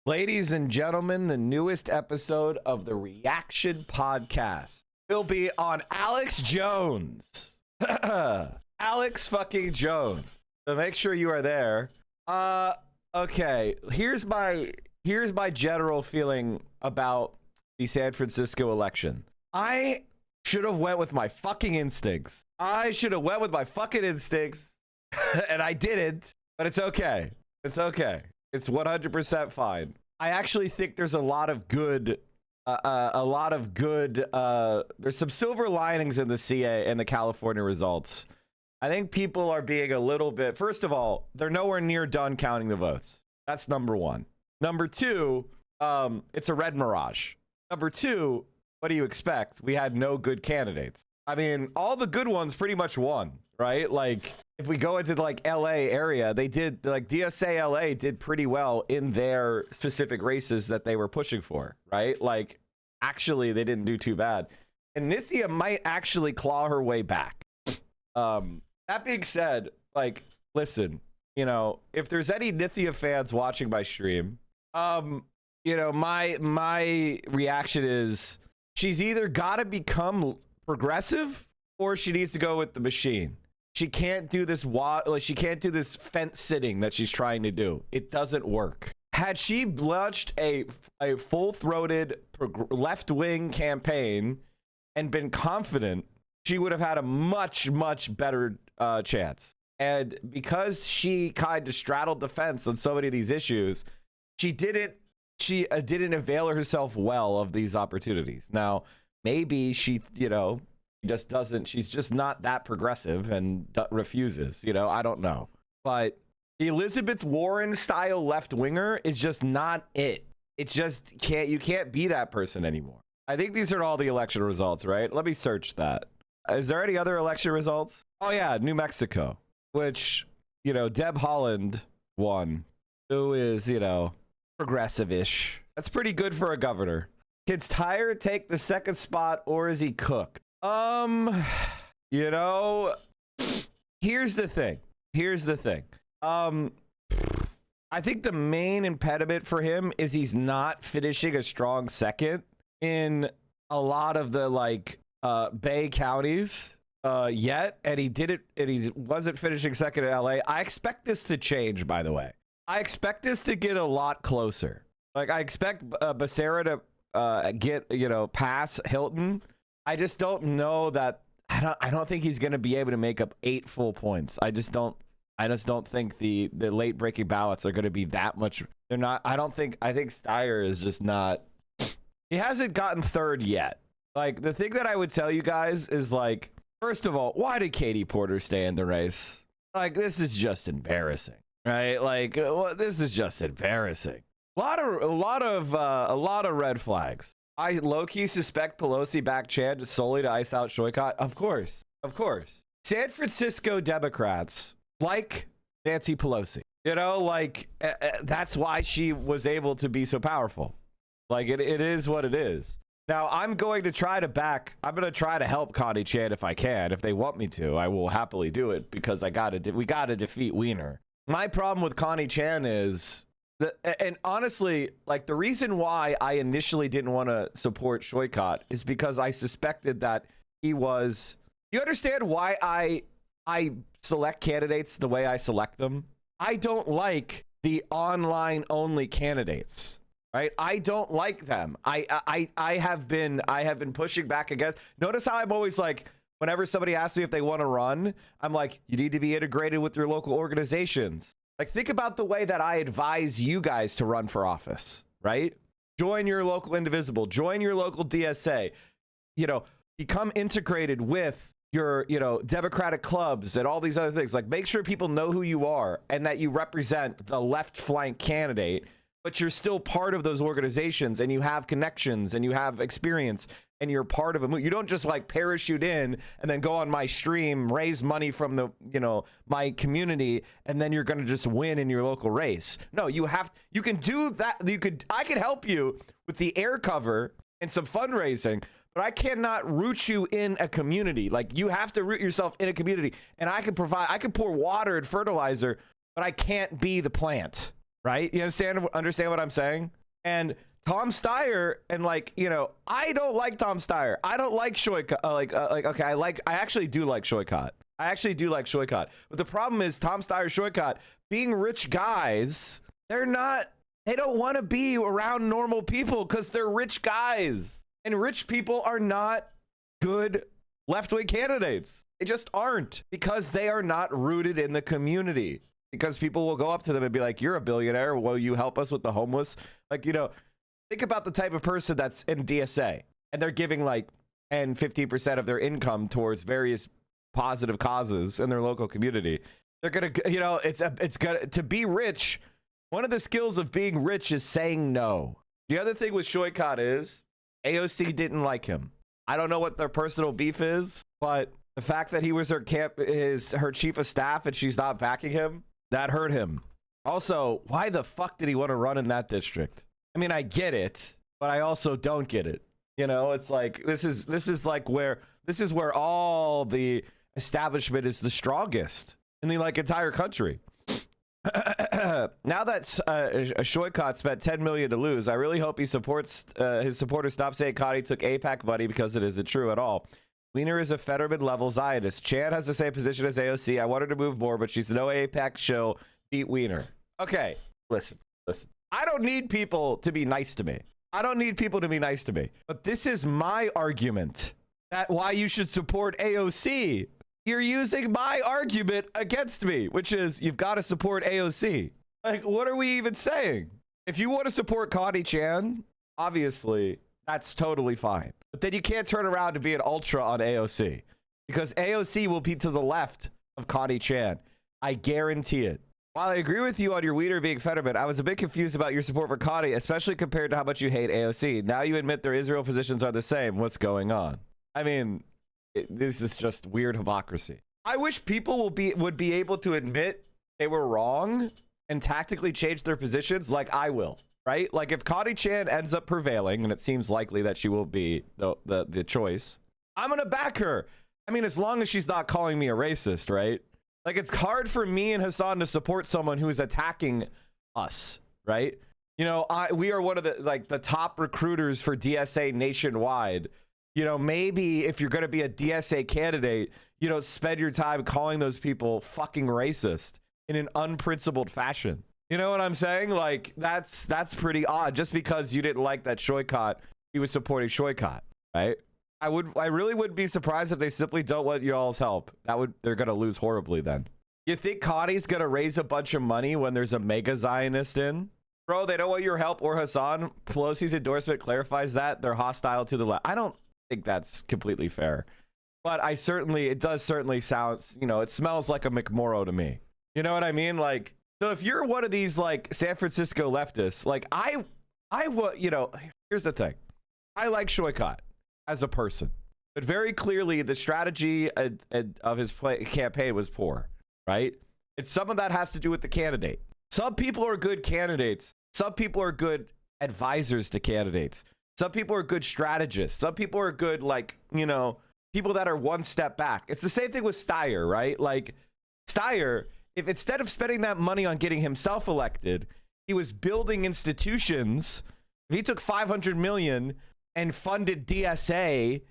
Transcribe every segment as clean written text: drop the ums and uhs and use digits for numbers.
Ladies and gentlemen, the newest episode of the Reaction Podcast will be on Alex Jones. Alex fucking Jones. So make sure you are there. Okay. Here's my general feeling about the San Francisco election. I should have went with my fucking instincts. And I didn't, but it's okay. It's okay. It's 100% fine. I actually think there's a lot of good, there's some silver linings in the CA and the California results. I think people are being a little bit, first of all, they're nowhere near done counting the votes. That's number one. Number two, it's a red mirage. Number two, what do you expect? We had no good candidates. I mean, all the good ones pretty much won, right? Like, if we go into like LA area, they did, like DSA LA did pretty well in their specific races that they were pushing for, right? Like, actually, they didn't do too bad. And Nithya might actually claw her way back. That being said, like, listen, you know, if there's any Nithya fans watching my stream, you know, my reaction is she's either got to become progressive or she needs to go with the machine. She can't do this she can't do this fence sitting that she's trying to do. It doesn't work. Had she launched a full-throated left-wing campaign and been confident, she would have had a much better chance. And because she kind of straddled the fence on so many of these issues, she didn't avail herself well of these opportunities. Now, maybe she, you know, just doesn't, she's just not that progressive and refuses, you know, I don't know. But the Elizabeth Warren style left winger is just not it. It's just you can't be that person anymore. I think these are all the election results, right? Let me search that. Is there any other election results? Oh yeah, New Mexico, which, you know, Deb Haaland won, who is, you know, progressive-ish. That's pretty good for a governor. Kids tired take the second spot, or is he cooked? You know, here's the thing. I think the main impediment for him is he's not finishing a strong second in a lot of the like Bay counties yet, and he wasn't finishing second in LA. I expect this to change, by the way. I expect this to get a lot closer. Like, I expect Becerra to get, you know, pass Hilton. I just don't know that. I don't think he's going to be able to make up 8 full points. I just don't think the late breaking ballots are going to be that much. They're not. I think Steyer is just not. He hasn't gotten third yet. Like, the thing that I would tell you guys is, like, first of all, why did Katie Porter stay in the race? Like, this is just embarrassing, right? Like, this is just embarrassing. A lot of red flags. I low-key suspect Pelosi backed Chad solely to ice out Shoycott. Of course. San Francisco Democrats like Nancy Pelosi. You know, like, that's why she was able to be so powerful. Like, it is what it is. Now, I'm going to try to help Connie Chan if I can. If they want me to, I will happily do it, because we got to defeat Wiener. My problem with Connie Chan is, and honestly, like, the reason why I initially didn't want to support Shoycott is because I suspected that he was. You understand why I select candidates the way I select them? I don't like the online only candidates, right? I don't like them. I have been pushing back against. Notice how I'm always like, whenever somebody asks me if they want to run, I'm like, you need to be integrated with your local organizations. Like, think about the way that I advise you guys to run for office, right? Join your local Indivisible, join your local DSA, you know, become integrated with your, you know, Democratic clubs and all these other things. Like, make sure people know who you are and that you represent the left flank candidate, but you're still part of those organizations and you have connections and you have experience and you're part of a move. You don't just like parachute in and then go on my stream, raise money from the, you know, my community, and then you're going to just win in your local race. No, you can do that. I can help you with the air cover and some fundraising, but I cannot root you in a community. Like, you have to root yourself in a community, and I can pour water and fertilizer, but I can't be the plant. right? You understand what I'm saying? And Tom Steyer, and like, you know, I don't like Tom Steyer. I don't like Shoykot. Okay, I actually do like Shoykot. I actually do like Shoykot. But the problem is Tom Steyer, Shoykot, being rich guys, they don't want to be around normal people because they're rich guys. And rich people are not good left-wing candidates. They just aren't, because they are not rooted in the community. Because people will go up to them and be like, you're a billionaire. Will you help us with the homeless? Like, you know, think about the type of person that's in DSA and they're giving like 10, 15% of their income towards various positive causes in their local community. They're going to, you know, it's gonna, to be rich. One of the skills of being rich is saying no. The other thing with Shoykot is AOC didn't like him. I don't know what their personal beef is, but the fact that he was her chief of staff and she's not backing him, that hurt him. Also, why the fuck did he want to run in that district? I mean, I get it, but I also don't get it. You know, it's like this is where all the establishment is the strongest in the like entire country. Now that Shoykot spent $10 million to lose, I really hope his supporters stop saying Connie took AIPAC money, because it isn't true at all. Wiener is a Fetterman level Zionist. Chan has the same position as AOC. I want her to move more, but she's no AIPAC. She'll beat Wiener. Okay, listen. I don't need people to be nice to me. But this is my argument that why you should support AOC. You're using my argument against me, which is you've got to support AOC. Like, what are we even saying? If you want to support Connie Chan, obviously, that's totally fine. But then you can't turn around to be an ultra on AOC, because AOC will be to the left of Connie Chan. I guarantee it. While I agree with you on your Wiener being Fetterman, I was a bit confused about your support for Connie, especially compared to how much you hate AOC. Now you admit their Israel positions are the same. What's going on? I mean, this is just weird hypocrisy. I wish people would be able to admit they were wrong and tactically change their positions like I will, right? Like if Connie Chan ends up prevailing, and it seems likely that she will be the choice, I'm going to back her. I mean, as long as she's not calling me a racist, right? Like, it's hard for me and Hassan to support someone who is attacking us, right? You know, we are one of the top recruiters for DSA nationwide. You know, maybe if you're going to be a DSA candidate, you don't spend your time calling those people fucking racist in an unprincipled fashion. You know what I'm saying? Like, that's pretty odd. Just because you didn't like that Shoykot, he was supporting Shoykot, right? I really would be surprised if they simply don't want y'all's help. They're gonna lose horribly then. You think Connie's gonna raise a bunch of money when there's a mega Zionist in? Bro, they don't want your help or Hassan. Pelosi's endorsement clarifies that. They're hostile to the left. I don't think that's completely fair. But it does certainly sound, you know, it smells like a McMorrow to me. You know what I mean? Like, so if you're one of these like San Francisco leftists, like I you know, here's the thing. I like Shoykot as a person, but very clearly the strategy of his campaign was poor, right? And some of that has to do with the candidate. Some people are good candidates. Some people are good advisors to candidates. Some people are good strategists. Some people are good, like, you know, people that are one step back. It's the same thing with Steyer, right? Like, Steyer, if instead of spending that money on getting himself elected, he was building institutions, if he took $500 million and funded DSA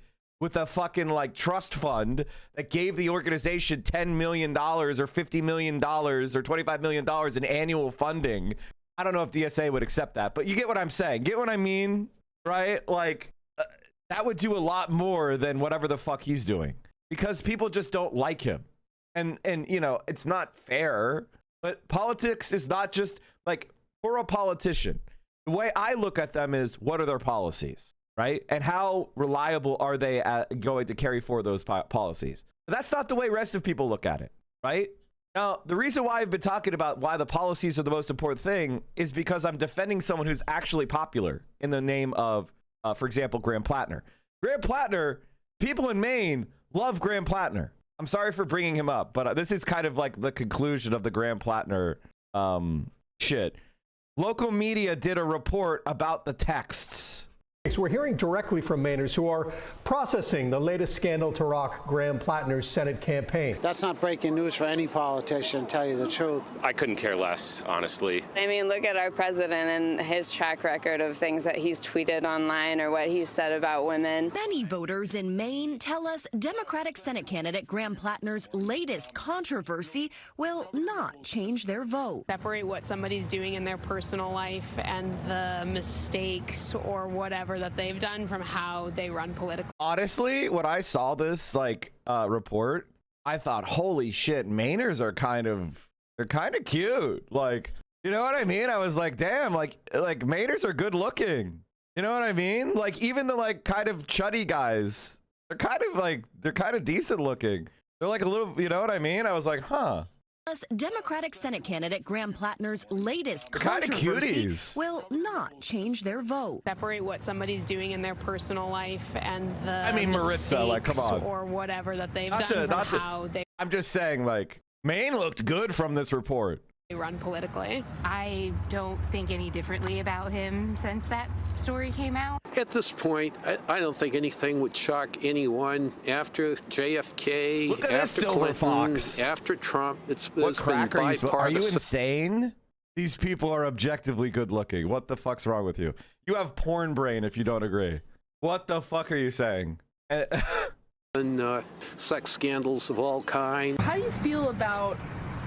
with a fucking like trust fund that gave the organization $10 million or $50 million or $25 million in annual funding, I don't know if DSA would accept that, but you get what I'm saying. Get what I mean, right? Like, that would do a lot more than whatever the fuck he's doing, because people just don't like him. And you know, it's not fair, but politics is not just like, for a politician, the way I look at them is, what are their policies? Right? And how reliable are they going to carry forward those policies? But that's not the way rest of people look at it, right? Now, the reason why I've been talking about why the policies are the most important thing is because I'm defending someone who's actually popular in the name of, for example, Graham Plattner. Graham Plattner, people in Maine love Graham Plattner. I'm sorry for bringing him up, but this is kind of like the conclusion of the Graham Plattner shit. Local media did a report about the texts. We're hearing directly from Mainers who are processing the latest scandal to rock Graham Plattner's Senate campaign. That's not breaking news for any politician, to tell you the truth. I couldn't care less, honestly. I mean, look at our president and his track record of things that he's tweeted online or what he's said about women. Many voters in Maine tell us Democratic Senate candidate Graham Plattner's latest controversy will not change their vote. Separate what somebody's doing in their personal life and the mistakes or whatever that they've done from how they run politically. Honestly, when I saw this report, I thought, holy shit, Mainers are they're kind of cute. Like, you know what I mean? I was like, damn, like Mainers are good looking. You know what I mean? Like, even the like kind of chuddy guys, they're kind of decent looking. They're like a little, you know what I mean? I was like, huh. Democratic Senate candidate Graham Plattner's latest controversy will not change their vote. Separate what somebody's doing in their personal life and the I mean, Maritza, like, come on. Or whatever that they've done from how they I'm just saying, like, Maine looked good from this report. Run politically. I don't think any differently about him since that story came out. At this point, I don't think anything would shock anyone. After JFK, after Clinton, after Trump, it's been bipartisan. Are you insane? These people are objectively good looking. What the fuck's wrong with you? You have porn brain if you don't agree. What the fuck are you saying? And sex scandals of all kinds. How do you feel about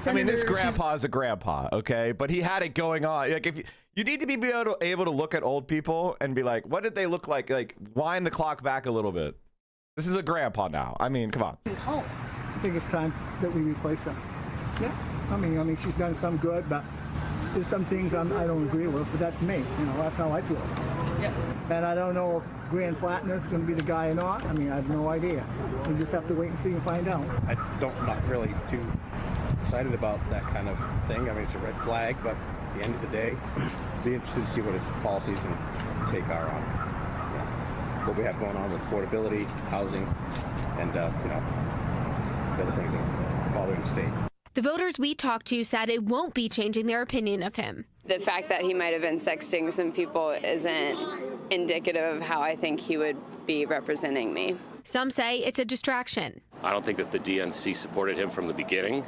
I mean, this grandpa is a grandpa, okay? But he had it going on. Like, if you need to be able to look at old people and be like, what did they look like? Like, wind the clock back a little bit. This is a grandpa now. I mean, come on. I think it's time that we replace her. Yeah. I mean, she's done some good, but there's some things I don't agree with. But that's me. You know, that's how I feel. Yeah. And I don't know if Graham Plattner's going to be the guy or not. I mean, I have no idea. We just have to wait and see and find out. Not really too excited about that kind of thing. I mean, it's a red flag, but at the end of the day, be interested to see what his policies and take are on what we have going on with affordability, housing, and the other things that are bothering the state. The voters we talked to said it won't be changing their opinion of him. The fact that he might have been sexting some people isn't indicative of how I think he would be representing me. Some say it's a distraction. I don't think that the DNC supported him from the beginning,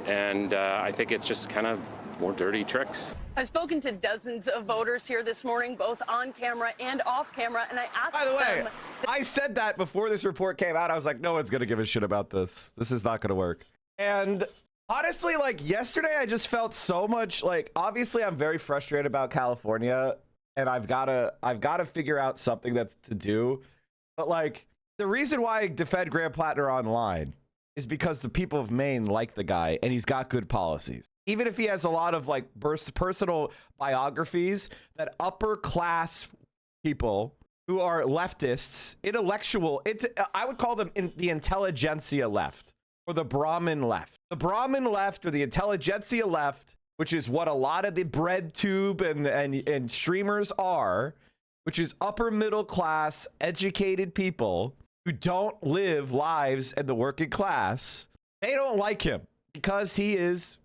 and I think it's just kind of more dirty tricks. I've spoken to dozens of voters here this morning, both on camera and off camera, and I asked them... By the way, I said that before this report came out. I was like, no one's going to give a shit about this. This is not going to work. And honestly, like, yesterday, I just felt so much like, obviously, I'm very frustrated about California, and I've got to figure out something that's to do. But, like, the reason why I defend Graham Plattner online is because the people of Maine like the guy, and he's got good policies. Even if he has a lot of like personal biographies that upper class people who are leftists, I would call them the intelligentsia left or the Brahmin left. The Brahmin left or the intelligentsia left, which is what a lot of the bread tube and streamers are, which is upper middle class, educated people who don't live lives in the working class. They don't like him because he is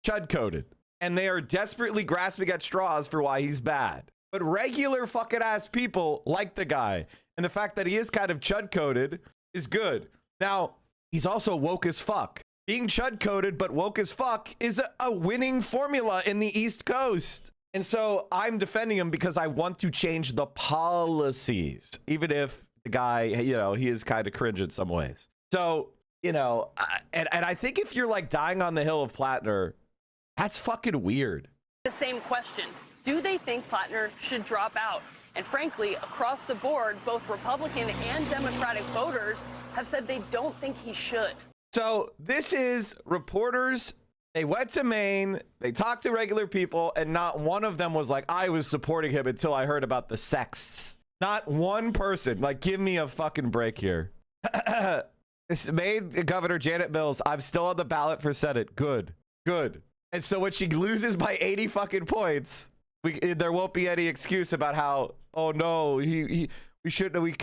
chud-coded, and they are desperately grasping at straws for why he's bad. But regular fucking ass people like the guy, and the fact that he is kind of chud-coded is good. Now, he's also woke as fuck. Being chud-coded but woke as fuck is a winning formula in the East Coast. And so I'm defending him because I want to change the policies, even if the guy, you know, he is kind of cringe in some ways. So, you know, and I think if you're like dying on the hill of Plattner, that's fucking weird. The same question. Do they think Plattner should drop out? And frankly, across the board, both Republican and Democratic voters have said they don't think he should. So this is reporters. They went to Maine. They talked to regular people, and not one of them was like, I was supporting him until I heard about the sexts. Not one person. Like, give me a fucking break here. This made Governor Janet Mills, I'm still on the ballot for Senate. Good. Good. And so when she loses by 80 fucking points, there won't be any excuse about how, oh no, we should have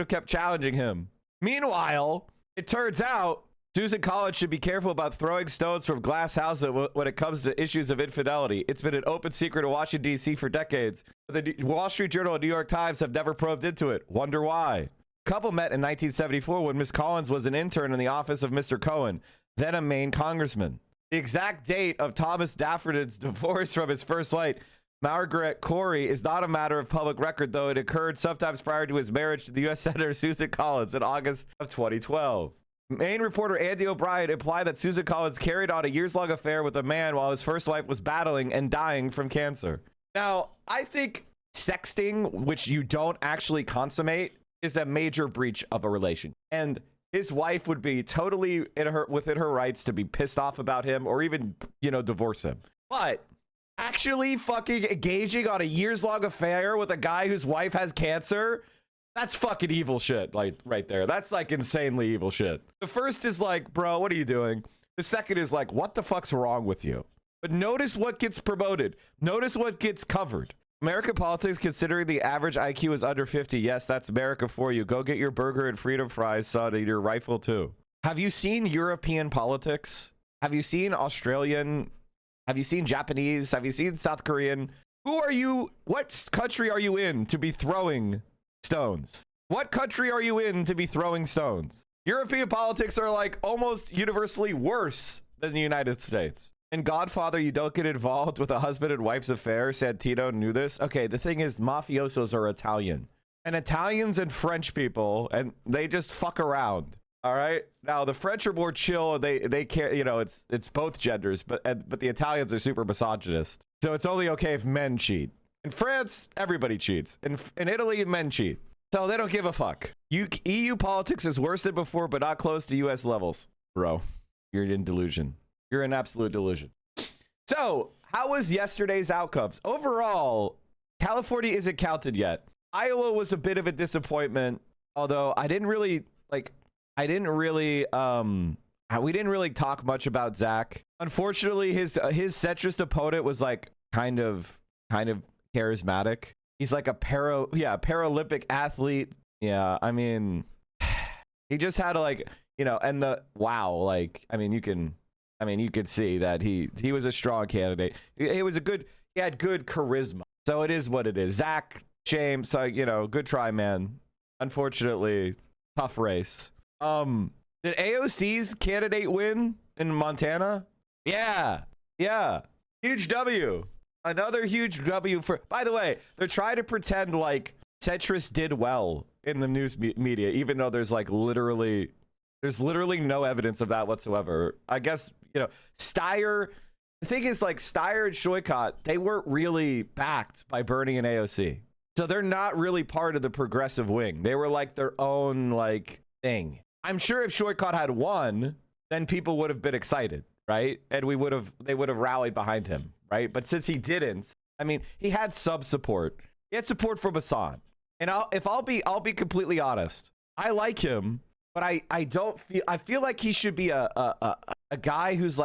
kept challenging him. Meanwhile, it turns out Susan Collins should be careful about throwing stones from glass houses when it comes to issues of infidelity. It's been an open secret in Washington, D.C. for decades The Wall Street Journal and New York Times have never probed into it. Wonder why. Couple met in 1974 when Miss Collins was an intern in the office of Mr. Cohen, then a Maine congressman. The exact date of Thomas Daffordin's divorce from his first wife, Margaret Corey, is not a matter of public record, though it occurred sometimes prior to his marriage to the U.S. Senator Susan Collins in August of 2012. Maine reporter Andy O'Brien implied that Susan Collins carried on a years-long affair with a man while his first wife was battling and dying from cancer. Now, I think sexting, which you don't actually consummate, is a major breach of a relation. And his wife would be totally within her rights to be pissed off about him or even, divorce him. But actually fucking engaging on a years-long affair with a guy whose wife has cancer, that's fucking evil shit, like right there. That's like insanely evil shit. The first is like, bro, what are you doing? The second is like, what the fuck's wrong with you? But notice what gets promoted. Notice what gets covered. American politics, considering the average IQ is under 50. Yes, that's America for you. Go get your burger and freedom fries, son, and your rifle too. Have you seen European politics? Have you seen Australian? Have you seen Japanese? Have you seen South Korean? Who are you? What country are you in to be throwing stones? What country are you in to be throwing stones? European politics are like almost universally worse than the United States. In Godfather, you don't get involved with a husband and wife's affair. Santino knew this. Okay, the thing is, mafiosos are Italian. And Italians and French people, and they just fuck around. All right? Now, the French are more chill. They can't, it's both genders, but the Italians are super misogynist. So it's only okay if men cheat. In France, everybody cheats. In Italy, men cheat. So they don't give a fuck. EU politics is worse than before, but not close to US levels. Bro, you're in delusion. You're in absolute delusion. So, how was yesterday's outcomes? Overall, California isn't counted yet. Iowa was a bit of a disappointment, although we didn't really talk much about Zach. Unfortunately, his centrist opponent was like kind of charismatic. He's like a Paralympic athlete. Yeah, I mean, he just had you could see that he was a strong candidate. He had good charisma. So it is what it is. Zach, shame. So, good try, man. Unfortunately, tough race. Did AOC's candidate win in Montana? Yeah. Huge W. Another huge W by the way, they're trying to pretend like centrist did well in the news media, even though there's literally no evidence of that whatsoever. I guess, Steyer, the thing is, Steyer and Shoykot, they weren't really backed by Bernie and AOC. So they're not really part of the progressive wing. They were their own thing. I'm sure if Shoykot had won, then people would have been excited, right? And they would have rallied behind him, right? But since he didn't, he had some support. He had support from Hassan. And I'll be completely honest. I like him, but I feel like he should be a guy who's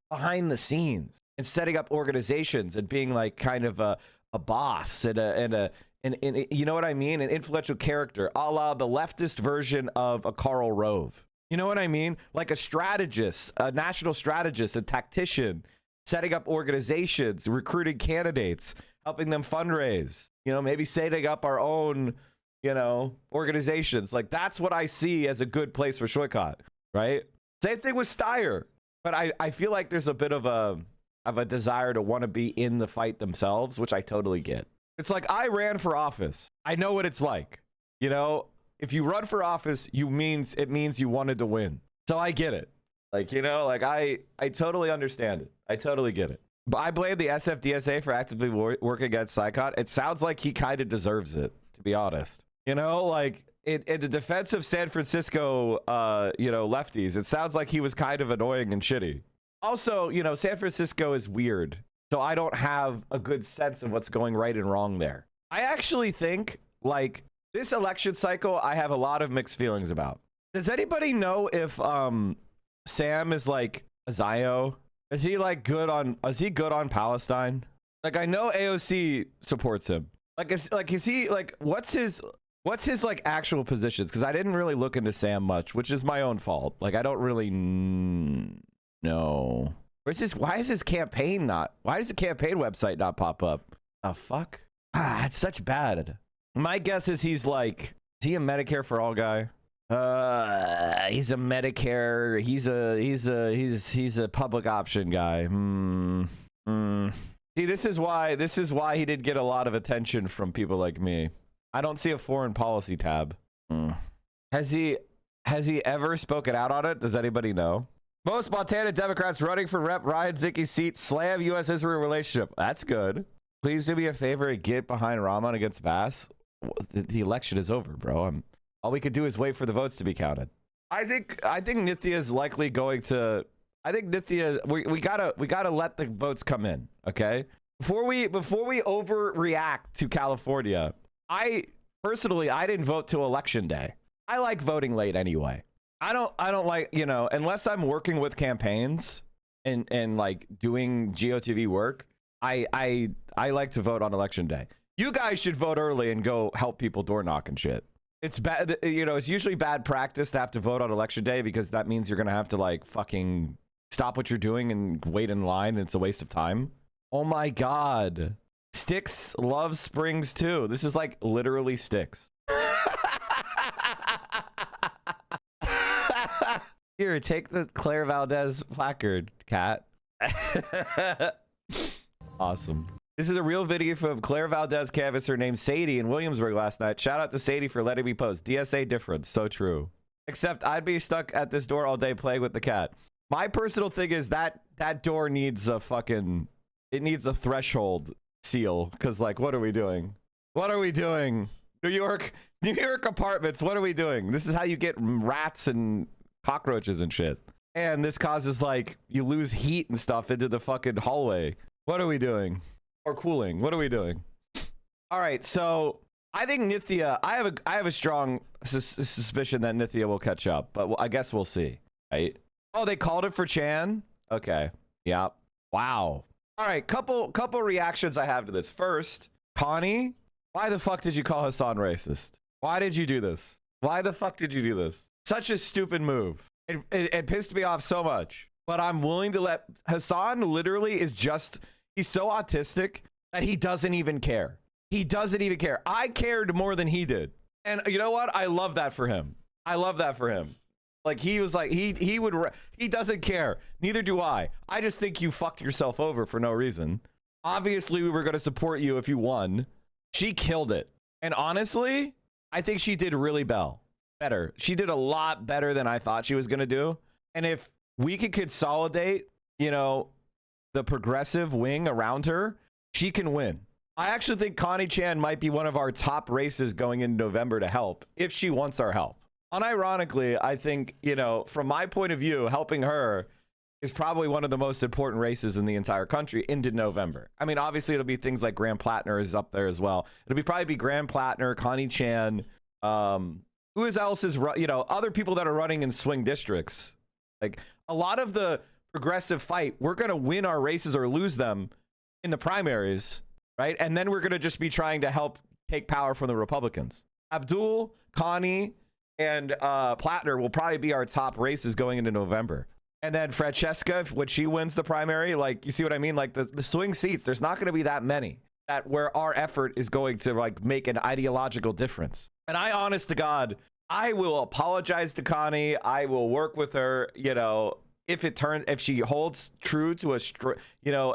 behind the scenes and setting up organizations and being kind of a boss and you know what I mean? An influential character, a la the leftist version of a Karl Rove. You know what I mean? Like a strategist, a national strategist, a tactician, setting up organizations, recruiting candidates, helping them fundraise, maybe setting up our own, organizations. That's what I see as a good place for Shoykot, right? Same thing with Steyer. But I feel like there's a bit of a desire to want to be in the fight themselves, which I totally get. It's like, I ran for office. I know what it's like. If you run for office, it means you wanted to win. So I get it. I totally understand it. I totally get it. But I blame the SFDSA for actively working against Psychot. It sounds like he kind of deserves it, to be honest. In the defense of San Francisco, lefties, it sounds like he was kind of annoying and shitty. Also, San Francisco is weird. So I don't have a good sense of what's going right and wrong there. I actually think, this election cycle, I have a lot of mixed feelings about. Does anybody know if Sam is a Zio? Is he good on Palestine? I know AOC supports him. Is he what's his actual positions? Because I didn't really look into Sam much, which is my own fault. I don't really know. Why is his campaign why does the campaign website not pop up? Oh, fuck. It's such bad. My guess is he's like, is he a Medicare for all guy? He's a Medicare. He's a public option guy. See, this is why he did get a lot of attention from people like me. I don't see a foreign policy tab. Has he ever spoken out on it? Does anybody know? Most Montana Democrats running for Rep. Ryan Zicky's seat slam U.S.-Israel relationship. That's good. Please do me a favor and get behind Rahman against Vass. The election is over, bro. All we could do is wait for the votes to be counted. I think Nithya is likely going to. I think Nithya. We gotta let the votes come in. Okay. Before we overreact to California, I didn't vote till election day. I like voting late anyway. I don't like, you know, unless I'm working with campaigns and like doing GOTV work, I like to vote on election day. You guys should vote early and go help people door knock and shit. It's bad, you know, it's usually bad practice to have to vote on election day because that means you're going to have to like fucking stop what you're doing and wait in line and it's a waste of time. Oh my God. Styx loves Springs too. This is like literally Styx. Here, take the Claire Valdez placard, cat. Awesome. This is a real video from Claire Valdez canvasser named Sadie in Williamsburg last night. Shout out to Sadie for letting me post. DSA difference. So true. Except I'd be stuck at this door all day playing with the cat. My personal thing is that door needs a fucking... It needs a threshold seal. Because, like, what are we doing? What are we doing? New York apartments. What are we doing? This is how you get rats and cockroaches and shit. And this causes, like, you lose heat and stuff into the fucking hallway. What are we doing? Or cooling. What are we doing? All right, so I think Nithya, I have a strong suspicion that Nithya will catch up, but I guess we'll see, right? Oh, they called it for Chan? Okay. Yeah. Wow. All right, couple reactions I have to this. First, Connie, why the fuck did you call Hassan racist? Why did you do this? Why the fuck did you do this? Such a stupid move. It pissed me off so much. But I'm willing to let... Hassan literally is just... He's so autistic that he doesn't even care. He doesn't even care. I cared more than he did. And you know what? I love that for him. I love that for him. Like, he was like... He doesn't care. Neither do I. I just think you fucked yourself over for no reason. Obviously, we were going to support you if you won. She killed it. And honestly, I think she did really better. She did a lot better than I thought she was going to do. And if we could consolidate, you know, the progressive wing around her, she can win. I actually think Connie Chan might be one of our top races going in November to help, if she wants our help. Unironically, I think, you know, from my point of view, helping her is probably one of the most important races in the entire country into November. I mean, obviously, it'll be things like Graham Plattner is up there as well. It'll probably be Graham Plattner, Connie Chan, who else is, you know, other people that are running in swing districts. Like, a lot of the progressive fight, we're going to win our races or lose them in the primaries, right? And then we're going to just be trying to help take power from the Republicans. Abdul, Connie, and Plattner will probably be our top races going into November. And then Francesca, when she wins the primary, like, you see what I mean? Like, the swing seats, there's not going to be that many that where our effort is going to, like, make an ideological difference. And I, honest to God, I will apologize to Connie. I will work with her, you know, if she holds true to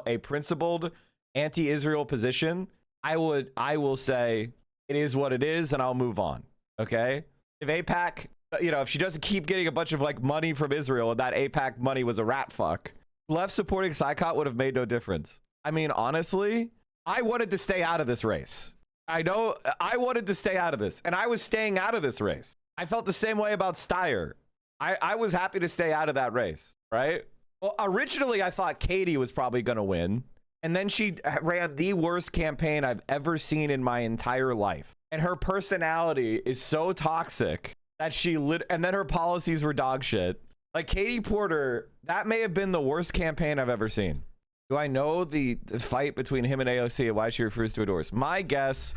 a principled anti-Israel position, I will say it is what it is and I'll move on. Okay. If AIPAC, you know, if she doesn't keep getting a bunch of like money from Israel and that AIPAC money was a rat fuck, left supporting Sykot would have made no difference. I mean, honestly, I wanted to stay out of this race. I know I wanted to stay out of this and I was staying out of this race. I felt the same way about Steyer. I was happy to stay out of that race, right? Well, originally I thought Katie was probably going to win. And then she ran the worst campaign I've ever seen in my entire life. And her personality is so toxic that and then her policies were dog shit. Like Katie Porter, that may have been the worst campaign I've ever seen. Do I know the fight between him and AOC and why she refused to endorse? My guess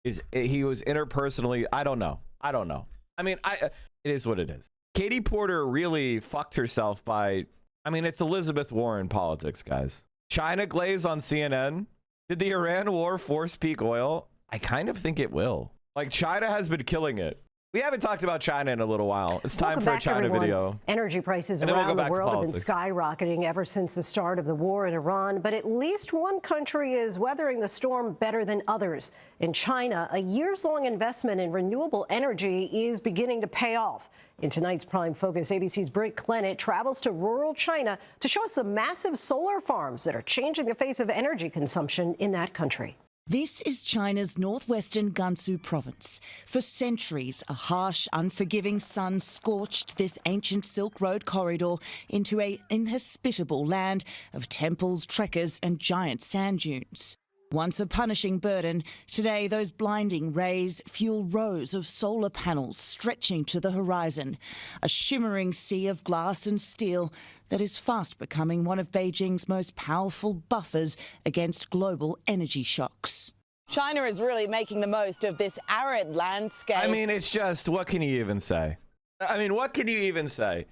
is he was interpersonally. I don't know. I mean, it is what it is. Katie Porter really fucked herself by, I mean, it's Elizabeth Warren politics, guys. China Glaze on CNN. Did the Iran war force peak oil? I kind of think it will. Like, China has been killing it. We haven't talked about China in a little while. It's time for a China video. Energy prices around the world have been skyrocketing ever since the start of the war in Iran, but at least one country is weathering the storm better than others. In China, a years-long investment in renewable energy is beginning to pay off. In tonight's Prime Focus, ABC's Britt Clennett travels to rural China to show us the massive solar farms that are changing the face of energy consumption in that country. This is China's northwestern Gansu province. For centuries, a harsh, unforgiving sun scorched this ancient Silk Road corridor into an inhospitable land of temples, trekkers and giant sand dunes. Once a punishing burden, today those blinding rays fuel rows of solar panels stretching to the horizon, a shimmering sea of glass and steel that is fast becoming one of Beijing's most powerful buffers against global energy shocks. China is really making the most of this arid landscape. I mean, it's just, what can you even say? I mean, what can you even say?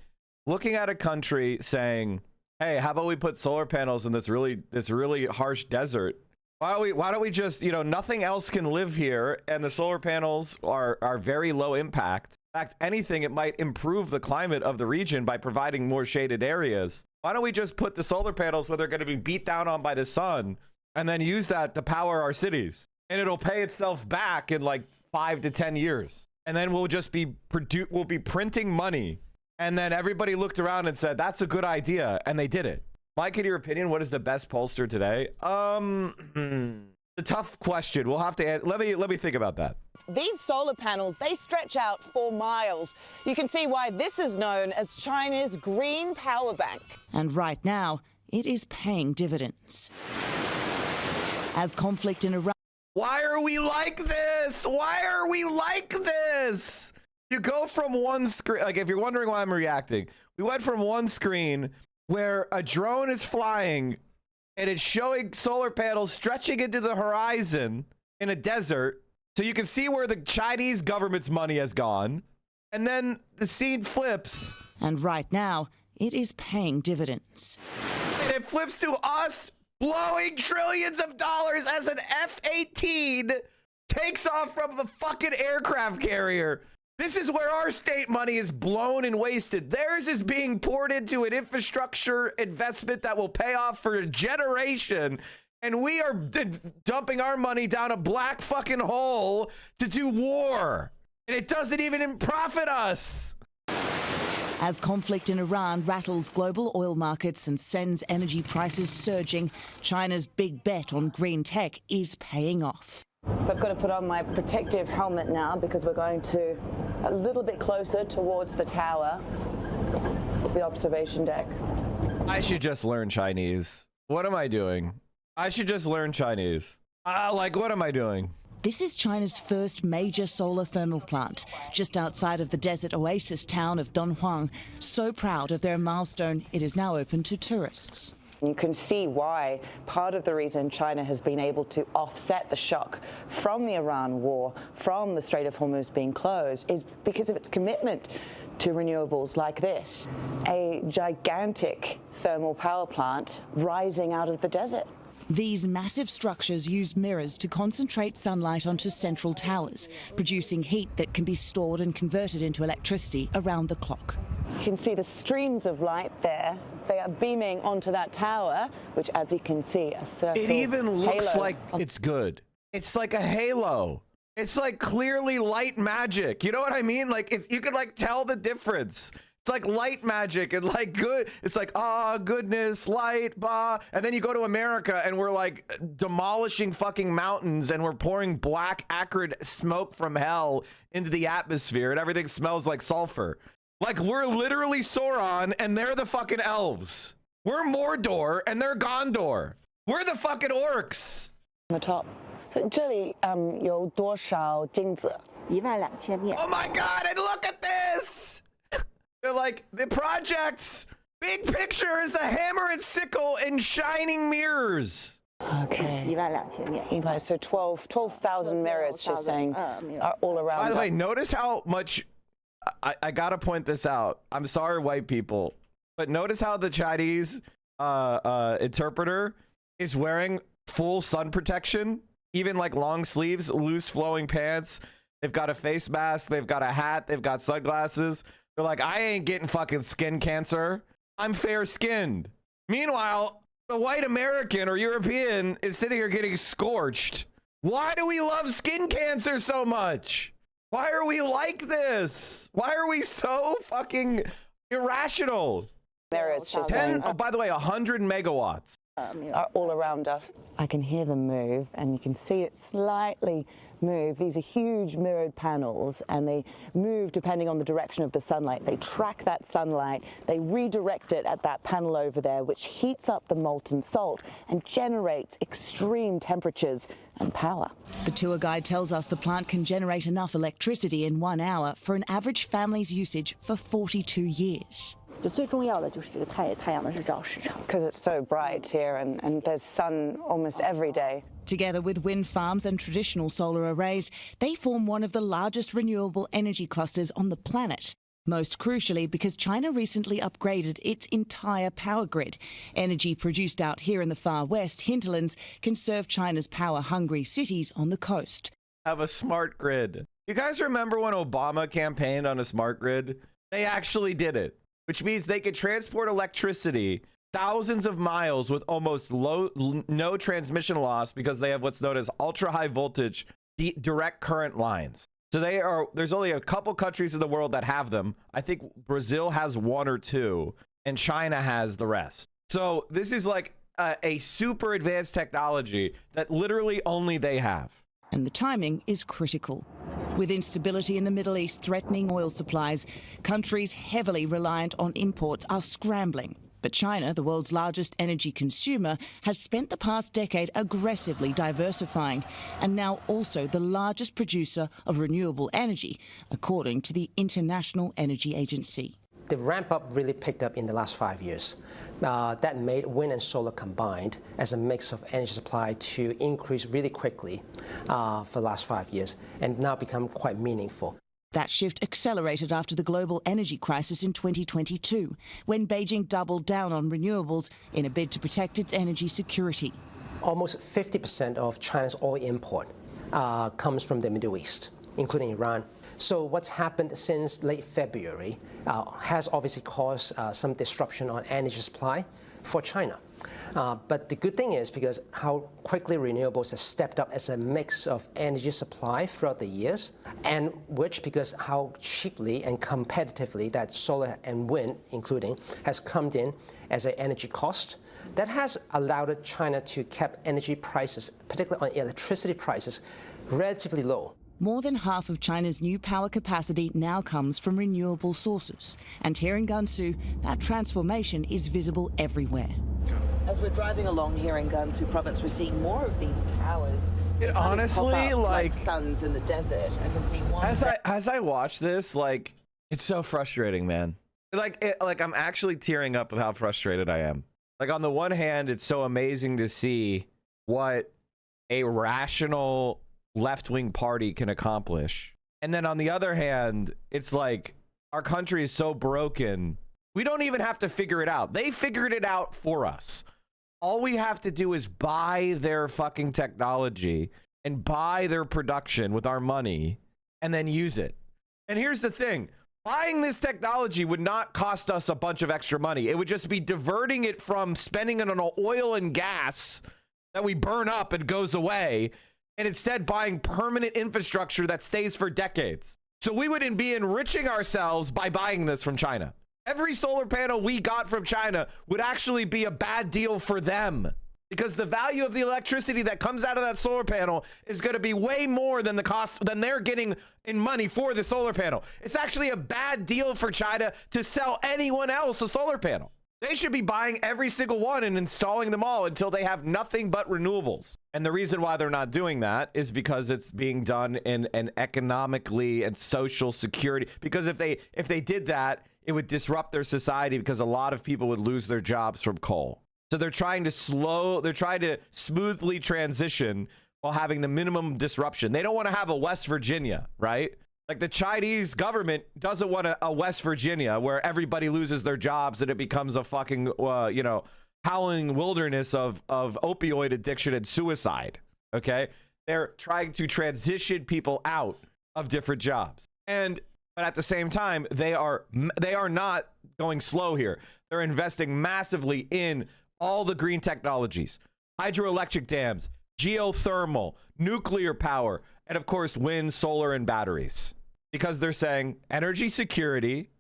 Looking at a country saying, hey, how about we put solar panels in this really harsh desert? Why don't we just, you know, nothing else can live here, and the solar panels are very low impact. In fact, anything, it might improve the climate of the region by providing more shaded areas. Why don't we just put the solar panels where they're going to be beat down on by the sun and then use that to power our cities? And it'll pay itself back in like 5 to 10 years. And then we'll just be we'll be printing money. And then everybody looked around and said, that's a good idea. And they did it. Mike, in your opinion, what is the best pollster today? The tough question. We'll have to let me think about that. These solar panels, they stretch out for miles. You can see why this is known as China's green power bank. And right now, it is paying dividends. As conflict in Iran. Why are we like this? Why are we like this? You go from one screen, like if you're wondering why I'm reacting, we went from one screen where a drone is flying and it's showing solar panels stretching into the horizon in a desert, so you can see where the Chinese government's money has gone, and then the scene flips. And right now, it is paying dividends. And it flips to us blowing trillions of dollars as an F-18 takes off from the fucking aircraft carrier. This is where our state money is blown and wasted. Theirs is being poured into an infrastructure investment that will pay off for a generation. And we are dumping our money down a black fucking hole to do war. And it doesn't even profit us. As conflict in Iran rattles global oil markets and sends energy prices surging, China's big bet on green tech is paying off. So I've got to put on my protective helmet now because we're going to a little bit closer towards the tower, to the observation deck. I should just learn Chinese. What am I doing? I should just learn Chinese. Like, what am I doing? This is China's first major solar thermal plant, just outside of the desert oasis town of Dunhuang. So proud of their milestone, it is now open to tourists. You can see why part of the reason China has been able to offset the shock from the Iran war, from the Strait of Hormuz being closed, is because of its commitment to renewables like this. A gigantic thermal power plant rising out of the desert. These massive structures use mirrors to concentrate sunlight onto central towers, producing heat that can be stored and converted into electricity around the clock. You can see the streams of light there. They are beaming onto that tower, which, as you can see, a circle. It even looks like it's good. It's like a halo. It's like clearly light magic. You know what I mean? Like you could like tell the difference. It's like light magic and like good. It's like, goodness, light, bah. And then you go to America and we're like demolishing fucking mountains and we're pouring black acrid smoke from hell into the atmosphere and everything smells like sulfur. Like we're literally Sauron and they're the fucking elves. We're Mordor and they're Gondor. We're the fucking orcs. On the top. So 这里有多少金子？12000面。 Oh my god, and look at this! They're like, the projects, big picture is a hammer and sickle and shining mirrors. Okay. 12000面。So 12,000 mirrors, she's saying, are all around. By the way, notice how much, I gotta point this out. I'm sorry, white people, but notice how the Chinese interpreter is wearing full sun protection, even like long sleeves, loose flowing pants. They've got a face mask. They've got a hat. They've got sunglasses. They're like, I ain't getting fucking skin cancer. I'm fair skinned. Meanwhile, the white American or European is sitting here getting scorched. Why do we love skin cancer so much? Why are we like this? Why are we so fucking irrational? There is just 100 megawatts. Are all around us. I can hear them move, and you can see it slightly move. These are huge mirrored panels, and they move depending on the direction of the sunlight. They track that sunlight, they redirect it at that panel over there, which heats up the molten salt and generates extreme temperatures and power. The tour guide tells us the plant can generate enough electricity in 1 hour for an average family's usage for 42 years. Because it's so bright here and there's sun almost every day. Together with wind farms and traditional solar arrays, they form one of the largest renewable energy clusters on the planet. Most crucially because China recently upgraded its entire power grid. Energy produced out here in the far west hinterlands can serve China's power-hungry cities on the coast. Have a smart grid. You guys remember when Obama campaigned on a smart grid? They actually did it, which means they could transport electricity thousands of miles with almost no transmission loss because they have what's known as ultra high voltage direct current lines. So there's only a couple countries in the world that have them. I think Brazil has 1 or 2 and China has the rest. So this is like a super advanced technology that literally only they have. And the timing is critical. With instability in the Middle East threatening oil supplies, countries heavily reliant on imports are scrambling. But China, the world's largest energy consumer, has spent the past decade aggressively diversifying and now also the largest producer of renewable energy, according to the International Energy Agency. The ramp up really picked up in the last 5 years. That made wind and solar combined as a mix of energy supply to increase really quickly for the last 5 years and now become quite meaningful. That shift accelerated after the global energy crisis in 2022, when Beijing doubled down on renewables in a bid to protect its energy security. Almost 50% of China's oil import comes from the Middle East, including Iran. So what's happened since late February has obviously caused some disruption on energy supply for China. But the good thing is because how quickly renewables have stepped up as a mix of energy supply throughout the years, and because how cheaply and competitively that solar and wind, including, has come in as an energy cost, that has allowed China to keep energy prices, particularly on electricity prices, relatively low. More than half of China's new power capacity now comes from renewable sources. And here in Gansu, that transformation is visible everywhere. As we're driving along here in Gansu province, we're seeing more of these towers. It honestly, like suns in the desert. I can see one. As I watch this, like, it's so frustrating, man. Like I'm actually tearing up with how frustrated I am. Like, on the one hand, it's so amazing to see what a rational left-wing party can accomplish. And then on the other hand, it's like our country is so broken. We don't even have to figure it out. They figured it out for us. All we have to do is buy their fucking technology and buy their production with our money and then use it. And here's the thing. Buying this technology would not cost us a bunch of extra money. It would just be diverting it from spending it on oil and gas that we burn up and goes away, and instead buying permanent infrastructure that stays for decades. So we wouldn't be enriching ourselves by buying this from China. Every solar panel we got from China would actually be a bad deal for them, because the value of the electricity that comes out of that solar panel is going to be way more than the cost than they're getting in money for the solar panel. It's actually a bad deal for China to sell anyone else a solar panel. They should be buying every single one and installing them all until they have nothing but renewables. And the reason why they're not doing that is because it's being done in an economically and social security. Because if they did that, it would disrupt their society, because a lot of people would lose their jobs from coal. So they're trying to smoothly transition while having the minimum disruption. They don't want to have a West Virginia, right? Like, the Chinese government doesn't want a West Virginia where everybody loses their jobs and it becomes a fucking, howling wilderness of opioid addiction and suicide. Okay, they're trying to transition people out of different jobs, but at the same time, they are not going slow here. They're investing massively in all the green technologies, hydroelectric dams, geothermal, nuclear power, and of course, wind, solar, and batteries. Because they're saying energy security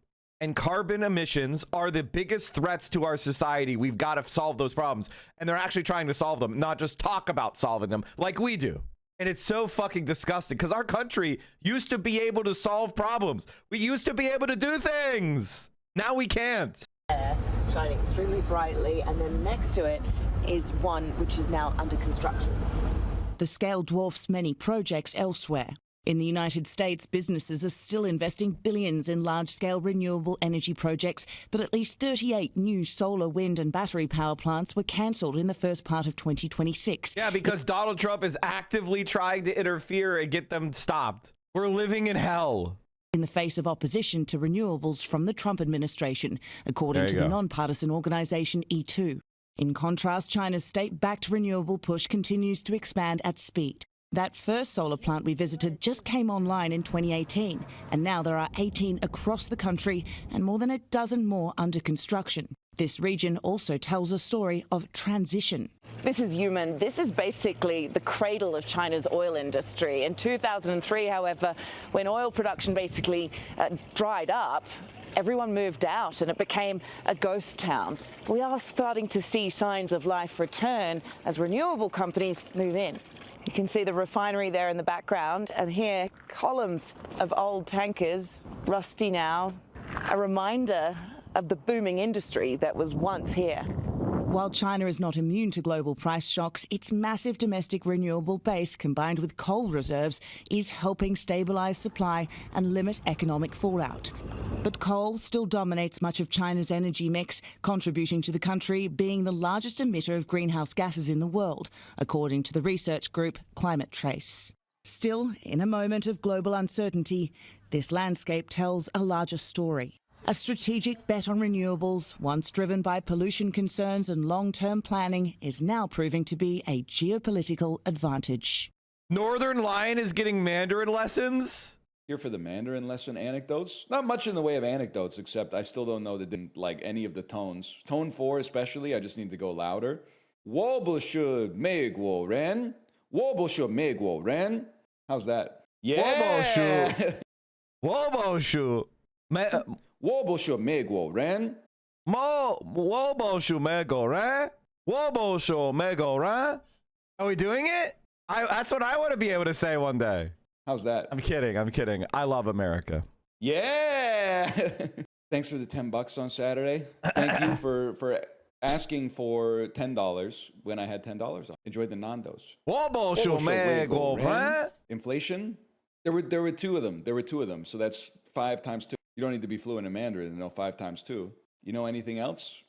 and carbon emissions are the biggest threats to our society. We've got to solve those problems. And they're actually trying to solve them, not just talk about solving them like we do. And it's so fucking disgusting because our country used to be able to solve problems. We used to be able to do things. Now we can't. Shining extremely brightly, and then next to it is one which is now under construction. The scale dwarfs many projects elsewhere. In the United States, businesses are still investing billions in large-scale renewable energy projects, but at least 38 new solar, wind and battery power plants were cancelled in the first part of 2026. Yeah, because Donald Trump is actively trying to interfere and get them stopped. We're living in hell. In the face of opposition to renewables from the Trump administration, according to the nonpartisan organisation E2. In contrast, China's state-backed renewable push continues to expand at speed. That first solar plant we visited just came online in 2018, and now there are 18 across the country and more than a dozen more under construction. This region also tells a story of transition. This is Yumen. This is basically the cradle of China's oil industry. In 2003, however, when oil production basically dried up, everyone moved out and it became a ghost town. We are starting to see signs of life return as renewable companies move in. You can see the refinery there in the background, and here columns of old tankers, rusty now, a reminder of the booming industry that was once here. While China is not immune to global price shocks, its massive domestic renewable base, combined with coal reserves, is helping stabilise supply and limit economic fallout. But coal still dominates much of China's energy mix, contributing to the country being the largest emitter of greenhouse gases in the world, according to the research group Climate Trace. Still, in a moment of global uncertainty, this landscape tells a larger story. A strategic bet on renewables, once driven by pollution concerns and long-term planning, is now proving to be a geopolitical advantage. Northern Lion is getting Mandarin lessons? Here for the Mandarin lesson anecdotes. Not much in the way of anecdotes, except I still don't know didn't like any of the tones. Tone 4 especially, I just need to go louder. 我不是美国人. 我不是美国人. How's that? Yeah! 我不是我不是美国人. 我不是美国人. 我不是美国人. Are we doing it? That's what I want to be able to say one day. How's that? I'm kidding. I love America. Yeah! Thanks for the $10 on Saturday. Thank you for asking for $10 when I had $10 off. Enjoyed the Nando's. Inflation? There were two of them. So that's 5 times 2. You don't need to be fluent in Mandarin to know 5 times 2. You know anything else?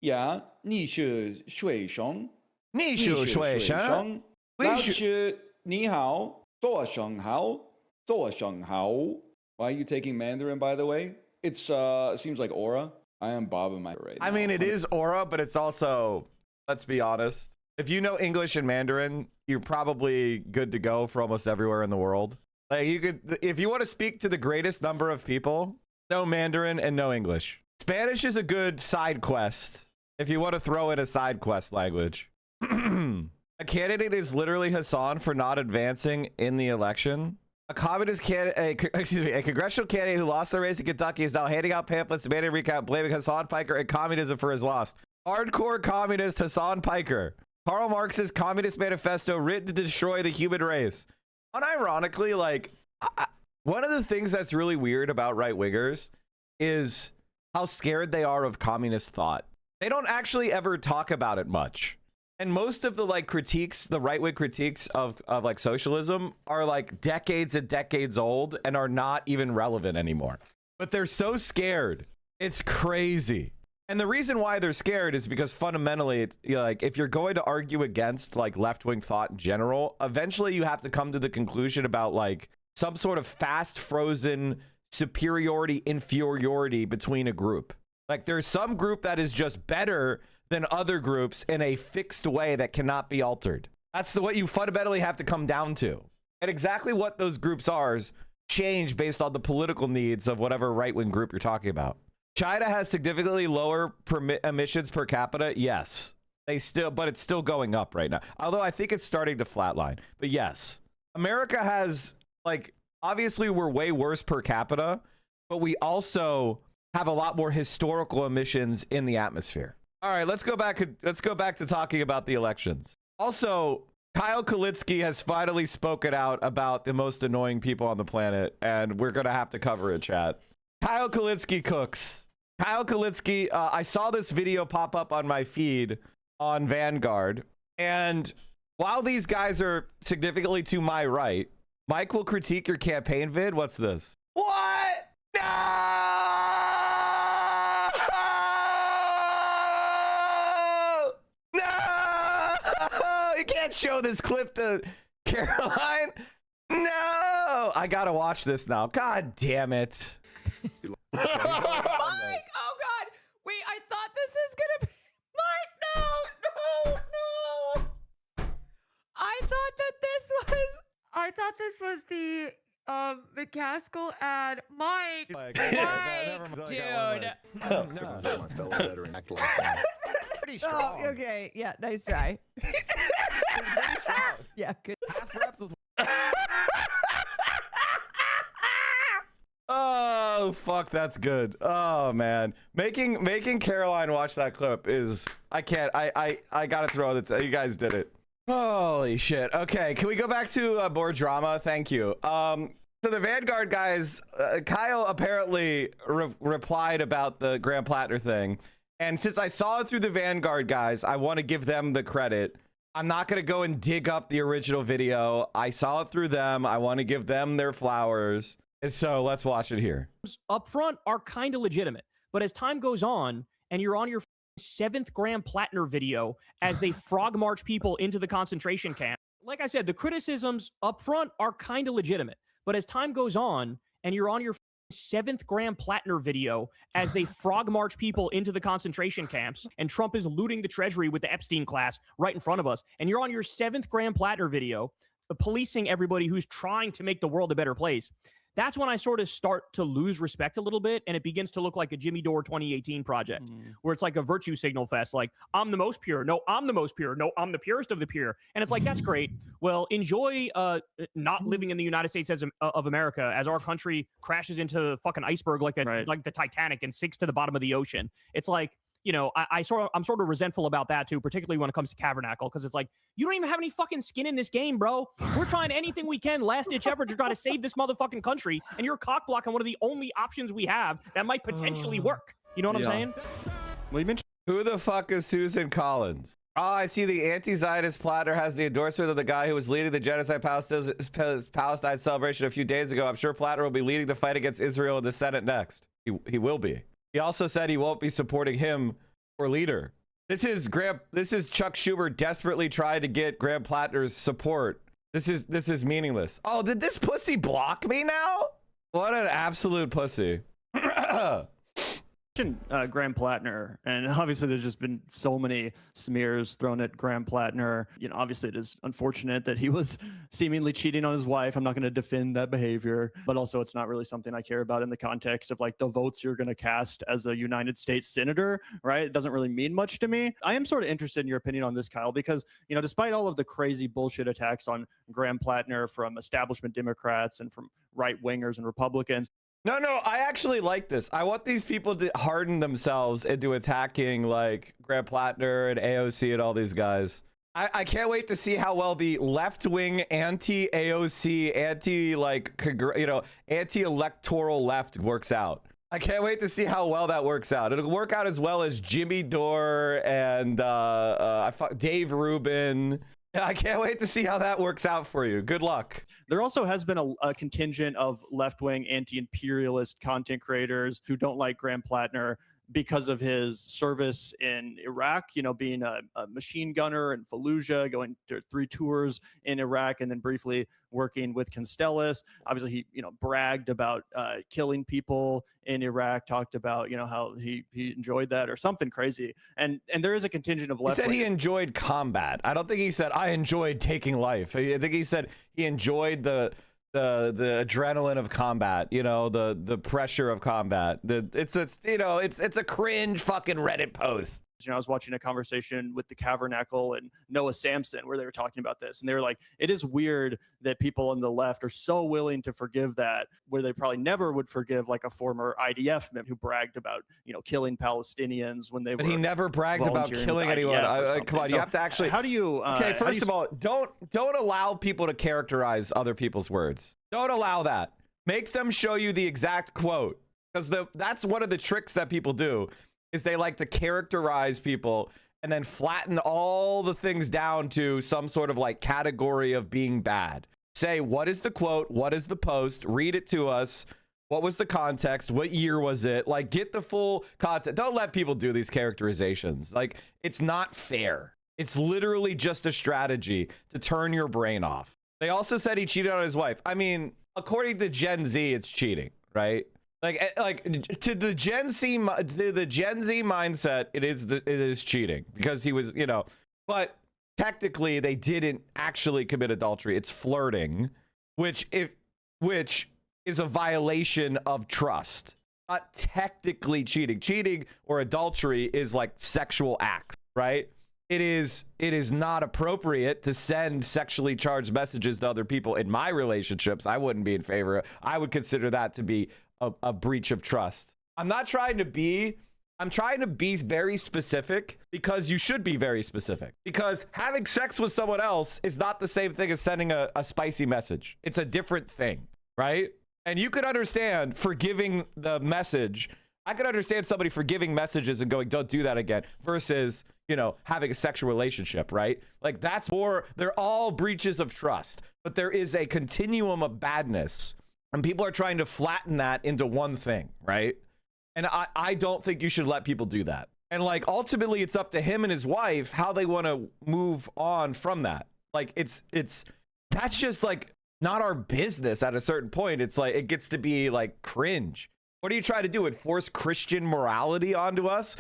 Yeah. 你是学生. 你是学生. 老师你好. 早上好. 早上好. Why are you taking Mandarin, by the way? It seems like aura. I am bobbing my right now. I mean, it is aura, but it's also, let's be honest. If you know English and Mandarin, you're probably good to go for almost everywhere in the world. Like you could, if you want to speak to the greatest number of people, know Mandarin and know English. Spanish is a good side quest if you want to throw in a side quest language. A candidate is literally Hassan for not advancing in the election. A communist candidate, a congressional candidate who lost the race in Kentucky is now handing out pamphlets demanding a recount, blaming Hassan Piker and communism for his loss. Hardcore communist Hassan Piker. Karl Marx's Communist Manifesto written to destroy the human race. Unironically, like, one of the things that's really weird about right-wingers is how scared they are of communist thought. They don't actually ever talk about it much. And most of the like critiques, the right-wing critiques of like socialism are like decades and decades old and are not even relevant anymore. But they're so scared. It's crazy. And the reason why they're scared is because fundamentally, it's, you know, like if you're going to argue against like left-wing thought in general, eventually you have to come to the conclusion about like some sort of fast frozen superiority, inferiority between a group. Like there's some group that is just better than other groups in a fixed way that cannot be altered. That's what you fundamentally have to come down to. And exactly what those groups are change based on the political needs of whatever right-wing group you're talking about. China has significantly lower emissions per capita. Yes, but it's still going up right now. Although I think it's starting to flatline. But yes, America has, like, obviously we're way worse per capita, but we also have a lot more historical emissions in the atmosphere. All right, let's go back to talking about the elections. Also, Kyle Kalitsky has finally spoken out about the most annoying people on the planet, and we're gonna have to cover it, chat. Kyle Kalitsky cooks. Kyle Kalitsky, I saw this video pop up on my feed on Vanguard, and while these guys are significantly to my right, Mike will critique your campaign vid. What's this? What? No! No! You can't show this clip to Caroline. No! I gotta watch this now. God damn it. Mike! Oh God! Wait, I thought this was gonna be Mike. No! I thought this was the McCaskill ad. Mike, dude. My fellow veteran act like that. Pretty strong. Oh, okay. Yeah, nice try. Yeah, good. Half reps with Oh fuck, that's good. Oh man, making Caroline watch that clip is I gotta throw it. You guys did it. Holy shit. Okay, can we go back to more drama? Thank you. So the Vanguard guys, Kyle apparently replied about the Graham Plattner thing, and since I saw it through the Vanguard guys, I want to give them the credit. I'm not gonna go and dig up the original video. I saw it through them. I want to give them their flowers. And so let's watch it here. Up front are kind of legitimate, but as time goes on and you're on your 7th Graham Plattner video as they frog march people into the concentration camp, like I said, the criticisms up front are kind of legitimate, but as time goes on and you're on your 7th Graham Plattner video as they frog march people into the concentration camps and Trump is looting the treasury with the Epstein class right in front of us, and you're on your 7th Graham Plattner video policing everybody who's trying to make the world a better place, that's when I sort of start to lose respect a little bit, and it begins to look like a Jimmy Dore 2018 project, where it's like a virtue signal fest, like, I'm the most pure, no, I'm the most pure, no, I'm the purest of the pure. And it's like, that's great. Well, enjoy not living in the United States of America as our country crashes into the fucking iceberg like the Titanic and sinks to the bottom of the ocean. It's like, you know, I'm sort of resentful about that too, particularly when it comes to Tabernacle, because it's like, you don't even have any fucking skin in this game, bro. We're trying anything we can, last ditch effort, to try to save this motherfucking country, and you're cock blocking one of the only options we have that might potentially work. You know what I'm saying? Well, you mentioned who the fuck is Susan Collins? Oh, I see the anti-Zionist Platter has the endorsement of the guy who was leading the genocide Palestine celebration a few days ago. I'm sure Platter will be leading the fight against Israel in the Senate next. He will be. He also said he won't be supporting him for leader. This is Chuck Schumer desperately trying to get Graham Plattner's support. This is meaningless. Oh, did this pussy block me now? What an absolute pussy. Graham Plattner, and obviously there's just been so many smears thrown at Graham Plattner. You know, obviously it is unfortunate that he was seemingly cheating on his wife. I'm not going to defend that behavior, but also it's not really something I care about in the context of like the votes you're going to cast as a United States senator, right? It doesn't really mean much to me. I am sort of interested in your opinion on this, Kyle, because, you know, despite all of the crazy bullshit attacks on Graham Plattner from establishment Democrats and from right-wingers and Republicans, No, I actually like this. I want these people to harden themselves into attacking like Graham Plattner and AOC and all these guys. I can't wait to see how well the left-wing anti-AOC, anti-electoral left works out. I can't wait to see how well that works out. It'll work out as well as Jimmy Dore and Dave Rubin. I can't wait to see how that works out for you. Good luck. There also has been a contingent of left-wing anti-imperialist content creators who don't like Graham Plattner because of his service in Iraq, you know, being a machine gunner in Fallujah, going to 3 tours in Iraq, and then briefly working with Constellas. Obviously, he, you know, bragged about killing people in Iraq, talked about, you know, how he enjoyed that or something crazy. And there is a contingent of left. He said he enjoyed combat. I don't think he said I enjoyed taking life. I think he said he enjoyed the adrenaline of combat, you know, the pressure of combat. It's a cringe fucking Reddit post. You know, I was watching a conversation with the Cavernacle and Noah Samson where they were talking about this, and they were like, it is weird that people on the left are so willing to forgive that, where they probably never would forgive like a former IDF member who bragged about, you know, killing Palestinians when they were. But he never bragged about killing anyone. Come on, you have to actually. How do you? Okay, first of all, don't allow people to characterize other people's words. Don't allow that. Make them show you the exact quote, because that's one of the tricks that people do. Is they like to characterize people and then flatten all the things down to some sort of like category of being bad. Say, what is the quote? What is the post? Read it to us. What was the context? What year was it? Like, get the full context. Don't let people do these characterizations. Like, it's not fair. It's literally just a strategy to turn your brain off. They also said he cheated on his wife. I mean, according to Gen Z, it's cheating, right? Like to the Gen Z mindset, it is cheating because he was, you know, but technically they didn't actually commit adultery. It's flirting, which is a violation of trust. Not technically cheating. Cheating or adultery is like sexual acts, right? It is not appropriate to send sexually charged messages to other people in my relationships. I wouldn't be in favor of. I would consider that to be a breach of trust. I'm trying to be very specific because you should be very specific, because having sex with someone else is not the same thing as sending a spicy message. It's a different thing, right? And you could understand forgiving the message. I could understand somebody forgiving messages and going, don't do that again, versus, you know, having a sexual relationship, right? Like, that's more, they're all breaches of trust, but there is a continuum of badness. And people are trying to flatten that into one thing, right? And I don't think you should let people do that. And like, ultimately, it's up to him and his wife how they want to move on from that. Like, that's just like not our business at a certain point. It's like, it gets to be like cringe. What do you try to do? Enforce Christian morality onto us?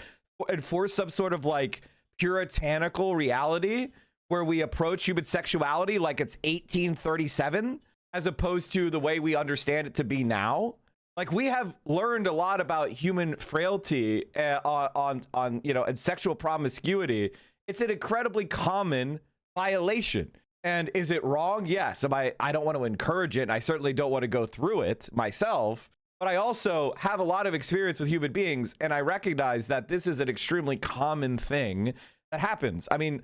Enforce some sort of like puritanical reality where we approach human sexuality like it's 1837? As opposed to the way we understand it to be now. Like, we have learned a lot about human frailty on you know, and sexual promiscuity. It's an incredibly common violation. And is it wrong? Yes. I don't want to encourage it, and I certainly don't want to go through it myself. But I also have a lot of experience with human beings, and I recognize that this is an extremely common thing that happens. I mean,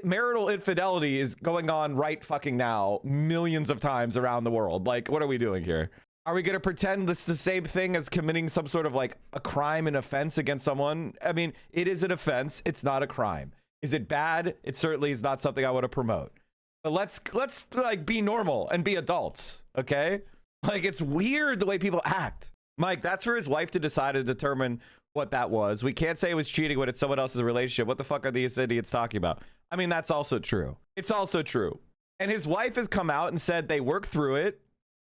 marital infidelity is going on right fucking now, millions of times around the world. Like, what are we doing here? Are we going to pretend this is the same thing as committing some sort of like a crime and offense against someone? I mean, it is an offense. It's not a crime. Is it bad? It certainly is not something I want to promote. But let's like be normal and be adults, okay? Like, it's weird the way people act. Mike, that's for his wife to decide to determine what that was. We can't say it was cheating when it's someone else's relationship. What the fuck are these idiots talking about? I mean, that's also true. It's also true. And his wife has come out and said they worked through it.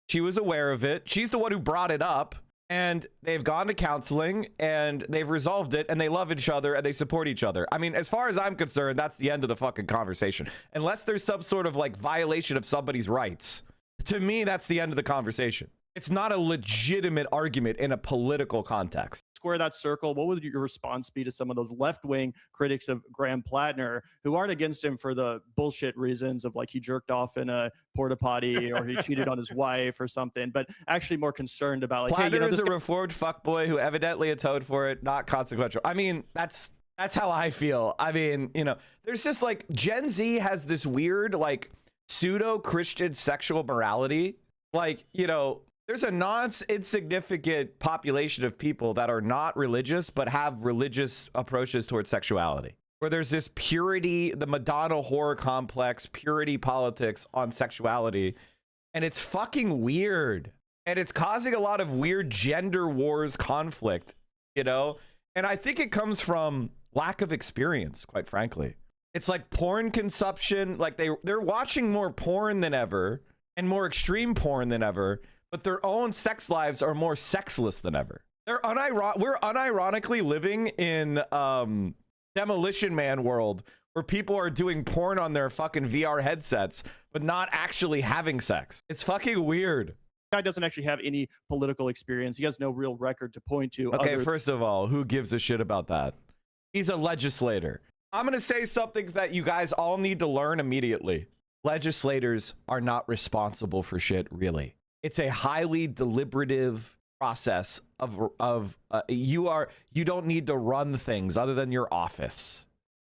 She was aware of it. She's the one who brought it up. And they've gone to counseling and they've resolved it, and they love each other and they support each other. I mean, as far as I'm concerned, that's the end of the fucking conversation. Unless there's some sort of like violation of somebody's rights. To me, that's the end of the conversation. It's not a legitimate argument in a political context. Square that circle. What would your response be to some of those left-wing critics of Graham Plattner who aren't against him for the bullshit reasons of like he jerked off in a porta potty or he cheated on his wife or something, but actually more concerned about like, Plattner, hey, you know, is a reformed fuckboy who evidently atoned for it, not consequential. I mean, that's how I feel. I mean, you know, there's just like Gen Z has this weird like pseudo-Christian sexual morality. Like, you know, there's a non-insignificant population of people that are not religious, but have religious approaches towards sexuality, where there's this purity, the Madonna horror complex, purity politics on sexuality. And it's fucking weird. And it's causing a lot of weird gender wars conflict you know? And I think it comes from lack of experience, quite frankly. It's like porn consumption. Like they're watching more porn than ever and more extreme porn than ever, but their own sex lives are more sexless than ever. We're unironically living in Demolition Man world where people are doing porn on their fucking VR headsets, but not actually having sex. It's fucking weird. Guy doesn't actually have any political experience. He has no real record to point to. Okay, first of all, who gives a shit about that? He's a legislator. I'm going to say something that you guys all need to learn immediately. Legislators are not responsible for shit, really. It's a highly deliberative process of you don't need to run things other than your office.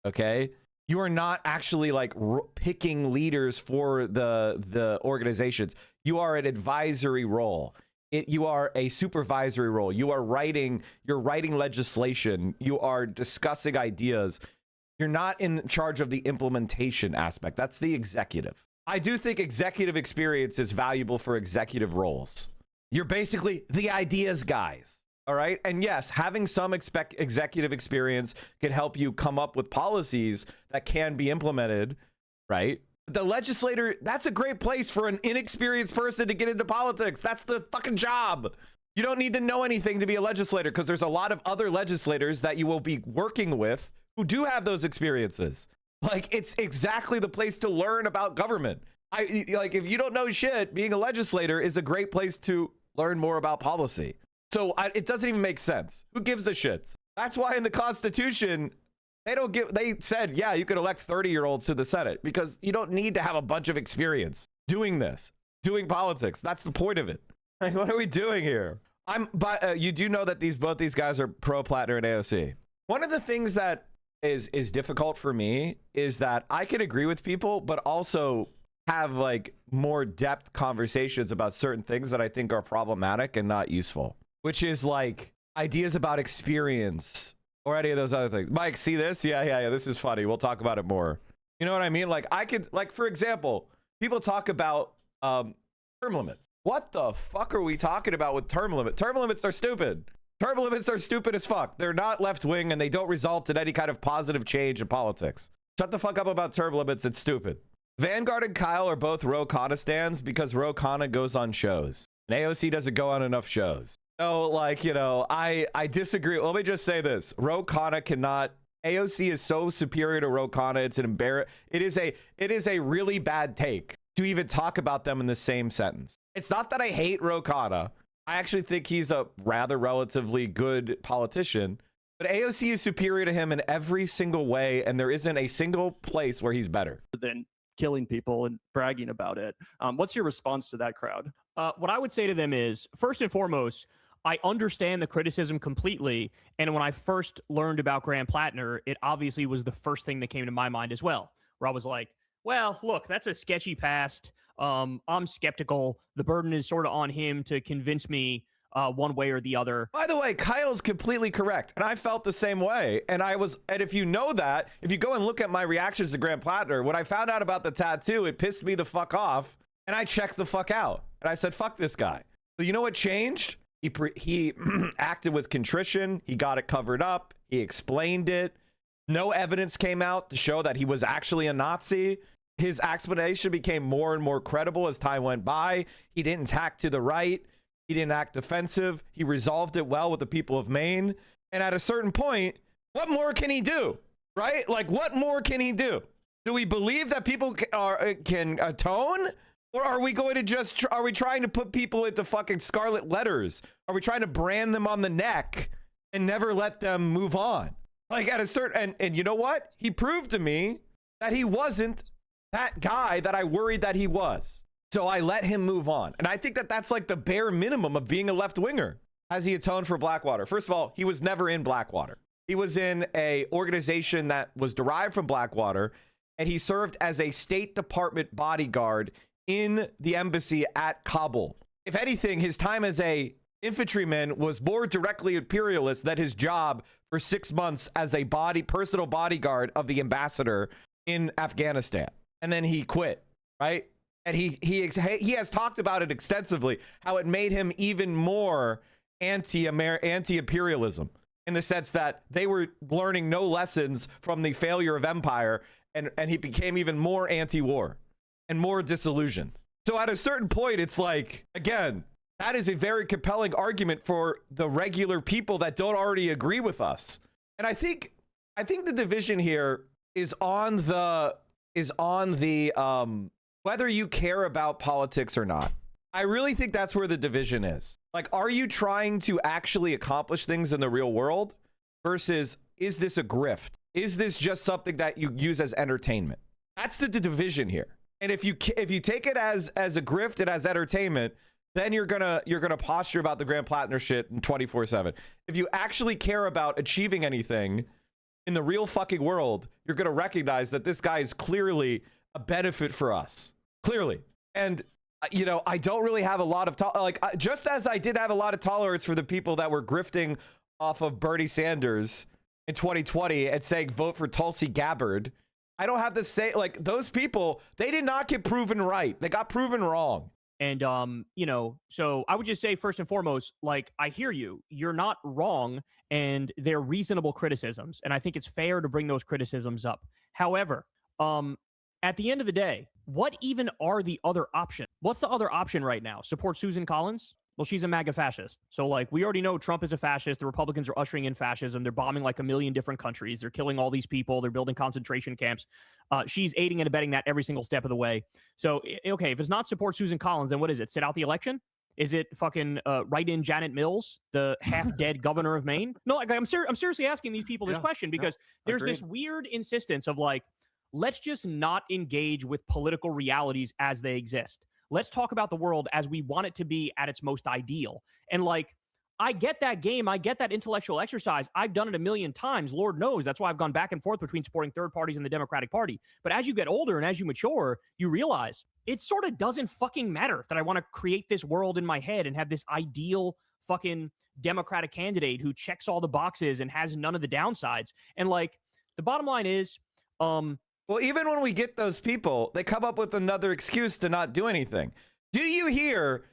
Okay? You are not actually like picking leaders for the organizations. You are an advisory role. You are a supervisory role. You're writing legislation. You are discussing ideas. You're not in charge of the implementation aspect. That's the executive. I do think executive experience is valuable for executive roles. You're basically the ideas guys. All right. And yes, having some executive experience can help you come up with policies that can be implemented. Right. The legislator, that's a great place for an inexperienced person to get into politics. That's the fucking job. You don't need to know anything to be a legislator because there's a lot of other legislators that you will be working with who do have those experiences. Like, it's exactly the place to learn about government. Like, if you don't know shit, being a legislator is a great place to learn more about policy. So it doesn't even make sense. Who gives a shit? That's why in the Constitution, they said, yeah, you could elect 30-year-olds to the Senate because you don't need to have a bunch of experience doing doing politics. That's the point of it. Like, what are we doing here? You do know that both these guys are pro-Plattner and AOC. One of the things that is difficult for me is that I can agree with people, but also have like more depth conversations about certain things that I think are problematic and not useful, which is like ideas about experience or any of those other things. Mike, see this? Yeah. This is funny. We'll talk about it more. You know what I mean? Like for example, people talk about term limits. What the fuck are we talking about with term limits? Term limits are stupid. Term limits are stupid as fuck. They're not left wing and they don't result in any kind of positive change in politics. Shut the fuck up about term limits. It's stupid. Vanguard and Kyle are both Ro Khanna stans because Ro Khanna goes on shows and AOC doesn't go on enough shows. So like, you know, I disagree. Let me just say this. Ro Khanna cannot. AOC is so superior to Ro Khanna. It's an it is a really bad take to even talk about them in the same sentence. It's not that I hate Ro Khanna. I actually think he's a rather relatively good politician, but AOC is superior to him in every single way, and there isn't a single place where he's better. Than killing people and bragging about it. What's your response to that crowd? What I would say to them is, first and foremost, I understand the criticism completely, and when I first learned about Graham Plattner, it obviously was the first thing that came to my mind as well, where I was like, well, look, that's a sketchy past. I'm skeptical. The burden is sort of on him to convince me one way or the other. By the way, Kyle's completely correct. And I felt the same way. And if you know that, if you go and look at my reactions to Graham Plattner, when I found out about the tattoo, it pissed me the fuck off. And I checked the fuck out. And I said, fuck this guy. So you know what changed? He acted with contrition. He got it covered up. He explained it. No evidence came out to show that he was actually a Nazi. His explanation became more and more credible as time went by. He didn't tack to the right. He didn't act defensive. He resolved it well with the people of Maine. And at a certain point, what more can he do? Right? Like, what more can he do? Do we believe that people can atone? Or are we going to are we trying to put people into fucking scarlet letters? Are we trying to brand them on the neck and never let them move on? Like, at a certain, and you know what? He proved to me that he wasn't that guy that I worried that he was. So I let him move on. And I think that that's like the bare minimum of being a left winger. Has he atoned for Blackwater? First of all, he was never in Blackwater. He was in a organization that was derived from Blackwater, and he served as a State Department bodyguard in the embassy at Kabul. If anything, his time as a infantryman was more directly imperialist than his job for 6 months as a personal bodyguard of the ambassador in Afghanistan. And then he quit, right? And he has talked about it extensively, how it made him even more anti-imperialism. in the sense that they were learning no lessons from the failure of empire, and he became even more anti-war and more disillusioned. So at a certain point, it's like, again, that is a very compelling argument for the regular people that don't already agree with us. And I think the division here is on the whether you care about politics or not. I really think that's where the division is. Like, are you trying to actually accomplish things in the real world versus is this a grift? Is this just something that you use as entertainment? That's the division here. And if you take it as a grift and as entertainment, then you're gonna posture about the Graham Plattner shit 24/7. If you actually care about achieving anything in the real fucking world, you're gonna recognize that this guy is clearly a benefit for us. Clearly. And you know, I don't really have a lot of just as I did have a lot of tolerance for the people that were grifting off of Bernie Sanders in 2020 and saying vote for Tulsi Gabbard, I don't have to say, like, those people, they did not get proven right. They got proven wrong. And you know, so I would just say, first and foremost, like, I hear you. You're not wrong, and they're reasonable criticisms, and I think it's fair to bring those criticisms up. However, at the end of the day, what even are the other options? What's the other option right now? Support Susan Collins? Well, she's a MAGA fascist. So, like, we already know Trump is a fascist. The Republicans are ushering in fascism. They're bombing like 1 million different countries. They're killing all these people. They're building concentration camps. She's aiding and abetting that every single step of the way. So, okay, if it's not support Susan Collins, then what is it? Sit out the election? Is it fucking write in Janet Mills, the half-dead governor of Maine? No, like, I'm seriously asking these people this question because there's this weird insistence of, like, let's just not engage with political realities as they exist. Let's talk about the world as we want it to be at its most ideal. And, like, I get that game. I get that intellectual exercise. I've done it 1 million times. Lord knows. That's why I've gone back and forth between supporting third parties and the Democratic Party. But as you get older and as you mature, you realize it sort of doesn't fucking matter that I want to create this world in my head and have this ideal fucking Democratic candidate who checks all the boxes and has none of the downsides. And, like, the bottom line is, well, even when we get those people, they come up with another excuse to not do anything. Do you hear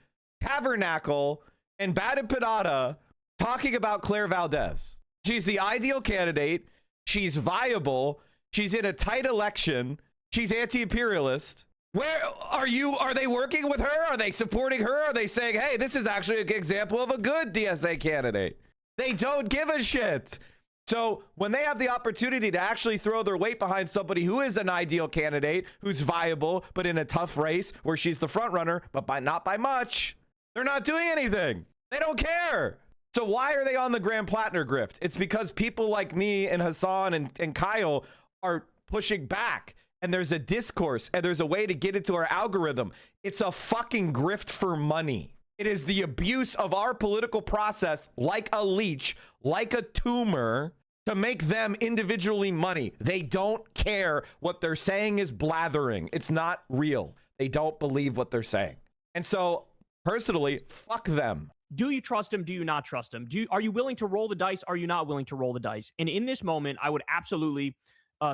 Tabernacle and Bada Pinata talking about Claire Valdez? She's the ideal candidate. She's viable. She's in a tight election. She's anti-imperialist. Where are you? Are they working with her? Are they supporting her? Are they saying, hey, this is actually an example of a good DSA candidate? They don't give a shit. So when they have the opportunity to actually throw their weight behind somebody who is an ideal candidate, who's viable, but in a tough race where she's the front runner, but not by much, they're not doing anything. They don't care. So why are they on the Graham Plattner grift? It's because people like me and Hassan and Kyle are pushing back. And there's a discourse and there's a way to get into our algorithm. It's a fucking grift for money. It is the abuse of our political process like a leech, like a tumor, to make them individually money. They don't care. What they're saying is blathering. It's not real. They don't believe what they're saying. And so, personally, fuck them. Do you trust him? Do you not trust him? Are you willing to roll the dice? Are you not willing to roll the dice? And in this moment, I would absolutely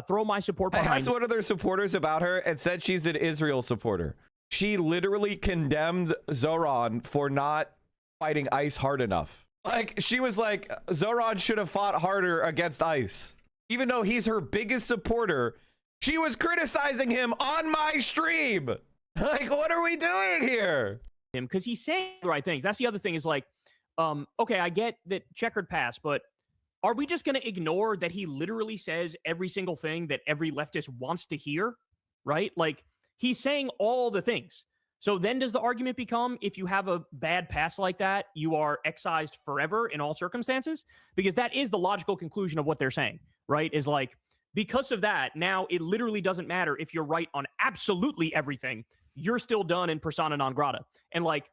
throw my support behind. I asked one of their supporters about her and said she's an Israel supporter. She literally condemned Zoran for not fighting ICE hard enough. Like, she was like, Zoran should have fought harder against ICE. Even though he's her biggest supporter, she was criticizing him on my stream. Like, what are we doing here? Because he's saying the right things. That's the other thing is, like, okay, I get that checkered pass, but are we just going to ignore that he literally says every single thing that every leftist wants to hear, right? Like, he's saying all the things. So then does the argument become, if you have a bad pass like that, you are excised forever in all circumstances? Because that is the logical conclusion of what they're saying, right? Is like, because of that, now it literally doesn't matter if you're right on absolutely everything. You're still done in persona non grata. And, like,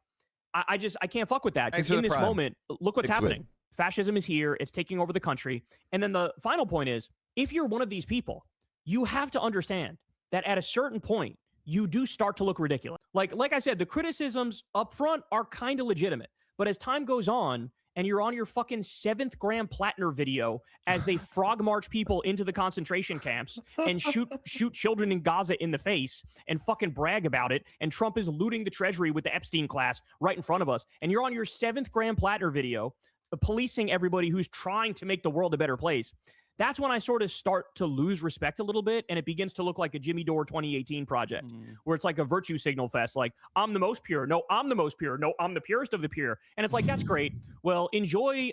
I can't fuck with that. Because in this moment, look what's happening. Fascism is here. It's taking over the country. And then the final point is, if you're one of these people, you have to understand that at a certain point, you do start to look ridiculous. Like I said, the criticisms up front are kind of legitimate. But as time goes on, and you're on your fucking 7th Graham Plattner video as they frog march people into the concentration camps and shoot children in Gaza in the face and fucking brag about it, and Trump is looting the treasury with the Epstein class right in front of us, and you're on your 7th Graham Plattner video policing everybody who's trying to make the world a better place, that's when I sort of start to lose respect a little bit, and it begins to look like a Jimmy Dore 2018 project, where it's like a virtue signal fest. Like, I'm the most pure. No, I'm the most pure. No, I'm the purest of the pure. And it's like, that's great. Well, enjoy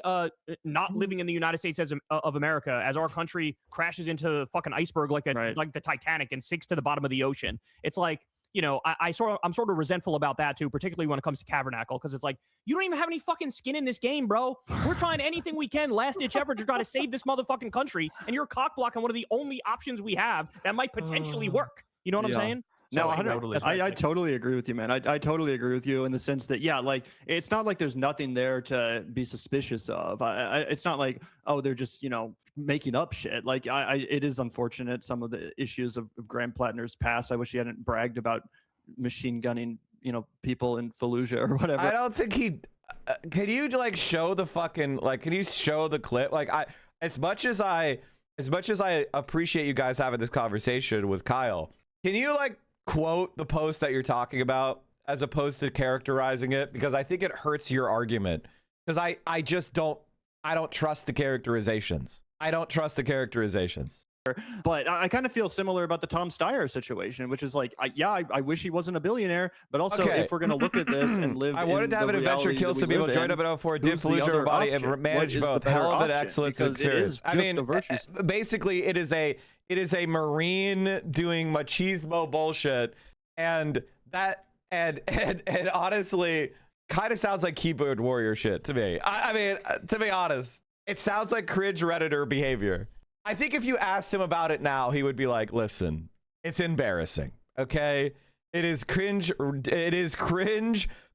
not living in the United States of America as our country crashes into the fucking iceberg like the Titanic and sinks to the bottom of the ocean. It's like, you know, I'm sort of resentful about that too, particularly when it comes to Tabernacle, because it's like, you don't even have any fucking skin in this game, bro. We're trying anything we can, last ditch effort, to try to save this motherfucking country, and you're cock blocking one of the only options we have that might potentially work. You know what I'm saying? No, So, I totally agree with you, man. I totally agree with you in the sense that, yeah, like, it's not like there's nothing there to be suspicious of. It's not like, oh, they're just, you know, making up shit. Like, it is unfortunate, some of the issues of Graham Plattner's past. I wish he hadn't bragged about machine gunning, you know, people in Fallujah or whatever. I don't think he... can you, like, show the fucking... Like, can you show the clip? Like, as much as I appreciate you guys having this conversation with Kyle, can you, like, quote the post that you're talking about as opposed to characterizing it? Because I think it hurts your argument, because I just don't trust the characterizations. I don't trust the characterizations. But I kind of feel similar about the Tom Steyer situation, which is like, I wish he wasn't a billionaire, but also if we're going to look at this and live, I wanted to have an adventure, kill some people, joined up at 04, did Fallujah everybody, and manage both. Hell of an excellent experience. I mean, basically, it is a Marine doing machismo bullshit, and that and honestly, kind of sounds like keyboard warrior shit to me. I mean, to be honest, it sounds like cringe Redditor behavior. I think if you asked him about it now, he would be like, listen, it's embarrassing. Okay. It is cringe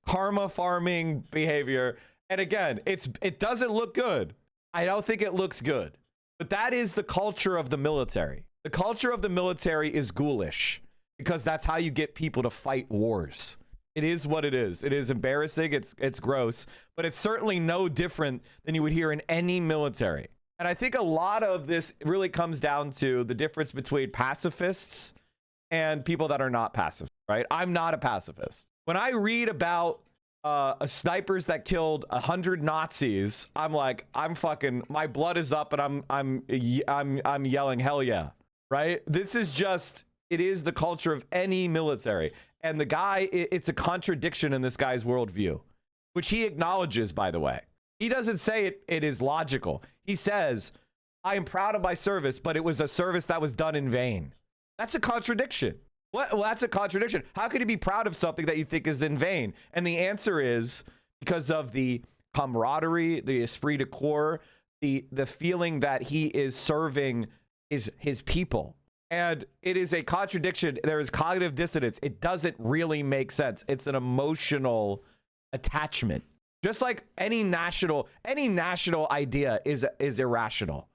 karma farming behavior. And again, it doesn't look good. I don't think it looks good, but that is the culture of the military. The culture of the military is ghoulish, because that's how you get people to fight wars. It is what it is. It is embarrassing. It's gross, but it's certainly no different than you would hear in any military. And I think a lot of this really comes down to the difference between pacifists and people that are not pacifist, right? I'm not a pacifist. When I read about snipers that killed 100 Nazis, I'm like, my blood is up, and I'm yelling hell yeah, right? This is just, it is the culture of any military. And the guy, it's a contradiction in this guy's worldview, which he acknowledges, by the way. He doesn't say it is logical. He says, I am proud of my service, but it was a service that was done in vain. That's a contradiction. What? Well, that's a contradiction. How could you be proud of something that you think is in vain? And the answer is because of the camaraderie, the esprit de corps, the feeling that he is serving his people. And it is a contradiction. There is cognitive dissonance. It doesn't really make sense. It's an emotional attachment. Just like any national idea is irrational.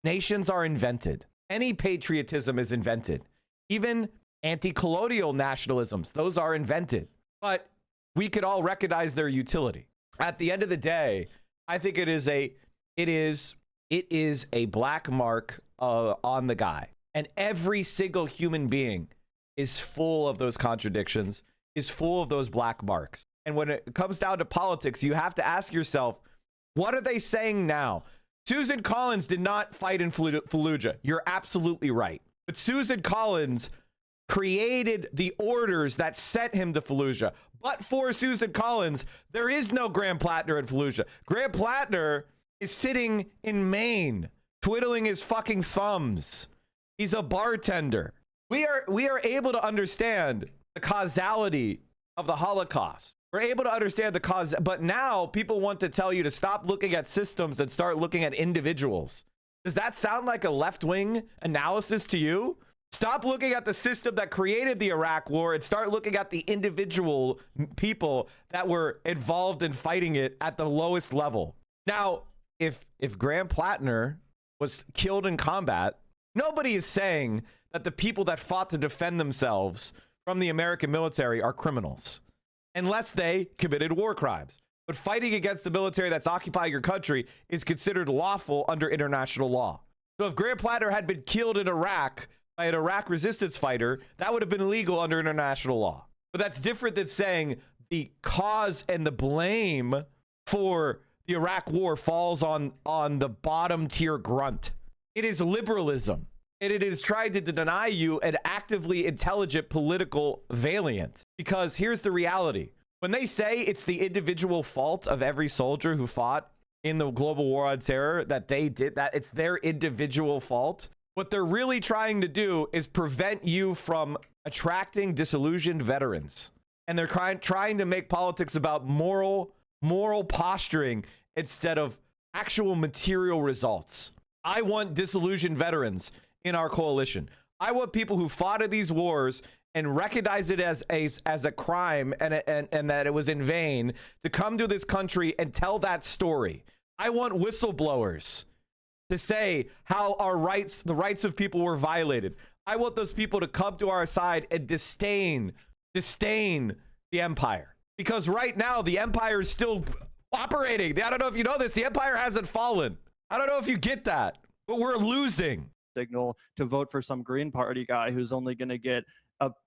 Nations are invented. Any patriotism is invented. Even anti-colonial nationalisms, those are invented. But we could all recognize their utility. At the end of the day, I think it is a black mark on the guy. And every single human being is full of those contradictions, is full of those black marks. And when it comes down to politics, you have to ask yourself, what are they saying now? Susan Collins did not fight in Fallujah. You're absolutely right. But Susan Collins created the orders that sent him to Fallujah. But for Susan Collins, there is no Graham Plattner in Fallujah. Graham Plattner is sitting in Maine, twiddling his fucking thumbs. He's a bartender. We are able to understand the causality of the Holocaust. We're able to understand the cause, but now people want to tell you to stop looking at systems and start looking at individuals. Does that sound like a left-wing analysis to you? Stop looking at the system that created the Iraq War and start looking at the individual people that were involved in fighting it at the lowest level. Now, if Graham Plattner was killed in combat, nobody is saying that the people that fought to defend themselves from the American military are criminals, unless they committed war crimes. But fighting against the military that's occupying your country is considered lawful under international law. So if Graham Plattner had been killed in Iraq by an Iraq resistance fighter, that would have been illegal under international law. But that's different than saying the cause and the blame for the Iraq war falls on the bottom tier grunt. It is liberalism. And it is trying to deny you an actively intelligent political valiant. Because here's the reality. When they say it's the individual fault of every soldier who fought in the global war on terror, that they did that, it's their individual fault. What they're really trying to do is prevent you from attracting disillusioned veterans. And they're trying to make politics about moral posturing instead of actual material results. I want disillusioned veterans in our coalition. I want people who fought in these wars and recognize it as a crime and that it was in vain to come to this country and tell that story. I want whistleblowers to say how our rights, the rights of people were violated. I want those people to come to our side and disdain the empire. Because right now the empire is still operating. I don't know if you know this. The empire hasn't fallen. I don't know if you get that, but we're losing. Signal to vote for some Green Party guy who's only going to get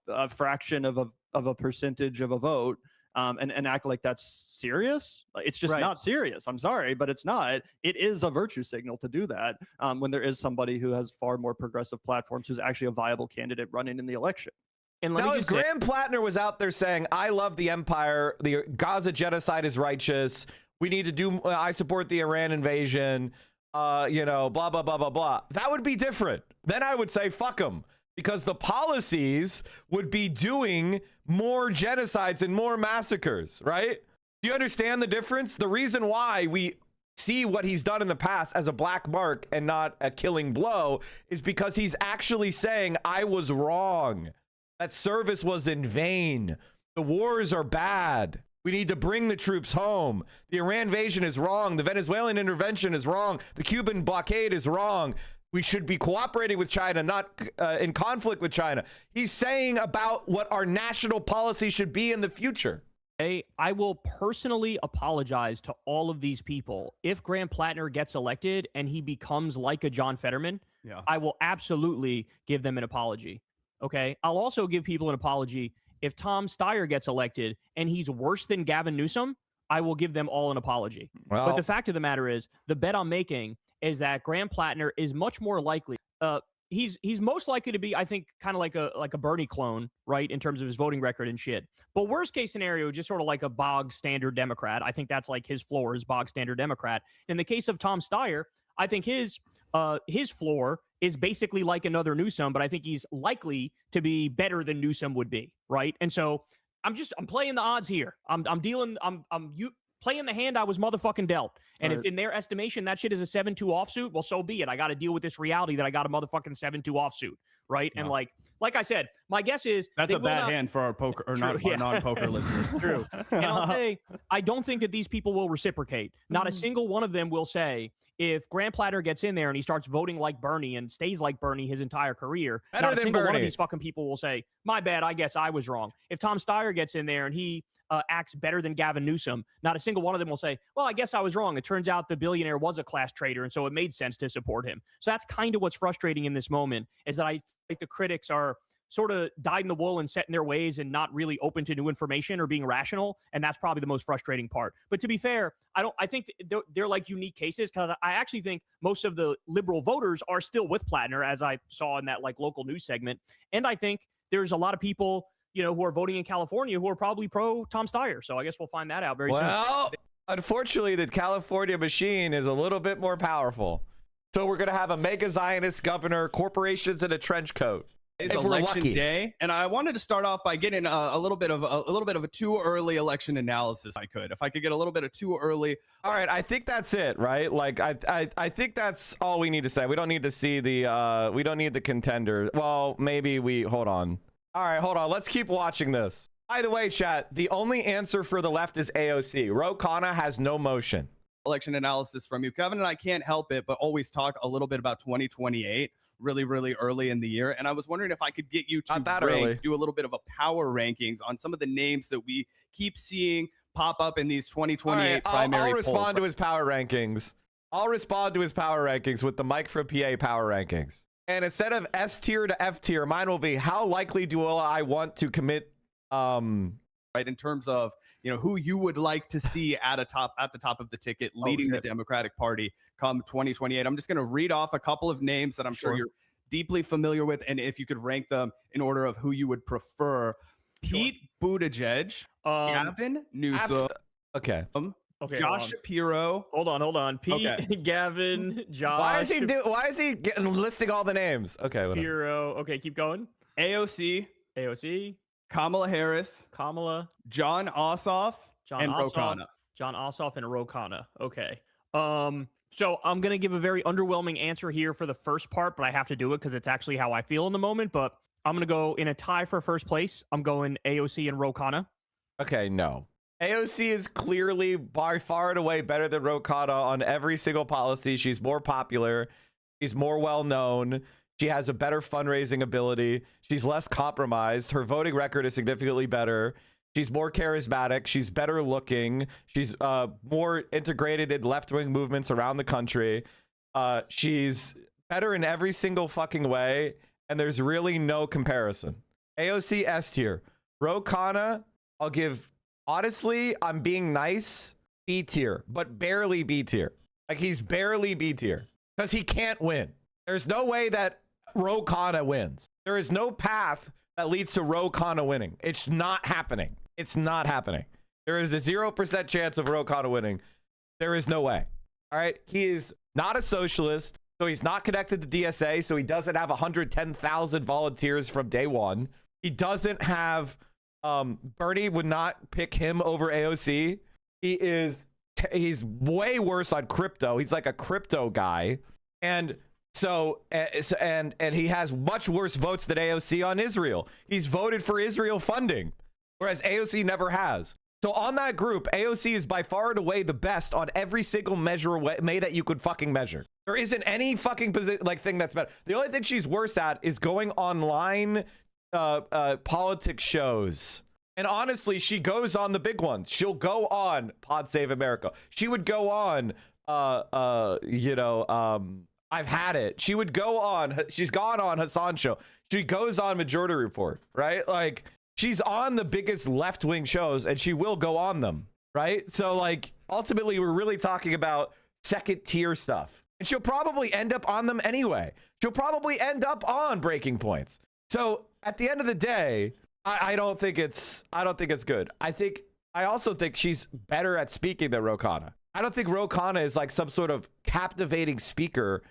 a fraction of a percentage of a vote, and act like that's serious. It's just not serious. I'm sorry, but it's not. It is a virtue signal to do that when there is somebody who has far more progressive platforms who's actually a viable candidate running in the election. And now, if Graham Plattner was out there saying, I love the empire, the Gaza genocide is righteous, we need to do, I support the Iran invasion, you know, blah, blah, blah, blah, blah, that would be different. Then I would say, fuck him, because the policies would be doing more genocides and more massacres, right? Do you understand the difference? The reason why we see what he's done in the past as a black mark and not a killing blow is because he's actually saying, I was wrong. That service was in vain. The wars are bad. We need to bring the troops home. The Iran invasion is wrong. The Venezuelan intervention is wrong. The Cuban blockade is wrong. We should be cooperating with China, not in conflict with China. He's saying about what our national policy should be in the future. I will personally apologize to all of these people. If Graham Plattner gets elected and he becomes like a John Fetterman, I will absolutely give them an apology. Okay. I'll also give people an apology if Tom Steyer gets elected and he's worse than Gavin Newsom. I will give them all an apology. Well, but the fact of the matter is, the bet I'm making is that Graham Plattner is much more likely. He's most likely to be, I think, kind of like a Bernie clone, right, in terms of his voting record and shit. But worst case scenario, just sort of like a bog standard Democrat. I think that's like his floor is bog standard Democrat. In the case of Tom Steyer, I think his floor is basically like another Newsom, but I think he's likely to be better than Newsom would be, right? And so I'm playing the odds here. I'm playing the hand I was motherfucking dealt. And if in their estimation that shit is a 7-2 offsuit, well, so be it. I got to deal with this reality that I got a motherfucking 7-2 offsuit, right? And like I said, my guess is that's a bad hand for our poker or not non-poker listeners. True. And I'll say, I don't think that these people will reciprocate. Not a single one of them will say, if Graham Plattner gets in there and he starts voting like Bernie and stays like Bernie his entire career, not a single one of these fucking people will say, my bad, I guess I was wrong. If Tom Steyer gets in there and he acts better than Gavin Newsom, not a single one of them will say, well, I guess I was wrong. It turns out the billionaire was a class traitor, and so it made sense to support him. So that's kind of what's frustrating in this moment, is that I think the critics are sort of dyed in the wool and set in their ways and not really open to new information or being rational. And that's probably the most frustrating part. But to be fair, I think they're like unique cases, because I actually think most of the liberal voters are still with Plattner, as I saw in that like local news segment. And I think there's a lot of people, you know, who are voting in California who are probably pro Tom Steyer. So I guess we'll find that out very soon. Well, unfortunately, the California machine is a little bit more powerful. So we're going to have a mega Zionist governor, corporations in a trench coat. It's election day, and I wanted to start off by getting a little bit of a too early election analysis. If I could get a little bit of too early. All right, I think that's it, right? Like I think that's all we need to say. We don't need to see the we don't need the contender. Well, maybe hold on. All right, hold on. Let's keep watching this. By the way, chat, the only answer for the left is AOC. Ro Khanna has no motion. Election analysis from you, Kevin, and I can't help it but always talk a little bit about 2028 really early in the year. And I was wondering if I could get you to do a little bit of a power rankings on some of the names that we keep seeing pop up in these 2028 primary polls. I'll respond to his power rankings. I'll respond to his power rankings with the Mike from PA power rankings. And instead of S tier to F tier, mine will be how likely do I want to commit right, in terms of, who you would like to see at the top of the ticket leading the Democratic Party come 2028. I'm just going to read off a couple of names that I'm sure you're deeply familiar with, and if you could rank them in order of who you would prefer. Pete Buttigieg, Gavin Newsom. Okay. Okay, Josh Shapiro. Hold on. Pete, Gavin, Josh. Why is he listing all the names? Okay, whatever. Shapiro. Okay, keep going. AOC. Kamala Harris. John Ossoff. And Ro Khanna. John Ossoff and Ro Khanna. Okay. So I'm gonna give a very underwhelming answer here for the first part, but I have to do it because it's actually how I feel in the moment. But I'm gonna go in a tie for first place. I'm going AOC and Ro Khanna. Okay, no. AOC is clearly by far and away better than Ro Khanna on every single policy. She's more popular. She's more well-known. She has a better fundraising ability. She's less compromised. Her voting record is significantly better. She's more charismatic. She's better looking. She's more integrated in left-wing movements around the country. She's better in every single fucking way, and there's really no comparison. AOC S tier. Ro Khanna, I'll give... Honestly, I'm being nice, B tier, but barely B tier. Like, he's barely B tier because he can't win. There's no way that Ro Khanna wins. There is no path that leads to Ro Khanna winning. It's not happening. It's not happening. There is a 0% chance of Ro Khanna winning. There is no way. All right. He is not a socialist, so he's not connected to DSA, so he doesn't have 110,000 volunteers from day one. He doesn't have... Bernie would not pick him over AOC. He's way worse on crypto. He's like a crypto guy. And so, and he has much worse votes than AOC on Israel. He's voted for Israel funding, whereas AOC never has. So on that group, AOC is by far and away the best on every single measure that you could fucking measure. There isn't any fucking thing that's better. The only thing she's worse at is going online politics shows. And honestly, she goes on the big ones. She'll go on Pod Save America. She would go on I've Had It. She would go on, she's gone on Hassan Show. She goes on Majority Report, right? Like, she's on the biggest left-wing shows and she will go on them, right? So like, ultimately we're really talking about second tier stuff. And she'll probably end up on them anyway. She'll probably end up on Breaking Points. So at the end of the day, I don't think it's good. I also think she's better at speaking than Ro Khanna. I don't think Ro Khanna is like some sort of captivating speaker.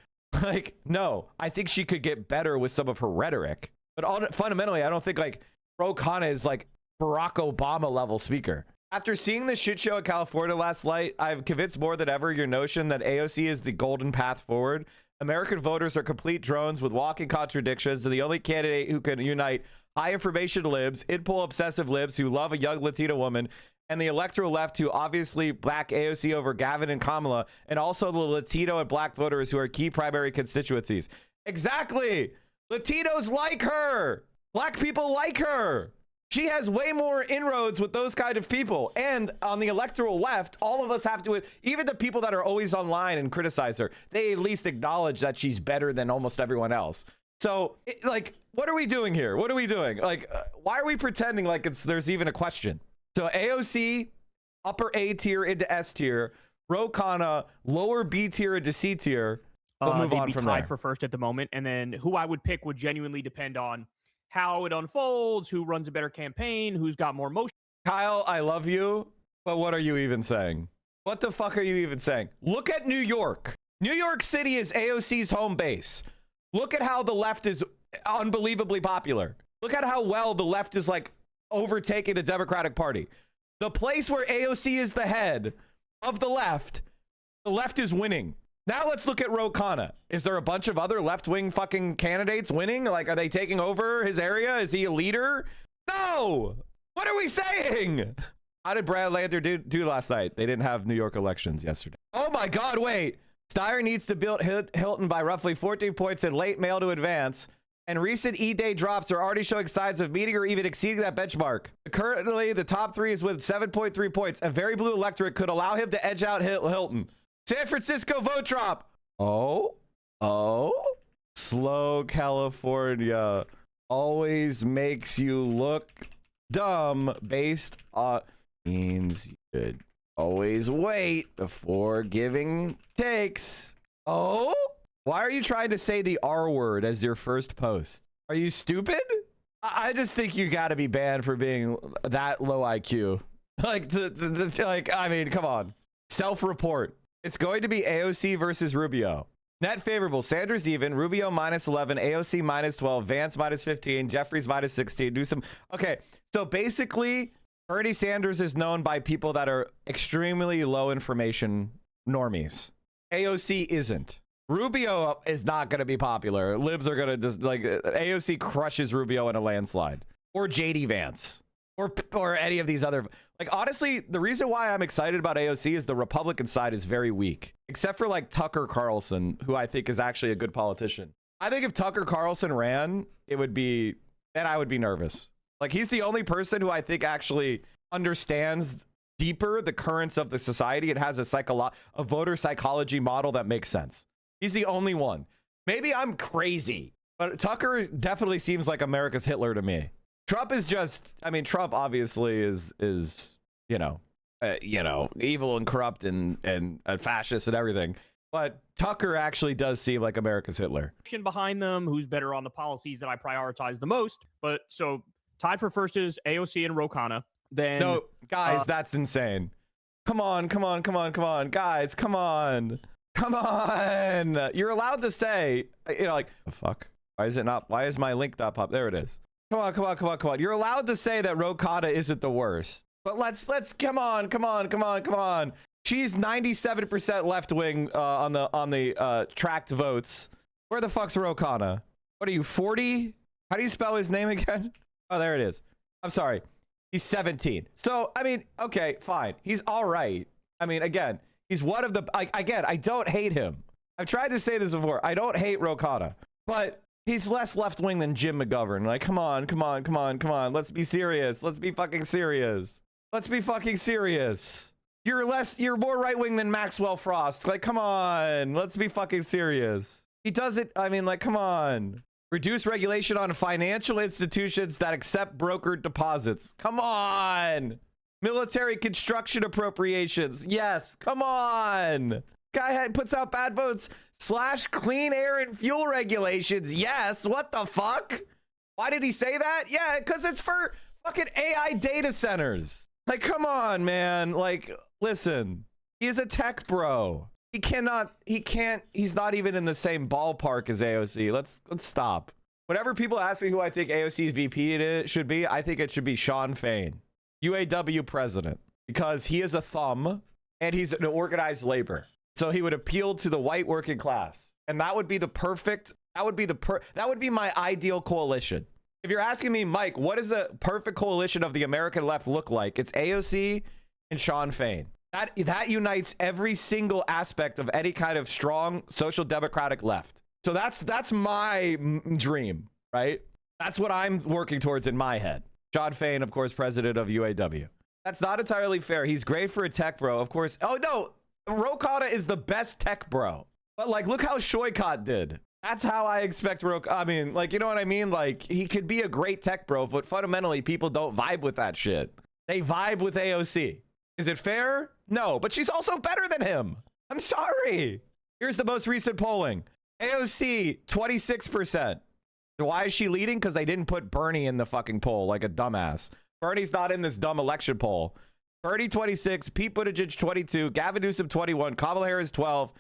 Like, no, I think she could get better with some of her rhetoric. But fundamentally, I don't think like Ro Khanna is like Barack Obama level speaker. After seeing the shit show in California last night, I'm convinced more than ever your notion that AOC is the golden path forward. American voters are complete drones with walking contradictions, and the only candidate who can unite high information libs, in-poll obsessive libs who love a young Latina woman, and the electoral left who obviously back AOC over Gavin and Kamala, and also the Latino and black voters who are key primary constituencies. Exactly. Latinos like her. Black people like her. She has way more inroads with those kind of people. And on the electoral left, all of us have to, even the people that are always online and criticize her, they at least acknowledge that she's better than almost everyone else. So, like, what are we doing here? What are we doing? Like, why are we pretending like there's even a question? So AOC, upper A tier into S tier. Ro Khanna, lower B tier into C tier. We'll move on from there. Tied for first at the moment. And then who I would pick would genuinely depend on how it unfolds, who runs a better campaign, who's got more motion. Kyle, I love you, but what are you even saying? What the fuck are you even saying? Look at New York. New York City is AOC's home base. Look at how the left is unbelievably popular. Look at how well the left is like overtaking the Democratic Party. The place where AOC is the head of the left is winning. Now let's look at Ro Khanna. Is there a bunch of other left-wing fucking candidates winning? Like, are they taking over his area? Is he a leader? No! What are we saying? How did Brad Lander do last night? They didn't have New York elections yesterday. Oh my God, wait. Steyer needs to beat Hilton by roughly 14 points in late mail to advance. And recent E-Day drops are already showing signs of meeting or even exceeding that benchmark. Currently, the top three is with 7.3 points. A very blue electorate could allow him to edge out Hilton. San Francisco vote drop. Oh, slow California always makes you look dumb based on means you should always wait before giving takes. Oh? Why are you trying to say the R word as your first post? Are you stupid? I just think you got to be banned for being that low IQ. Like, I mean, come on. Self-report. It's going to be AOC versus Rubio. Net favorable, Sanders even, Rubio -11, AOC -12, Vance -15, Jeffries -16. Newsom. Okay, so basically, Bernie Sanders is known by people that are extremely low information normies. AOC isn't. Rubio is not going to be popular. Libs are going to just like AOC crushes Rubio in a landslide, or JD Vance, or any of these other. Like, honestly, the reason why I'm excited about AOC is the Republican side is very weak, except for like Tucker Carlson, who I think is actually a good politician. I think if Tucker Carlson ran, it would be, then I would be nervous. Like, he's the only person who I think actually understands deeper the currents of the society. It has a voter psychology model that makes sense. He's the only one. Maybe I'm crazy, but Tucker definitely seems like America's Hitler to me. Trump is just, I mean, Trump obviously is evil and corrupt and fascist and everything. But Tucker actually does seem like America's Hitler. Behind them, who's better on the policies that I prioritize the most. But so tied for first is AOC and Ro Khanna. Then no, guys, that's insane. Come on, guys, come on. You're allowed to say, like, the fuck. Why is my link not pop? There it is. Come on. You're allowed to say that Ro Khanna isn't the worst. But let's come on. She's 97% left wing on the tracked votes. Where the fuck's Ro Khanna? What are you, 40? How do you spell his name again? Oh, there it is. I'm sorry. He's 17. So, I mean, okay, fine. He's all right. I mean, again, he's one of the, again, I don't hate him. I've tried to say this before. I don't hate Ro Khanna, but he's less left wing than Jim McGovern. Like, come on. Let's be serious. Let's be fucking serious. You're more right wing than Maxwell Frost. Like, come on. Let's be fucking serious. He does it. I mean, like, come on. Reduce regulation on financial institutions that accept brokered deposits. Come on. Military construction appropriations. Yes. Come on. Guy puts out bad votes. / clean air and fuel regulations. Yes. What the fuck? Why did he say that? Yeah, because it's for fucking AI data centers. Like, come on, man. Like, listen. He is a tech bro. He's not even in the same ballpark as AOC. Let's stop. Whenever people ask me who I think AOC's VP should be, I think it should be Sean Fain, UAW president, because he is a thumb and he's an organized labor. So he would appeal to the white working class. And that would be that would be my ideal coalition. If you're asking me, Mike, what does a perfect coalition of the American left look like? It's AOC and Sean Fain. That unites every single aspect of any kind of strong social democratic left. So that's my dream, right? That's what I'm working towards in my head. Sean Fain, of course, president of UAW. That's not entirely fair. He's great for a tech bro, of course. Oh, no. Ro Khanna is the best tech bro. But, like, look how Shoykot did. That's how I expect I mean, like, you know what I mean? Like, he could be a great tech bro, but fundamentally, people don't vibe with that shit. They vibe with AOC. Is it fair? No, but she's also better than him. I'm sorry. Here's the most recent polling. AOC, 26%. Why is she leading? Because they didn't put Bernie in the fucking poll like a dumbass. Bernie's not in this dumb election poll. Bernie, 26. Pete Buttigieg, 22. Gavin Newsom, 21. Kamala Harris, 12.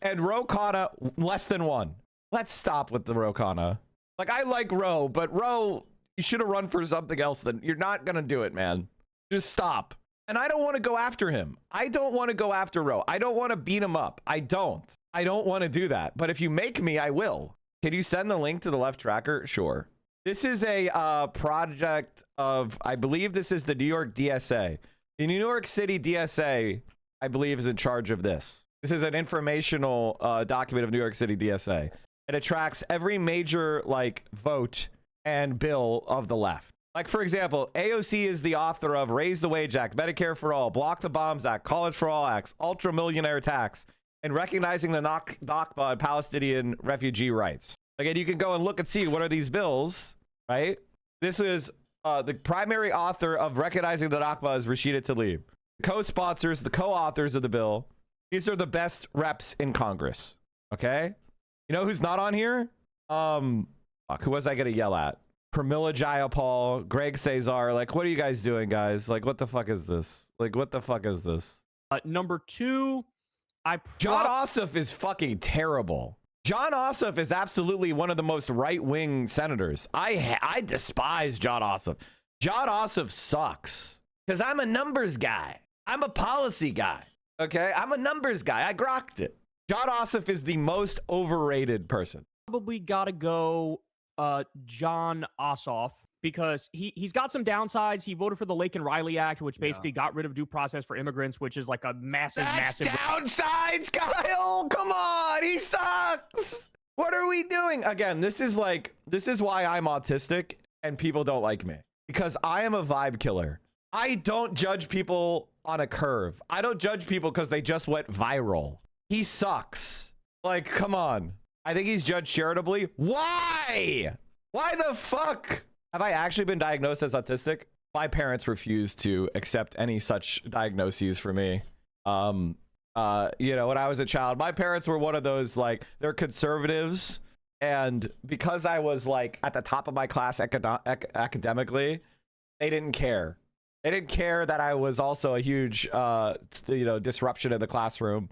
And Ro Khanna, less than 1. Let's stop with the Ro Khanna. Like, I like Ro, but Ro, you should have run for something else. Then you're not going to do it, man. Just stop. And I don't want to go after him. I don't want to go after Ro. I don't want to beat him up. I don't want to do that. But if you make me, I will. Can you send the link to the left tracker? Sure. This is a project of, I believe this is the New York DSA. The New York City DSA, I believe, is in charge of this. This is an informational document of New York City DSA. And it tracks every major, like, vote and bill of the left. Like, for example, AOC is the author of Raise the Wage Act, Medicare for All, Block the Bombs Act, College for All Acts, Ultra Millionaire Tax, and recognizing the Nakba and Palestinian refugee rights. Again, you can go and look and see what are these bills, right? This is The primary author of recognizing the Nakba is Rashida Tlaib. Co-sponsors, the co-authors of the bill. These are the best reps in Congress. Okay? You know who's not on here? Fuck, who was I gonna yell at? Pramila Jayapal, Greg Cesar. Like, what are you guys doing, guys? Like, what the fuck is this? Like, what the fuck is this? Number 2, John Ossoff is fucking terrible. John Ossoff is absolutely one of the most right-wing senators. I despise John Ossoff. John Ossoff sucks because I'm a numbers guy. I'm a policy guy. Okay, I'm a numbers guy. I grokked it. John Ossoff is the most overrated person. Probably gotta go John Ossoff because he's got some downsides. He voted for the Laken Riley Act, which basically got rid of due process for immigrants, which is like a massive downsides, Kyle. Come on, he sucks. What are we doing? Again, this is why I'm autistic and people don't like me, because I am a vibe killer. I don't judge people on a curve. I don't judge people because they just went viral. He sucks. Like, come on. I think he's judged charitably. Why? Why the fuck? Have I actually been diagnosed as autistic? My parents refused to accept any such diagnoses for me. You know, when I was a child, my parents were one of those, like, they're conservatives. And because I was, like, at the top of my class academically, they didn't care. They didn't care that I was also a huge, you know, disruption in the classroom.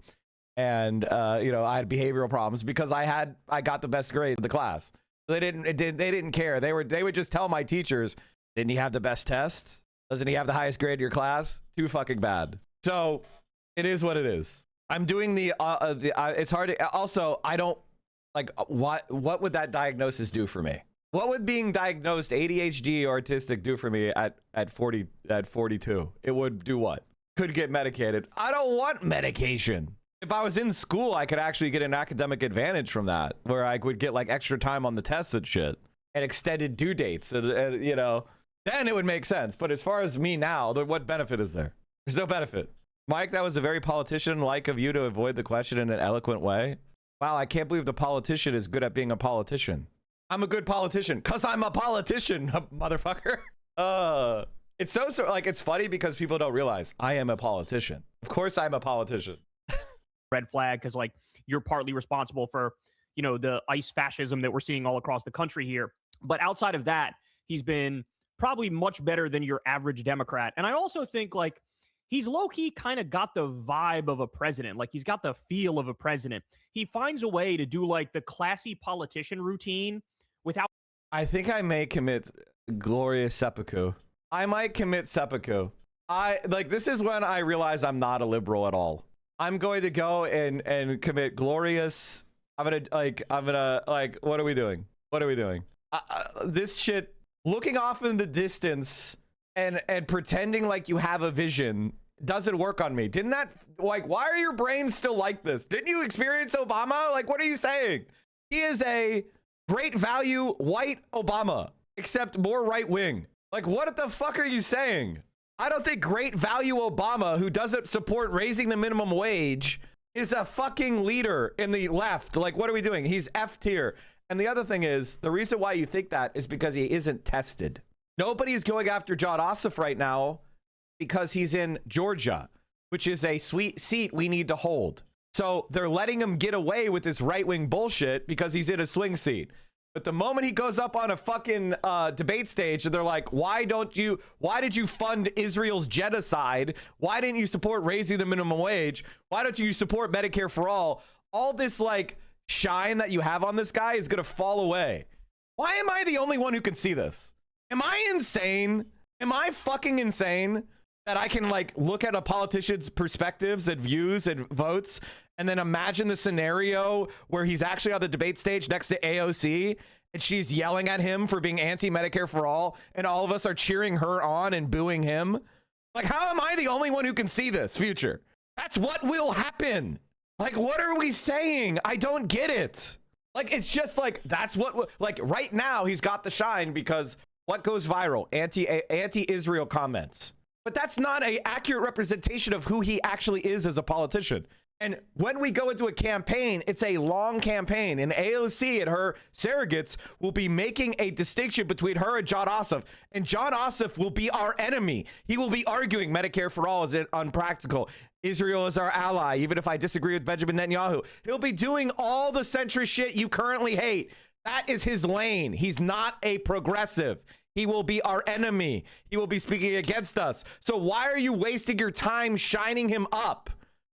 And, you know, I had behavioral problems because I got the best grade in the class. They didn't care. They would just tell my teachers, didn't he have the best test? Doesn't he have the highest grade in your class? Too fucking bad. So it is what it is. I'm doing it's hard to, also, I don't, like, what would that diagnosis do for me? What would being diagnosed ADHD or autistic do for me at 42? It would do what? Could get medicated. I don't want medication. If I was in school, I could actually get an academic advantage from that, where I would get like extra time on the tests and shit and extended due dates, and you know, then it would make sense. But as far as me now, what benefit is there? There's no benefit. Mike, that was a very politician-like of you to avoid the question in an eloquent way. Wow, I can't believe the politician is good at being a politician. I'm a good politician because I'm a politician, motherfucker. It's so like, it's funny because people don't realize I am a politician. Of course I'm a politician. Red flag, because like you're partly responsible for, you know, the ICE fascism that we're seeing all across the country here. But outside of that, he's been probably much better than your average Democrat. And I also think like he's low-key kind of got the vibe of a president. Like he's got the feel of a president. He finds a way to do like the classy politician routine without. I think I may commit glorious seppuku. I might commit seppuku. This is when I realize I'm not a liberal at all. I'm going to go and commit glorious. I'm gonna what are we doing? What are we doing? This shit, looking off in the distance and pretending like you have a vision doesn't work on me. Didn't that, like, why are your brains still like this? Didn't you experience Obama? Like, what are you saying? He is a great value white Obama, except more right wing. Like, what the fuck are you saying? I don't think great value Obama, who doesn't support raising the minimum wage, is a fucking leader in the left. Like, what are we doing? He's F tier. And the other thing is, the reason why you think that is because he isn't tested. Nobody's going after John Ossoff right now because he's in Georgia, which is a sweet seat we need to hold. So they're letting him get away with this right-wing bullshit because he's in a swing seat. But the moment he goes up on a fucking debate stage and they're like, why did you fund Israel's genocide? Why didn't you support raising the minimum wage? Why don't you support Medicare for all? All this like shine that you have on this guy is going to fall away. Why am I the only one who can see this? Am I insane? Am I fucking insane that I can like look at a politician's perspectives and views and votes and then imagine the scenario where he's actually on the debate stage next to AOC and she's yelling at him for being anti-Medicare for all and all of us are cheering her on and booing him? Like, how am I the only one who can see this future? That's what will happen. Like, what are we saying? I don't get it. Like, it's just like, that's what, like, right now he's got the shine because what goes viral? Anti-Israel comments. But that's not an accurate representation of who he actually is as a politician. And when we go into a campaign, it's a long campaign. And AOC and her surrogates will be making a distinction between her and John Ossoff. And John Ossoff will be our enemy. He will be arguing Medicare for all is unpractical. Israel is our ally, even if I disagree with Benjamin Netanyahu. He'll be doing all the centrist shit you currently hate. That is his lane. He's not a progressive. He will be our enemy. He will be speaking against us. So why are you wasting your time shining him up?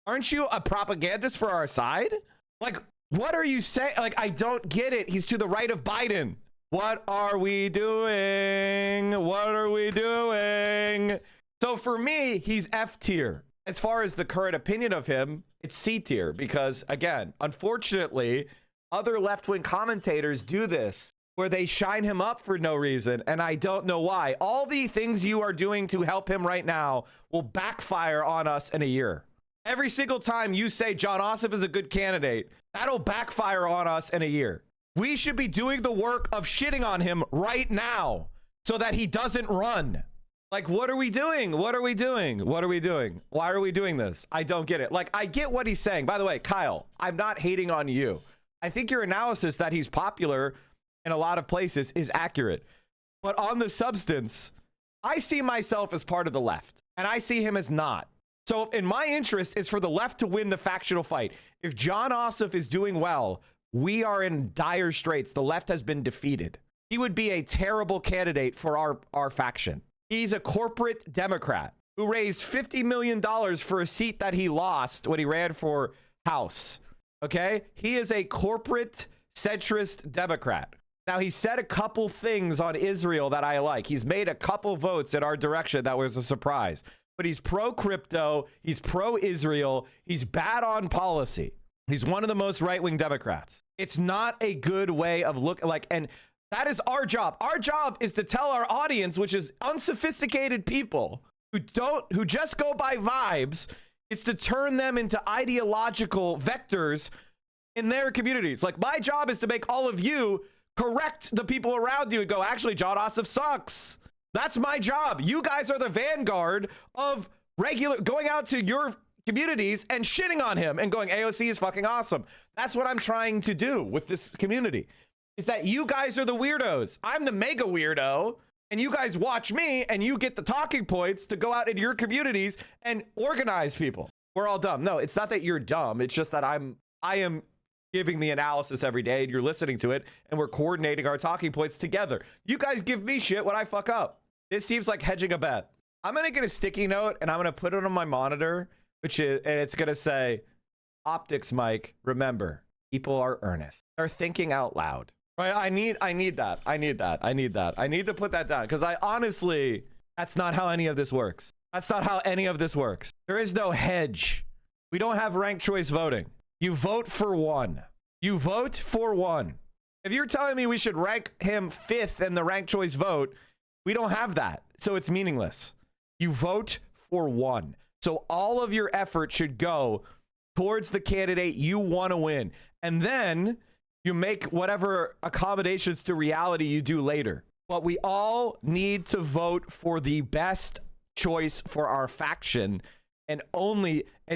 Aren't you a propagandist for our side? Like, what are you saying? Like, I don't get it. He's to the right of Biden. What are we doing? What are we doing? So for me, he's F tier. As far as the current opinion of him, it's C tier because, again, unfortunately, other left-wing commentators do this where they shine him up for no reason, and I don't know why. All the things you are doing to help him right now will backfire on us in a year. Every single time you say John Ossoff is a good candidate, that'll backfire on us in a year. We should be doing the work of shitting on him right now so that he doesn't run. Like, what are we doing? What are we doing? What are we doing? Why are we doing this? I don't get it. Like, I get what he's saying. By the way, Kyle, I'm not hating on you. I think your analysis that he's popular in a lot of places is accurate. But on the substance, I see myself as part of the left, and I see him as not. So in my interest is for the left to win the factional fight. If John Ossoff is doing well, we are in dire straits. The left has been defeated. He would be a terrible candidate for our faction. He's a corporate Democrat who raised $50 million for a seat that he lost when he ran for House. Okay? He is a corporate centrist Democrat. Now, he said a couple things on Israel that I like. He's made a couple votes in our direction that was a surprise. But he's pro-crypto, he's pro-Israel, he's bad on policy. He's one of the most right-wing Democrats. It's not a good way of looking like, and that is our job. Our job is to tell our audience, which is unsophisticated people who just go by vibes, is to turn them into ideological vectors in their communities. Like, my job is to make all of you correct the people around you and go, actually, John Ossoff sucks. That's my job. You guys are the vanguard of going out to your communities and shitting on him and going, AOC is fucking awesome. That's what I'm trying to do with this community, is that you guys are the weirdos. I'm the mega weirdo, and you guys watch me and you get the talking points to go out into your communities and organize people. We're all dumb. No, it's not that you're dumb. It's just that I am giving the analysis every day and you're listening to it and we're coordinating our talking points together. You guys give me shit when I fuck up. This seems like hedging a bet. I'm going to get a sticky note and I'm going to put it on my monitor, and it's going to say, optics, Mike, remember, people are earnest. They're thinking out loud. Right? I need that. I need to put that down because that's not how any of this works. That's not how any of this works. There is no hedge. We don't have ranked choice voting. You vote for one. You vote for one. If you're telling me we should rank him 5th in the ranked choice vote, we don't have that. So it's meaningless. You vote for one. So all of your effort should go towards the candidate you want to win. And then you make whatever accommodations to reality you do later. But we all need to vote for the best choice for our faction and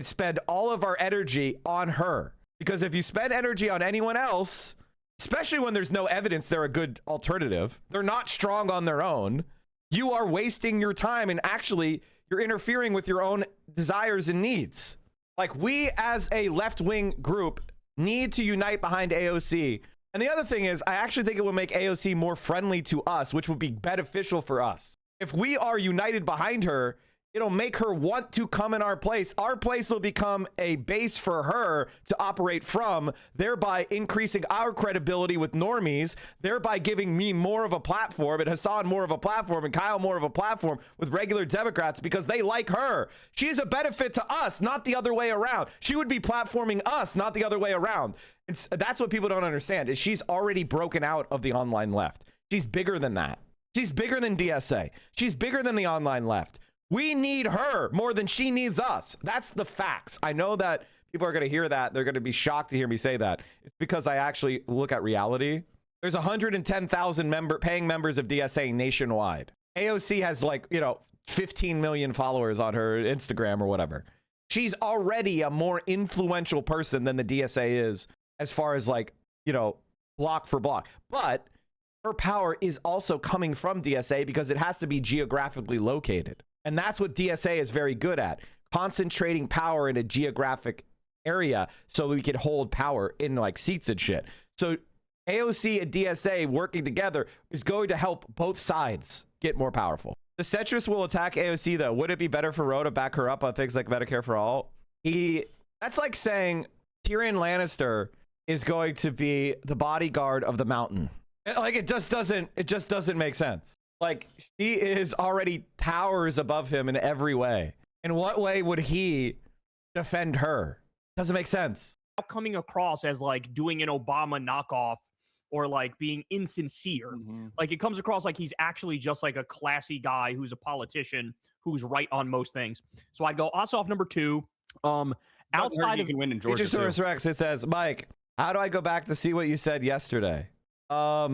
spend all of our energy on her. Because if you spend energy on anyone else, especially when there's no evidence they're a good alternative, they're not strong on their own, you are wasting your time and actually you're interfering with your own desires and needs. Like, we as a left-wing group need to unite behind AOC. And the other thing is, I actually think it will make AOC more friendly to us, which would be beneficial for us. If we are united behind her, it'll make her want to come in our place. Our place will become a base for her to operate from, thereby increasing our credibility with normies, thereby giving me more of a platform and Hassan more of a platform and Kyle more of a platform with regular Democrats because they like her. She's a benefit to us, not the other way around. She would be platforming us, not the other way around. That's what people don't understand, is she's already broken out of the online left. She's bigger than that. She's bigger than DSA. She's bigger than the online left. We need her more than she needs us. That's the facts. I know that people are going to hear that. They're going to be shocked to hear me say that. It's because I actually look at reality. There's 110,000 paying members of DSA nationwide. AOC has 15 million followers on her Instagram or whatever. she's already a more influential person than the DSA is as far as like, you know, block for block. But her power is also coming from DSA because it has to be geographically located. And that's what DSA is very good at, concentrating power in a geographic area so we can hold power in like seats and shit. So AOC and DSA working together is going to help both sides get more powerful. The centrist will attack AOC though. Would it be better for Roe to back her up on things like Medicare for all? That's like saying Tyrion Lannister is going to be the bodyguard of the Mountain. Like it just doesn't make sense. Like she is already towers above him in every way. In what way would he defend her? Doesn't make sense. Coming across as like doing an Obama knockoff or like being insincere. Like it comes across like he's actually just like a classy guy who's a politician who's right on most things. So I'd go Ossoff number 2. Outside of can win in Georgia. Featuresaurus Rex, it says, Mike, how do I go back to see what you said yesterday? I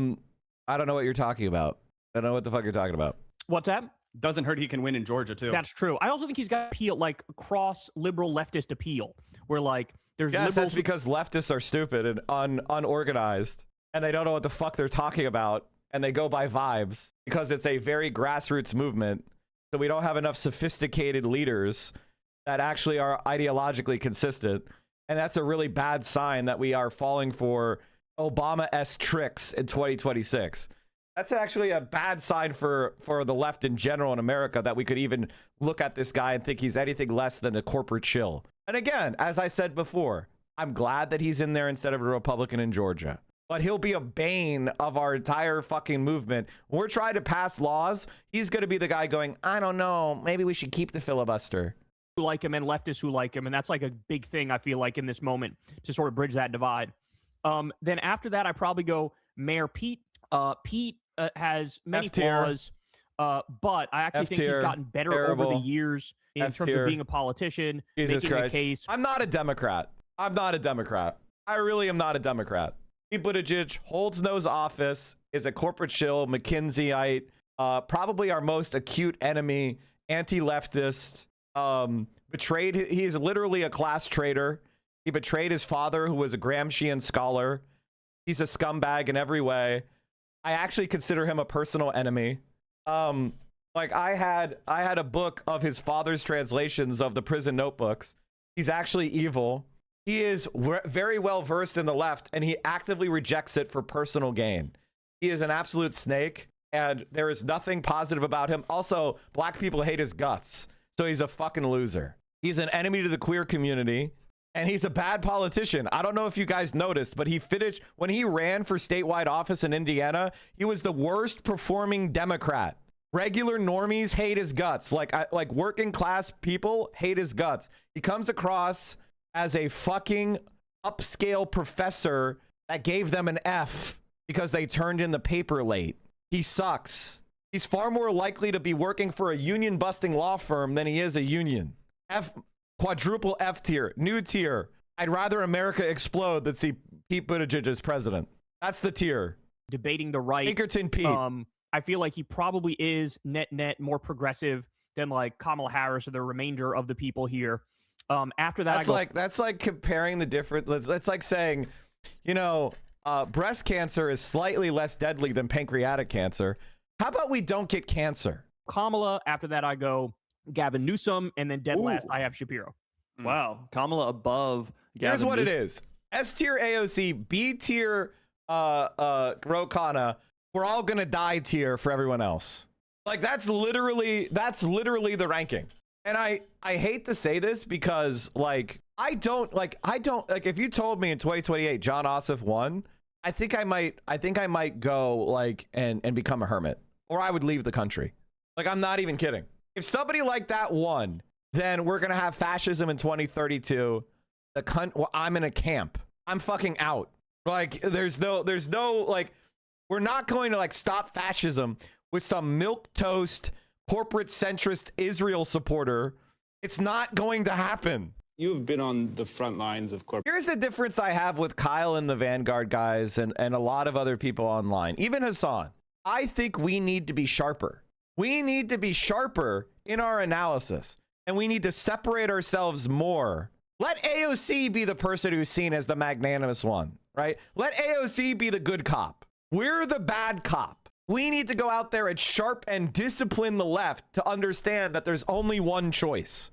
don't know what you're talking about. I don't know what the fuck you're talking about. What's that? Doesn't hurt he can win in Georgia too. That's true. I also think he's got appeal, like cross liberal leftist appeal, where like there's yes, liberals that's because leftists are stupid and unorganized, and they don't know what the fuck they're talking about, and they go by vibes because it's a very grassroots movement. So we don't have enough sophisticated leaders that actually are ideologically consistent, and that's a really bad sign that we are falling for Obama-esque tricks in 2026. That's actually a bad sign for the left in general in America, that we could even look at this guy and think he's anything less than a corporate shill. And again, as I said before, I'm glad that he's in there instead of a Republican in Georgia. But he'll be a bane of our entire fucking movement. When we're trying to pass laws, he's going to be the guy going, I don't know, maybe we should keep the filibuster. Who like him and leftists who like him. And that's like a big thing, I feel like, in this moment to sort of bridge that divide. Then after that, I probably go Mayor Pete. Pete has many flaws, but I actually think he's gotten better over the years in terms of being a politician, Jesus making Christ. a case. I'm not a Democrat. I really am not a Democrat. Pete Buttigieg holds no office, is a corporate shill, McKinseyite, probably our most acute enemy, anti-leftist, betrayed. He's literally a class traitor. He betrayed his father, who was a Gramscian scholar. He's a scumbag in every way. I actually consider him a personal enemy. Like I had a book of his father's translations of the prison notebooks. He's actually evil. He is very well versed in the left, and he actively rejects it for personal gain. He is an absolute snake, and there is nothing positive about him. Also, black people hate his guts, so he's a fucking loser. He's an enemy to the queer community, and he's a bad politician. I don't know if you guys noticed, but he finished when he ran for statewide office in Indiana. He was the worst performing Democrat. Regular normies hate his guts. Like working class people hate his guts. He comes across as a fucking upscale professor that gave them an F because they turned in the paper late. He sucks. He's far more likely to be working for a union busting law firm than he is a union. Quadruple F tier, new tier. I'd rather America explode than see Pete Buttigieg as president. That's the tier. Debating the right. Pinkerton Pete. I feel like he probably is net more progressive than like Kamala Harris or the remainder of the people here. After that, that's like comparing the different. It's like saying, you know, breast cancer is slightly less deadly than pancreatic cancer. How about we don't get cancer? Kamala. After that, I go Gavin Newsom, and then dead last, I have Shapiro. Wow, Kamala above Gavin Here's what Newsom. it is: S tier AOC, B tier Ro Khanna. We're all gonna die tier for everyone else. Like that's literally the ranking. And I hate to say this because like I don't like if you told me in 2028 John Ossoff won, I think I might go like and become a hermit, or I would leave the country. Like I'm not even kidding. If somebody like that won, then we're gonna have fascism in 2032. Well, I'm in a camp. I'm fucking out. Like there's no like we're not going to like stop fascism with some milquetoast corporate centrist Israel supporter. It's not going to happen. You've been on the front lines of corporate. Here's the difference I have with Kyle and the Vanguard guys and a lot of other people online, even Hassan. I think we need to be sharper. We need to be sharper in our analysis. and we need to separate ourselves more. Let AOC be the person who's seen as the magnanimous one, right? Let AOC be the good cop. We're the bad cop. We need to go out there and sharp and discipline the left to understand that there's only one choice.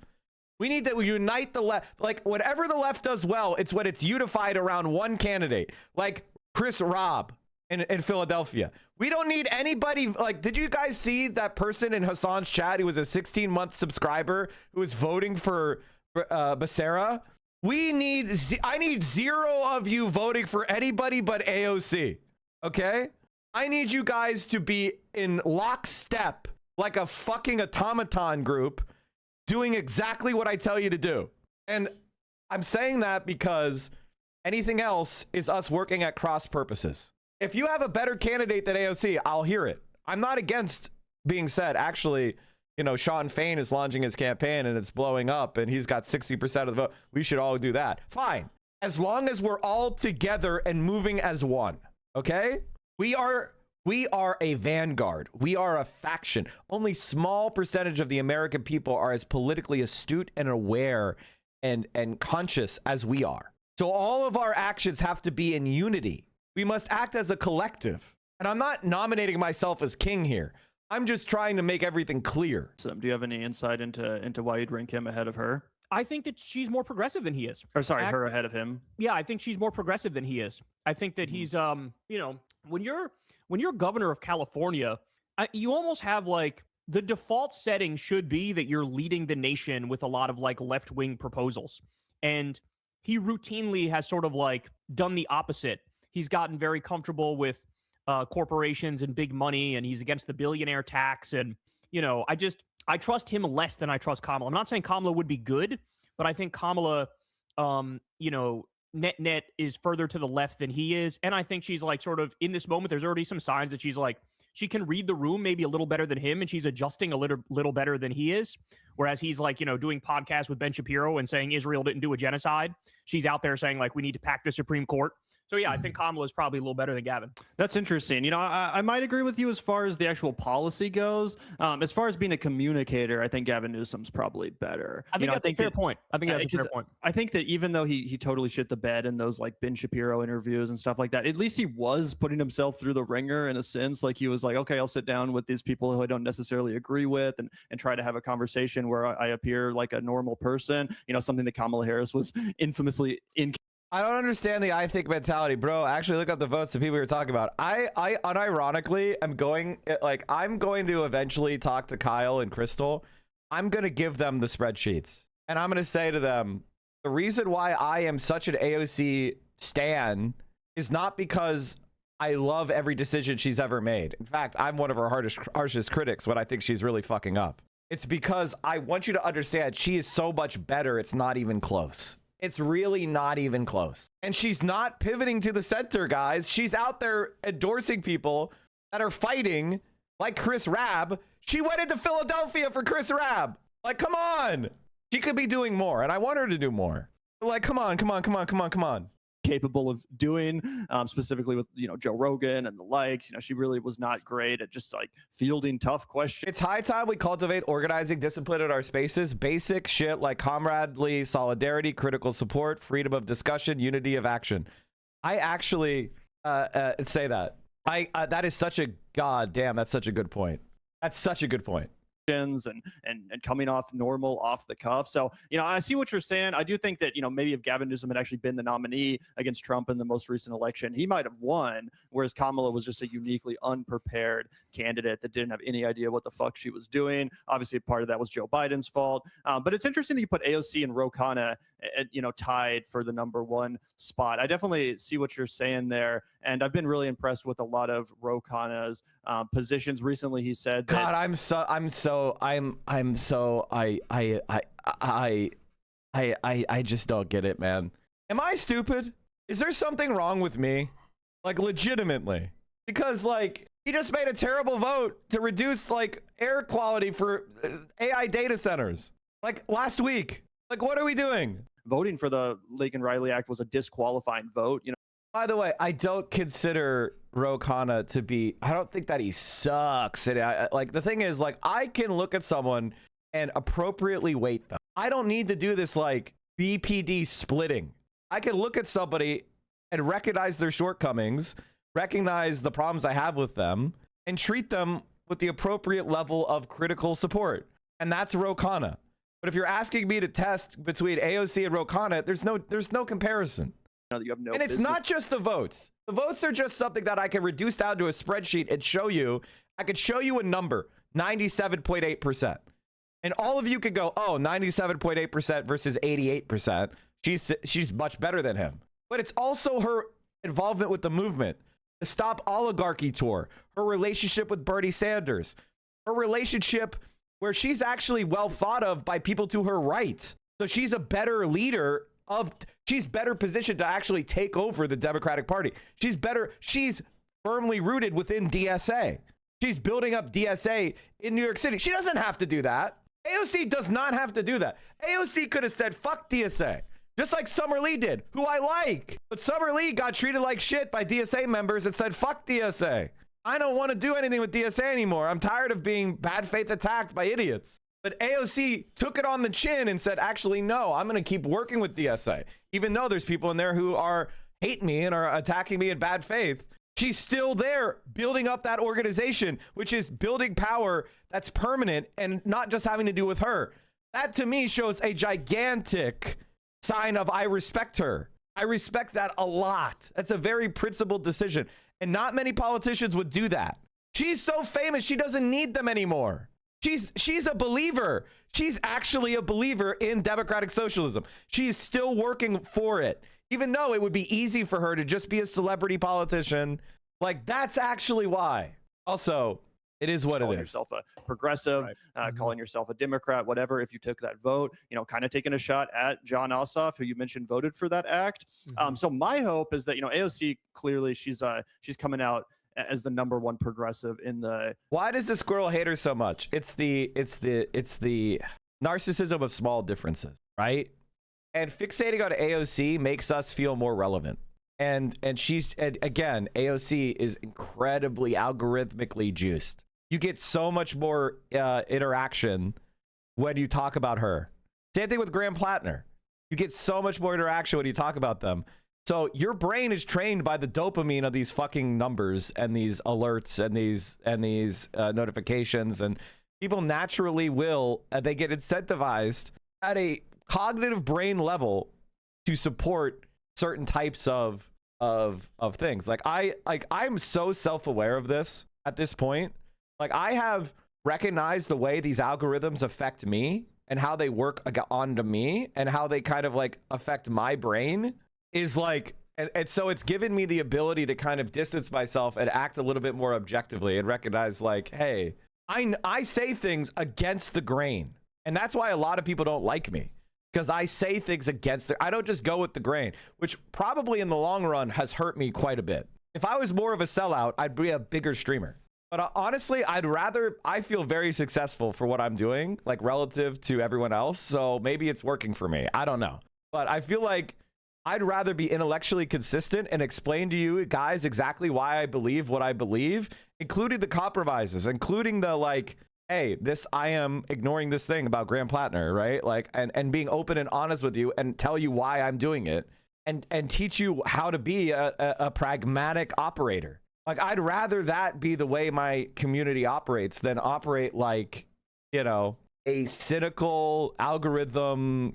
We need to unite the left. Like, whatever the left does well, it's when it's unified around one candidate, like Chris Robb in Philadelphia. We don't need anybody. Like, did you guys see that person in Hassan's chat who was a 16-month subscriber who was voting for Becerra? I need 0 of you voting for anybody but AOC. Okay? I need you guys to be in lockstep like a fucking automaton group doing exactly what I tell you to do. And I'm saying that because anything else is us working at cross purposes. If you have a better candidate than AOC, I'll hear it. I'm not against being said. Actually, you know, Sean Fain is launching his campaign and it's blowing up and he's got 60% of the vote. We should all do that. Fine. As long as we're all together and moving as one. Okay? We are a vanguard. We are a faction. Only small percentage of the American people are as politically astute and aware and conscious as we are. So all of our actions have to be in unity. We must act as a collective. And I'm not nominating myself as king here. I'm just trying to make everything clear. So, do you have any insight into why you'd rank him ahead of her? I think that she's more progressive than he is. Or sorry, her ahead of him. Yeah, I think she's more progressive than he is. I think that he's, you know, when you're governor of California, you almost have like the default setting should be that you're leading the nation with a lot of like left-wing proposals. And he routinely has sort of like done the opposite. He's gotten very comfortable with corporations and big money, and he's against the billionaire tax. And, you know, I trust him less than I trust Kamala. I'm not saying Kamala would be good, but I think Kamala, you know, net is further to the left than he is. And I think she's like sort of in this moment, there's already some signs that she's like, she can read the room maybe a little better than him, and she's adjusting a little better than he is. Whereas he's like, you know, doing podcasts with Ben Shapiro and saying Israel didn't do a genocide. She's out there saying like, we need to pack the Supreme Court. So, yeah, I think Kamala is probably a little better than Gavin. That's interesting. You know, I might agree with you as far as the actual policy goes. As far as being a communicator, I think Gavin Newsom's probably better. I think that's a fair point. I think that's a fair point. I think that even though he totally shit the bed in those like Ben Shapiro interviews and stuff like that, at least he was putting himself through the ringer in a sense. Like he was like, okay, I'll sit down with these people who I don't necessarily agree with and try to have a conversation where I appear like a normal person. You know, something that Kamala Harris was infamously incapable. I don't understand the I think mentality, bro. Actually, look up the votes of people you're talking about. I unironically am going, like, I'm going to eventually talk to Kyle and Crystal. I'm going to give them the spreadsheets. And I'm going to say to them, the reason why I am such an AOC stan is not because I love every decision she's ever made. In fact, I'm one of her harshest critics when I think she's really fucking up. It's because I want you to understand she is so much better, it's not even close. It's really not even close. And she's not pivoting to the center, guys. She's out there endorsing people that are fighting, like Chris Rabb. She went into Philadelphia for Chris Rabb. Like, come on. She could be doing more, and I want her to do more. Like, come on. Capable of doing, specifically with, you know, Joe Rogan and the likes. You know, she really was not great at just like fielding tough questions. It's high time we cultivate organizing discipline in our spaces. Basic shit like camaraderie, solidarity, critical support, freedom of discussion, unity of action. I actually say that. That is such a goddamn. That's such a good point. That's such a good point. And coming off normal off the cuff. So, you know, I see what you're saying. I do think that, you know, maybe if Gavin Newsom had actually been the nominee against Trump in the most recent election, he might have won, whereas Kamala was just a uniquely unprepared candidate that didn't have any idea what the fuck she was doing. Obviously, part of that was Joe Biden's fault. But it's interesting that you put AOC and Ro Khanna, you know, tied for the #1 spot. I definitely see what you're saying there. And I've been really impressed with a lot of Ro Khanna's positions recently. He said that, I just don't get it, man. Am I stupid? Is there something wrong with me? Like, legitimately? Because, like, he just made a terrible vote to reduce, like, air quality for AI data centers. Like, last week. Like, what are we doing? Voting for the Laken Riley Act was a disqualifying vote, you know. By the way, I don't consider Ro Khanna to be, I don't think that he sucks. And like, the thing is, like, I can look at someone and appropriately weight them. I don't need to do this like BPD splitting. I can look at somebody and recognize their shortcomings, recognize the problems I have with them, and treat them with the appropriate level of critical support. And that's Ro Khanna. But if you're asking me to test between AOC and Ro Khanna, there's no comparison. You have no and it's not just the votes. The votes are just something that I can reduce down to a spreadsheet and show you. I could show you a number, 97.8%. And all of you could go, oh, 97.8% versus 88%. She's much better than him. But it's also her involvement with the movement, the Stop Oligarchy tour, her relationship with Bernie Sanders, her relationship where she's actually well thought of by people to her right. So she's a better leader she's better positioned to actually take over the Democratic Party. She's firmly rooted within DSA. She's building up DSA in New York City. She doesn't have to do that. AOC does not have to do that. AOC could have said, fuck DSA. Just like Summer Lee did, who I like. But Summer Lee got treated like shit by DSA members and said, fuck DSA. I don't want to do anything with DSA anymore. I'm tired of being bad faith attacked by idiots. But AOC took it on the chin and said, actually, no, I'm going to keep working with DSA. Even though there's people in there who hate me and are attacking me in bad faith, she's still there building up that organization, which is building power that's permanent and not just having to do with her. That to me shows a gigantic sign of I respect her. I respect that a lot. That's a very principled decision. And not many politicians would do that. She's so famous, she doesn't need them anymore. She's a believer. She's actually a believer in democratic socialism. She's still working for it, even though it would be easy for her to just be a celebrity politician. Like, that's actually why. Also, it is what it is. Calling yourself a progressive, calling yourself a Democrat, whatever. If you took that vote, kind of taking a shot at John Ossoff, who you mentioned voted for that act. So my hope is that, AOC, clearly she's coming out as the #1 progressive in the. Why does this girl hate her so much? It's the narcissism of small differences, right? And fixating on AOC makes us feel more relevant. And again, AOC is incredibly algorithmically juiced. You get so much more interaction when you talk about her. Same thing with Graham Plattner. You get so much more interaction when you talk about them. So your brain is trained by the dopamine of these fucking numbers and these alerts and these notifications, and people naturally will they get incentivized at a cognitive brain level to support certain types of things. I'm so self-aware of this at this point. Like, I have recognized the way these algorithms affect me and how they work onto me and how they kind of like affect my brain is like, and so it's given me the ability to kind of distance myself and act a little bit more objectively and recognize like, hey, I say things against the grain. And that's why a lot of people don't like me, because I say things against it. I don't just go with the grain, which probably in the long run has hurt me quite a bit. If I was more of a sellout, I'd be a bigger streamer. But honestly, I feel very successful for what I'm doing, like relative to everyone else. So maybe it's working for me. I don't know. But I feel like I'd rather be intellectually consistent and explain to you guys exactly why I believe what I believe, including the compromises, including the like, hey, I am ignoring this thing about Graham Plattner, right? Like, and being open and honest with you and tell you why I'm doing it and teach you how to be a pragmatic operator. Like, I'd rather that be the way my community operates than operate like, a cynical algorithm,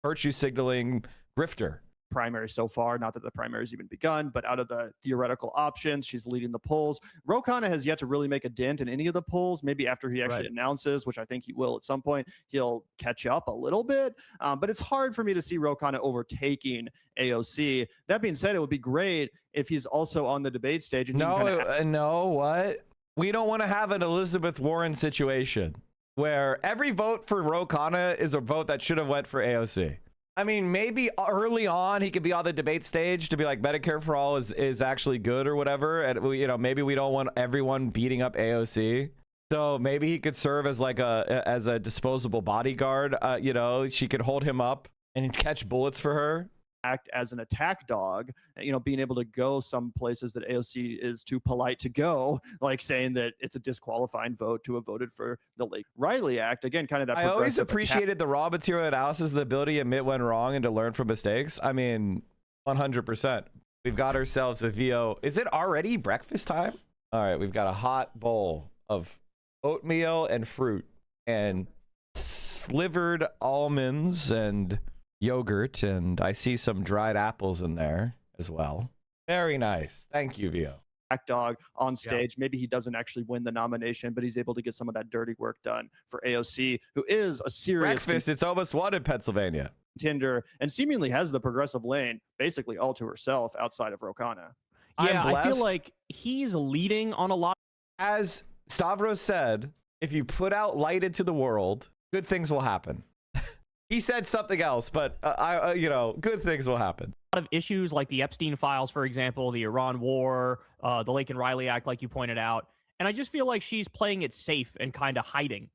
virtue signaling grifter. Primary so far, not that the primary's even begun, but out of the theoretical options, she's leading the polls. Ro Khanna has yet to really make a dent in any of the polls. Maybe after he actually announces, which I think he will at some point, he'll catch up a little bit. But it's hard for me to see Ro Khanna overtaking AOC. That being said, it would be great if he's also on the debate stage. And what? We don't want to have an Elizabeth Warren situation where every vote for Ro Khanna is a vote that should have went for AOC. I mean, maybe early on he could be on the debate stage to be like Medicare for all is actually good or whatever. And maybe we don't want everyone beating up AOC. So maybe he could serve as like a disposable bodyguard. She could hold him up and catch bullets for her. act as an attack dog, being able to go some places that AOC is too polite to go, like saying that it's a disqualifying vote to have voted for the Lake Riley Act. Again, kind of that. I always appreciated the raw material analysis, the ability to admit when wrong and to learn from mistakes. I mean, 100%. We've got ourselves a VO. Is it already breakfast time? All right, we've got a hot bowl of oatmeal and fruit and slivered almonds and yogurt, and I see some dried apples in there as well. Very nice. Thank you, VO. Dog on stage. Maybe he doesn't actually win the nomination, but he's able to get some of that dirty work done for AOC, who is a serious breakfast. It's almost won in Pennsylvania. Contender and seemingly has the progressive lane basically all to herself outside of Ro Khanna. Yeah, I feel like he's leading on a lot. As Stavros said, if you put out light into the world, good things will happen. He said something else, but good things will happen. A lot of issues like the Epstein files, for example, the Iran war, the Lake and Riley Act, like you pointed out. And I just feel like she's playing it safe and kind of hiding.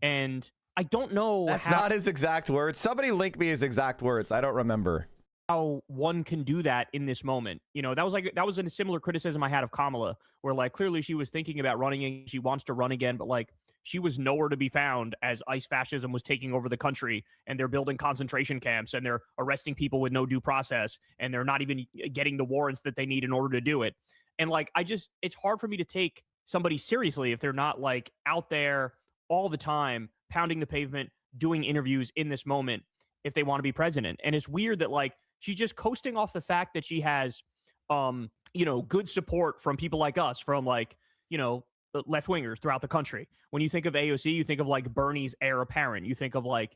And I don't know. That's not his exact words. Somebody link me his exact words. I don't remember how one can do that in this moment. That was a similar criticism I had of Kamala, where like clearly she was thinking about running and she wants to run again, but like she was nowhere to be found as ICE fascism was taking over the country, and they're building concentration camps and they're arresting people with no due process, and they're not even getting the warrants that they need in order to do it. And like, it's hard for me to take somebody seriously if they're not like out there all the time, pounding the pavement, doing interviews in this moment, if they want to be president. And it's weird that like, she's just coasting off the fact that she has, good support from people like us, from like, left wingers throughout the country. When you think of AOC, you think of like Bernie's heir apparent. You think of like,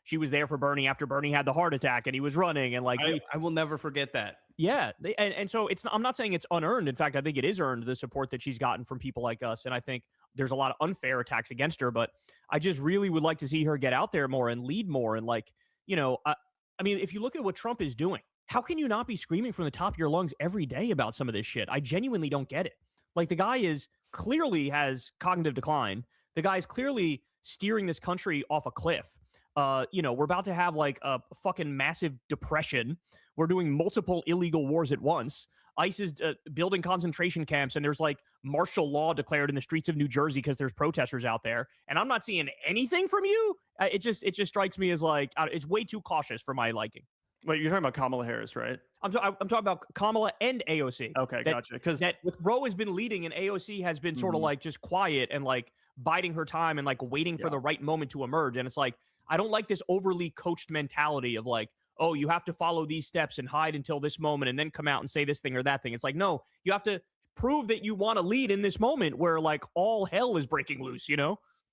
she was there for Bernie after Bernie had the heart attack and he was running, and like I will never forget that. Yeah, and so I'm not saying it's unearned. In fact, I think it is earned, the support that she's gotten from people like us. And I think there's a lot of unfair attacks against her, but I just really would like to see her get out there more and lead more. And like, I mean, if you look at what Trump is doing, how can you not be screaming from the top of your lungs every day about some of this shit? I genuinely don't get it. Like, the guy clearly has cognitive decline. The guy's clearly steering this country off a cliff. We're about to have like a fucking massive depression. We're doing multiple illegal wars at once. ICE is building concentration camps, and there's like martial law declared in the streets of New Jersey because there's protesters out there. And I'm not seeing anything from you. It just strikes me as like, it's way too cautious for my liking. Wait, you're talking about Kamala Harris, right? I'm talking about Kamala and AOC. Okay, gotcha. Because Roe has been leading and AOC has been sort of like just quiet and like biding her time and like waiting for the right moment to emerge. And it's like, I don't like this overly coached mentality of like, oh, you have to follow these steps and hide until this moment and then come out and say this thing or that thing. It's like, no, you have to prove that you want to lead in this moment where like all hell is breaking loose,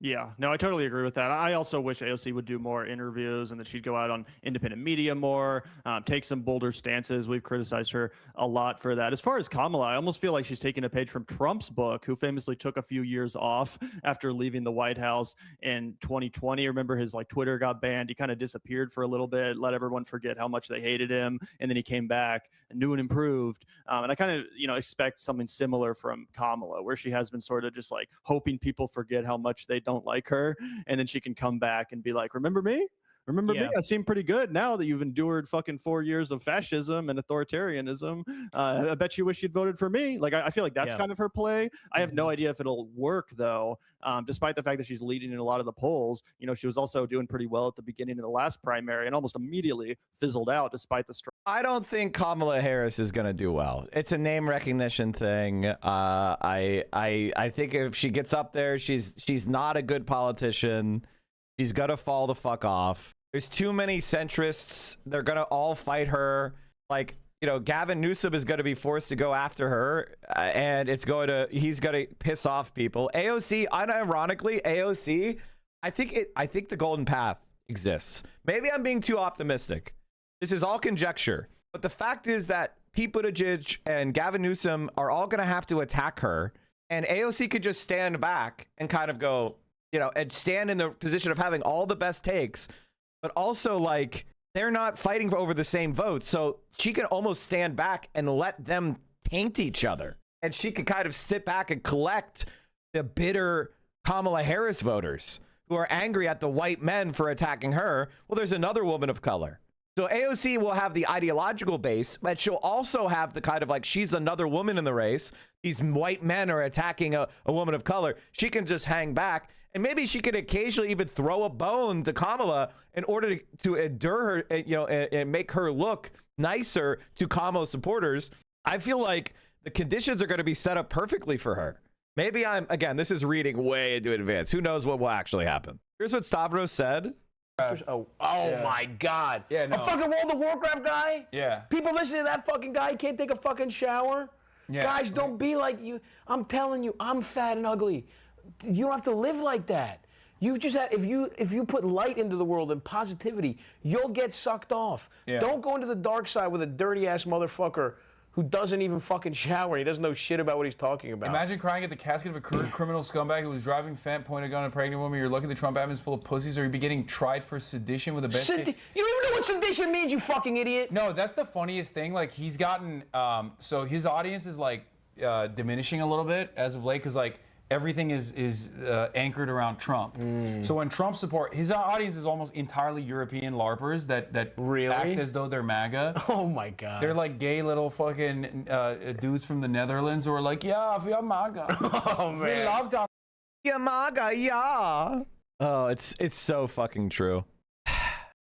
Yeah, no, I totally agree with that. I also wish AOC would do more interviews and that she'd go out on independent media more, take some bolder stances. We've criticized her a lot for that. As far as Kamala, I almost feel like she's taking a page from Trump's book, who famously took a few years off after leaving the White House in 2020. Remember, his like Twitter got banned. He kind of disappeared for a little bit, let everyone forget how much they hated him, and then he came back new and improved. And I kind of, expect something similar from Kamala, where she has been sort of just like hoping people forget how much they don't like her, and then she can come back and be like, remember me? Remember me? I seem pretty good now that you've endured fucking 4 years of fascism and authoritarianism. I bet you wish you'd voted for me. Like, I feel like that's kind of her play. I have no idea if it'll work, though, despite the fact that she's leading in a lot of the polls. She was also doing pretty well at the beginning of the last primary and almost immediately fizzled out despite the struggle. I don't think Kamala Harris is going to do well. It's a name recognition thing. I think if she gets up there, she's not a good politician. She's going to fall the fuck off. There's too many centrists. They're going to all fight her. Like, Gavin Newsom is going to be forced to go after her, and he's going to piss off people. AOC, unironically, AOC, I think the golden path exists. Maybe I'm being too optimistic. This is all conjecture. But the fact is that Pete Buttigieg and Gavin Newsom are all going to have to attack her, and AOC could just stand back and kind of go, and stand in the position of having all the best takes, but also like they're not fighting over the same votes. So she can almost stand back and let them taint each other. And she can kind of sit back and collect the bitter Kamala Harris voters who are angry at the white men for attacking her. Well, there's another woman of color So AOC will have the ideological base, but she'll also have the kind of like, she's another woman in the race. These white men are attacking a woman of color. She can just hang back, and maybe she could occasionally even throw a bone to Kamala in order to endure her, you know, and make her look nicer to Kamala supporters. I feel like the conditions are going to be set up perfectly for her. Maybe again, this is reading way into advance. Who knows what will actually happen? Here's what Stavros said. My God. Yeah, no. A fucking World of Warcraft guy? Yeah. People listening to that fucking guy can't take a fucking shower? Yeah. Guys, don't be like you. I'm telling you, I'm fat and ugly. You don't have to live like that. You just have, if you put light into the world and positivity, you'll get sucked off. Yeah. Don't go into the dark side with a dirty ass motherfucker who doesn't even fucking shower. He doesn't know shit about what he's talking about. Imagine crying at the casket of a criminal scumbag who was driving fat, pointed a gun at a pregnant woman. You're lucky the Trump admin is full of pussies, or you'd be getting tried for sedition with a best. You don't even know what sedition means, you fucking idiot. No, that's the funniest thing. Like, he's gotten, so his audience is like diminishing a little bit as of late, because like everything is anchored around Trump. So when Trump support, his audience is almost entirely European LARPers that really act as though they're MAGA. Oh my God. They're like gay little fucking dudes from the Netherlands who are like, yeah, we are MAGA. Oh man. We love that. Yeah, MAGA, yeah. Oh, it's so fucking true.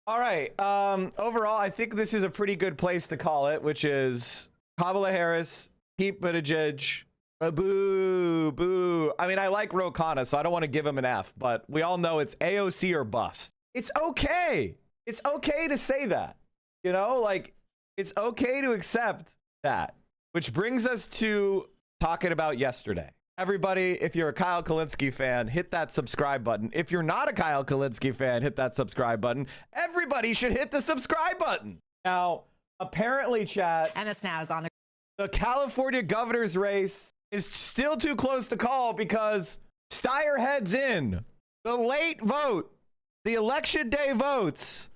All right. Overall, I think this is a pretty good place to call it, which is Kamala Harris, Pete Buttigieg. Boo, boo. I mean, I like Ro Khanna, so I don't want to give him an F, but we all know it's AOC or bust. It's okay. It's okay to say that. You know, like, it's okay to accept that. Which brings us to talking about yesterday. Everybody, if you're a Kyle Kulinski fan, hit that subscribe button. If you're not a Kyle Kulinski fan, hit that subscribe button. Everybody should hit the subscribe button. Now, apparently, chat, MS Now is on the California governor's race is still too close to call because Steyer heads in. The late vote, the election day votes,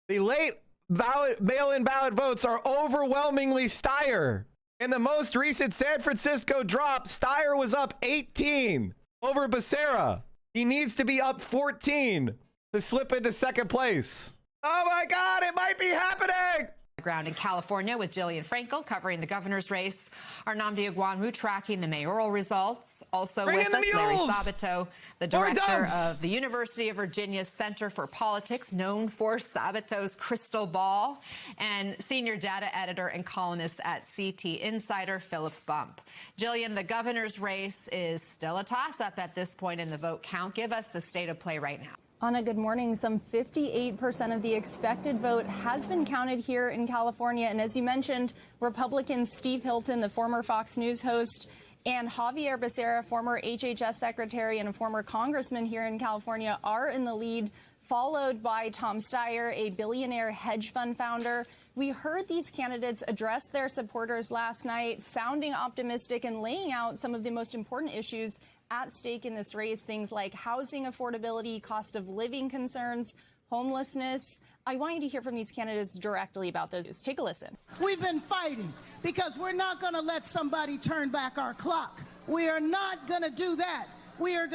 the late mail-in ballot votes are overwhelmingly Steyer. In the most recent San Francisco drop, Steyer was up 18 over Becerra. He needs to be up 14 to slip into second place. Oh my God, it might be happening. Ground in California with Jillian Frankel covering the governor's race. Our Nnamdi Ogunwu tracking the mayoral results. Also with us, Larry Sabato, the director of the University of Virginia's Center for Politics, known for Sabato's crystal ball, and senior data editor and columnist at CT Insider, Philip Bump. Jillian, the governor's race is still a toss-up at this point in the vote count. Give us the state of play right now. Anna, good morning. Some 58% of the expected vote has been counted here in California. And as you mentioned, Republicans Steve Hilton, the former Fox News host, and Javier Becerra, former HHS secretary and a former congressman here in California, are in the lead, followed by Tom Steyer, a billionaire hedge fund founder. We heard these candidates address their supporters last night, sounding optimistic and laying out some of the most important issues at stake in this race, things like housing affordability, cost of living concerns, homelessness. I want you to hear from these candidates directly about those. Take a listen. We've been fighting because we're not going to let somebody turn back our clock. We are not going to do that. We are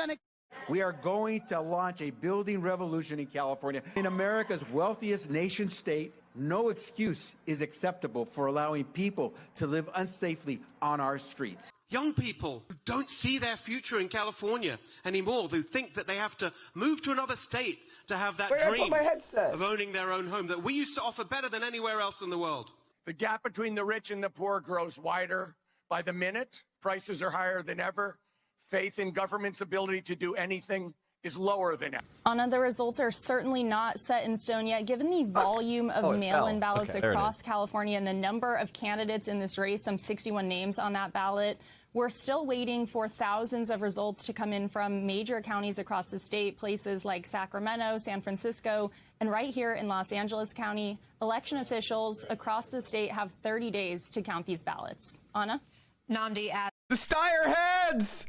going to launch a building revolution in California. In America's wealthiest nation state, no excuse is acceptable for allowing people to live unsafely on our streets. Young people who don't see their future in California anymore, who think that they have to move to another state to have that dream of owning their own home that we used to offer better than anywhere else in the world. The gap between the rich and the poor grows wider by the minute. Prices are higher than ever. Faith in government's ability to do anything is lower than ever. Anna, the results are certainly not set in stone yet. Given the volume of mail-in ballots across California and the number of candidates in this race, some 61 names on that ballot, we're still waiting for thousands of results to come in from major counties across the state, places like Sacramento, San Francisco, and right here in Los Angeles County. Election officials across the state have 30 days to count these ballots. Anna? Nnamdi, the Steyer heads!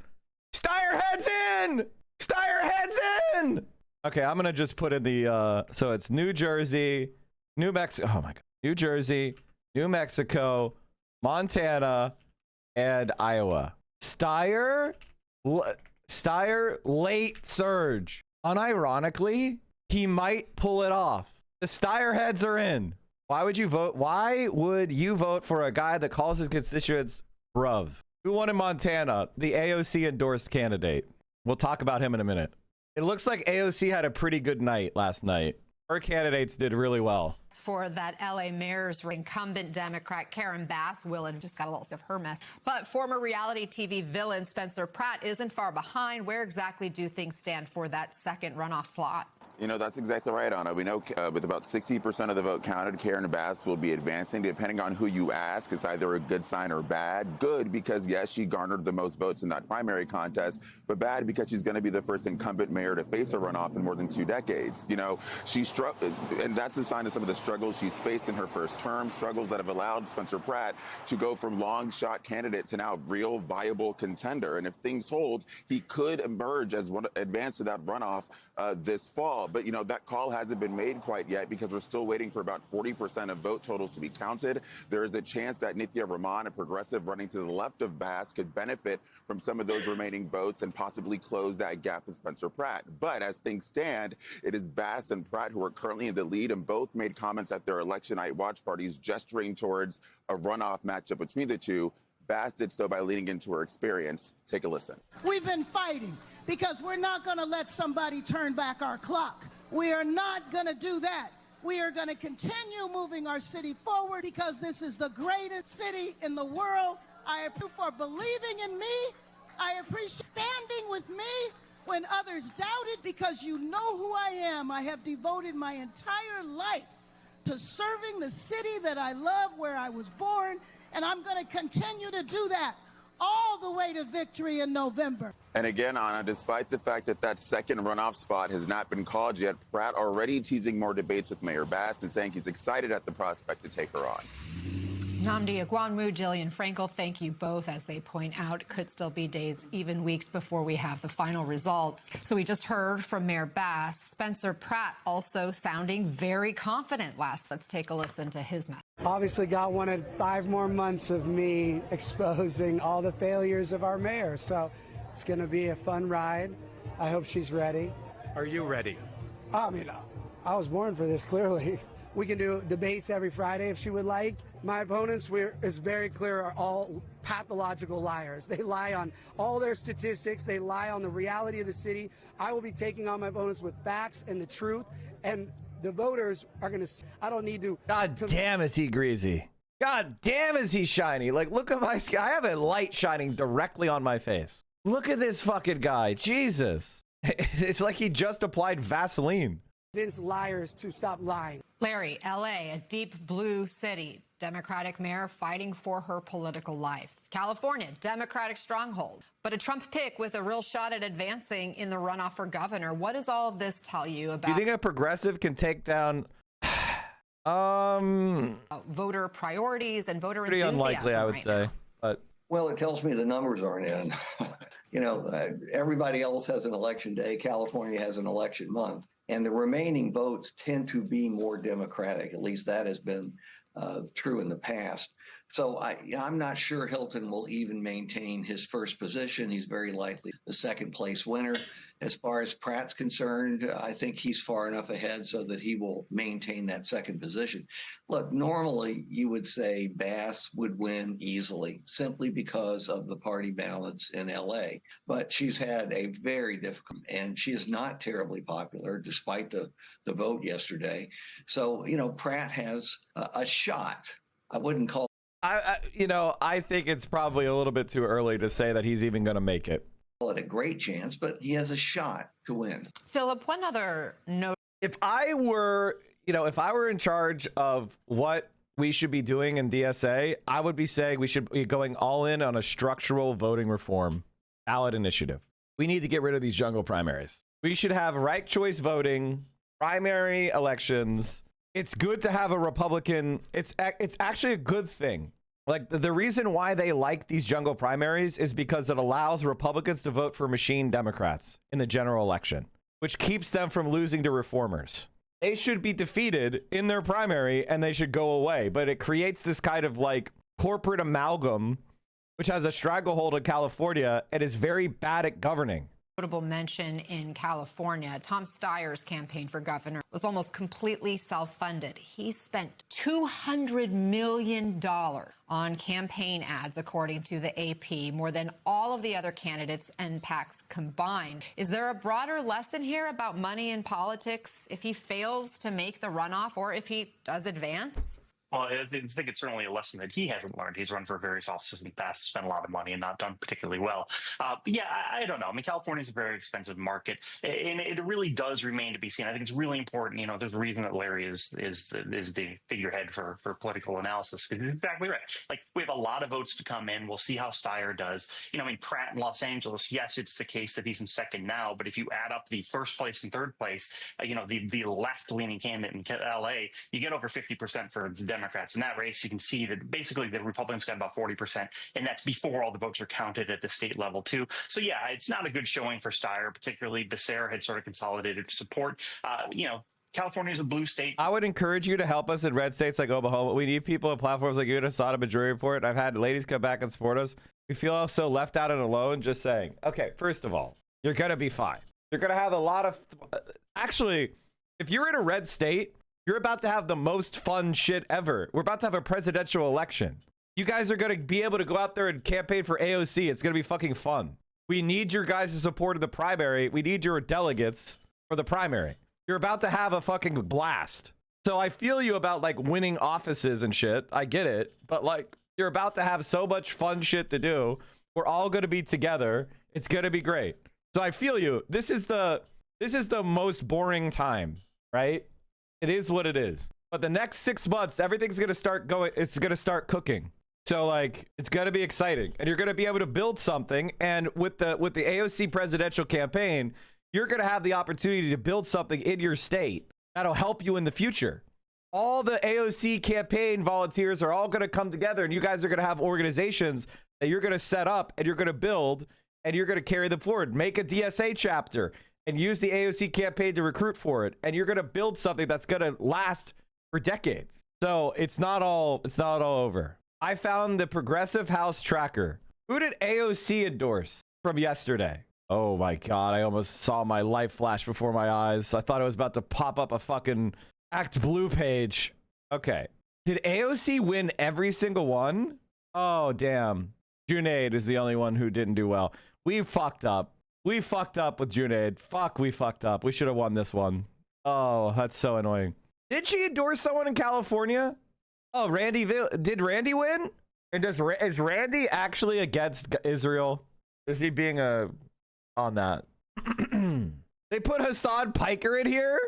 Steyer heads in! Steyer heads in! Okay, I'm gonna just put in the so it's New Jersey, New Mexico, oh my God, New Jersey, New Mexico, Montana, and Iowa. Steyer late surge. Unironically, he might pull it off. The Steyer heads are in. Why would you vote? Why would you vote for a guy that calls his constituents bruv? Who won in Montana? The AOC endorsed candidate. We'll talk about him in a minute. It looks like AOC had a pretty good night last night. Her candidates did really well. For that LA mayor's incumbent Democrat Karen Bass just got a little of her mess. But former reality TV villain Spencer Pratt isn't far behind. Where exactly do things stand for that second runoff slot? You know, that's exactly right, Anna. We know with about 60% of the vote counted, Karen Bass will be advancing. Depending on who you ask, it's either a good sign or bad. Good because, yes, she garnered the most votes in that primary contest, but bad because she's going to be the first incumbent mayor to face a runoff in more than 2 decades. You know, she struggled, and that's a sign of some of the struggles she's faced in her first term, struggles that have allowed Spencer Pratt to go from long shot candidate to now real viable contender. And if things hold, he could emerge as advance to that runoff this fall. But, you know, that call hasn't been made quite yet because we're still waiting for about 40% of vote totals to be counted. There is a chance that Nithya Raman, a progressive running to the left of Bass, could benefit from some of those remaining votes and possibly close that gap with Spencer Pratt. But as things stand, it is Bass and Pratt who are currently in the lead, and both made comments at their election night watch parties gesturing towards a runoff matchup between the two. Bass did so by leaning into her experience. Take a listen. We've been fighting because we're not going to let somebody turn back our clock. We are not going to do that. We are going to continue moving our city forward because this is the greatest city in the world. I appreciate you for believing in me. I appreciate standing with me when others doubted because you know who I am. I have devoted my entire life to serving the city that I love, where I was born, and I'm going to continue to do that all the way to victory in November. And again, Anna, despite the fact that that second runoff spot has not been called yet, Pratt already teasing more debates with Mayor Bass and saying he's excited at the prospect to take her on. Nnamdi Agwanwu, Jillian Frankel, thank you both. As they point out, could still be days, even weeks before we have the final results. So we just heard from Mayor Bass. Spencer Pratt also sounding very confident last. Let's take a listen to his message. Obviously, God wanted 5 more months of me exposing all the failures of our mayor. So it's going to be a fun ride. I hope she's ready. Are you ready? I mean, I was born for this, clearly. We can do debates every Friday if she would like. My opponents, it's very clear, are all pathological liars. They lie on all their statistics. They lie on the reality of the city. I will be taking on my opponents with facts and the truth. And the voters are going to, I don't need to. God damn, is he greasy. God damn, is he shiny. Like, look at my skin. I have a light shining directly on my face. Look at this fucking guy. Jesus. It's like he just applied Vaseline. Convince liars to stop lying. Larry, LA, a deep blue city. Democratic mayor fighting for her political life. California, Democratic stronghold. But a Trump pick with a real shot at advancing in the runoff for governor. What does all of this tell you about? Do you think a progressive can take down voter priorities and voter pretty enthusiasm? Unlikely, I would say. Now? But well, it tells me the numbers aren't in. You know, everybody else has an election day. California has an election month. And the remaining votes tend to be more Democratic. At least that has been true in the past. So I'm not sure Hilton will even maintain his first position. He's very likely the second place winner. As far as Pratt's concerned, I think he's far enough ahead so that he will maintain that second position. Look, normally you would say Bass would win easily simply because of the party balance in LA. But she's had a very difficult, and she is not terribly popular despite the vote yesterday. So, you know, Pratt has a shot. I wouldn't call. I think it's probably a little bit too early to say that he's even going to make it. It a great chance, but he has a shot to win. Philip, one other note. If I were in charge of what we should be doing in DSA, I would be saying we should be going all in on a structural voting reform ballot initiative. We need to get rid of these jungle primaries. We should have ranked choice voting, primary elections. It's good to have a Republican. It's actually a good thing. Like, the reason why they like these jungle primaries is because it allows Republicans to vote for machine Democrats in the general election, which keeps them from losing to reformers. They should be defeated in their primary and they should go away. But it creates this kind of like corporate amalgam, which has a stranglehold in California and is very bad at governing. Notable mention in California, Tom Steyer's campaign for governor was almost completely self-funded. He spent $200 million on campaign ads, according to the AP, more than all of the other candidates and PACs combined. Is there a broader lesson here about money in politics if he fails to make the runoff or if he does advance? Well, I think it's certainly a lesson that he hasn't learned. He's run for various offices in the past, spent a lot of money, and not done particularly well. But yeah, I don't know. I mean, California is a very expensive market, and it really does remain to be seen. I think it's really important. You know, there's a reason that Larry is the figurehead for political analysis. He's exactly right. Like, we have a lot of votes to come in. We'll see how Steyer does. You know, I mean, Pratt in Los Angeles, yes, it's the case that he's in second now, but if you add up the first place and third place, you know, the left-leaning candidate in LA, you get over 50% for the Democrats in that race. You can see that basically the Republicans got about 40%, and that's before all the votes are counted at the state level too. So yeah, it's not a good showing for Steyer, particularly Becerra had sort of consolidated support. You know, California is a blue state. I would encourage you to help us in red states like Oklahoma. We need people on platforms like you to sign a majority report. I've had ladies come back and support us. We feel so left out and alone. Just saying, okay, first of all, you're going to be fine. You're going to have a lot of, actually, if you're in a red state, you're about to have the most fun shit ever. We're about to have a presidential election. You guys are going to be able to go out there and campaign for AOC. It's going to be fucking fun. We need your guys' support in the primary. We need your delegates for the primary. You're about to have a fucking blast. So I feel you about like winning offices and shit. I get it. But like, you're about to have so much fun shit to do. We're all going to be together. It's going to be great. So I feel you. This is the most boring time, right? It is what it is. But the next 6 months, everything's going to start going. It's going to start cooking. So like, it's going to be exciting, and you're going to be able to build something. And with the AOC presidential campaign, you're going to have the opportunity to build something in your state that'll help you in the future. All the AOC campaign volunteers are all going to come together, and you guys are going to have organizations that you're going to set up, and you're going to build, and you're going to carry them forward. Make a DSA chapter and use the AOC campaign to recruit for it. And you're going to build something that's going to last for decades. So it's not all over. I found the Progressive House tracker. Who did AOC endorse from yesterday? Oh my God. I almost saw my life flash before my eyes. I thought it was about to pop up a fucking Act Blue page. Okay. Did AOC win every single one? Oh, damn. Junaid is the only one who didn't do well. We fucked up. We fucked up with Junaid. Fuck, we fucked up. We should have won this one. Oh, that's so annoying. Did she endorse someone in California? Oh, did Randy win? And is Randy actually against Israel? Is he being on that? They put Hassan Piker in here?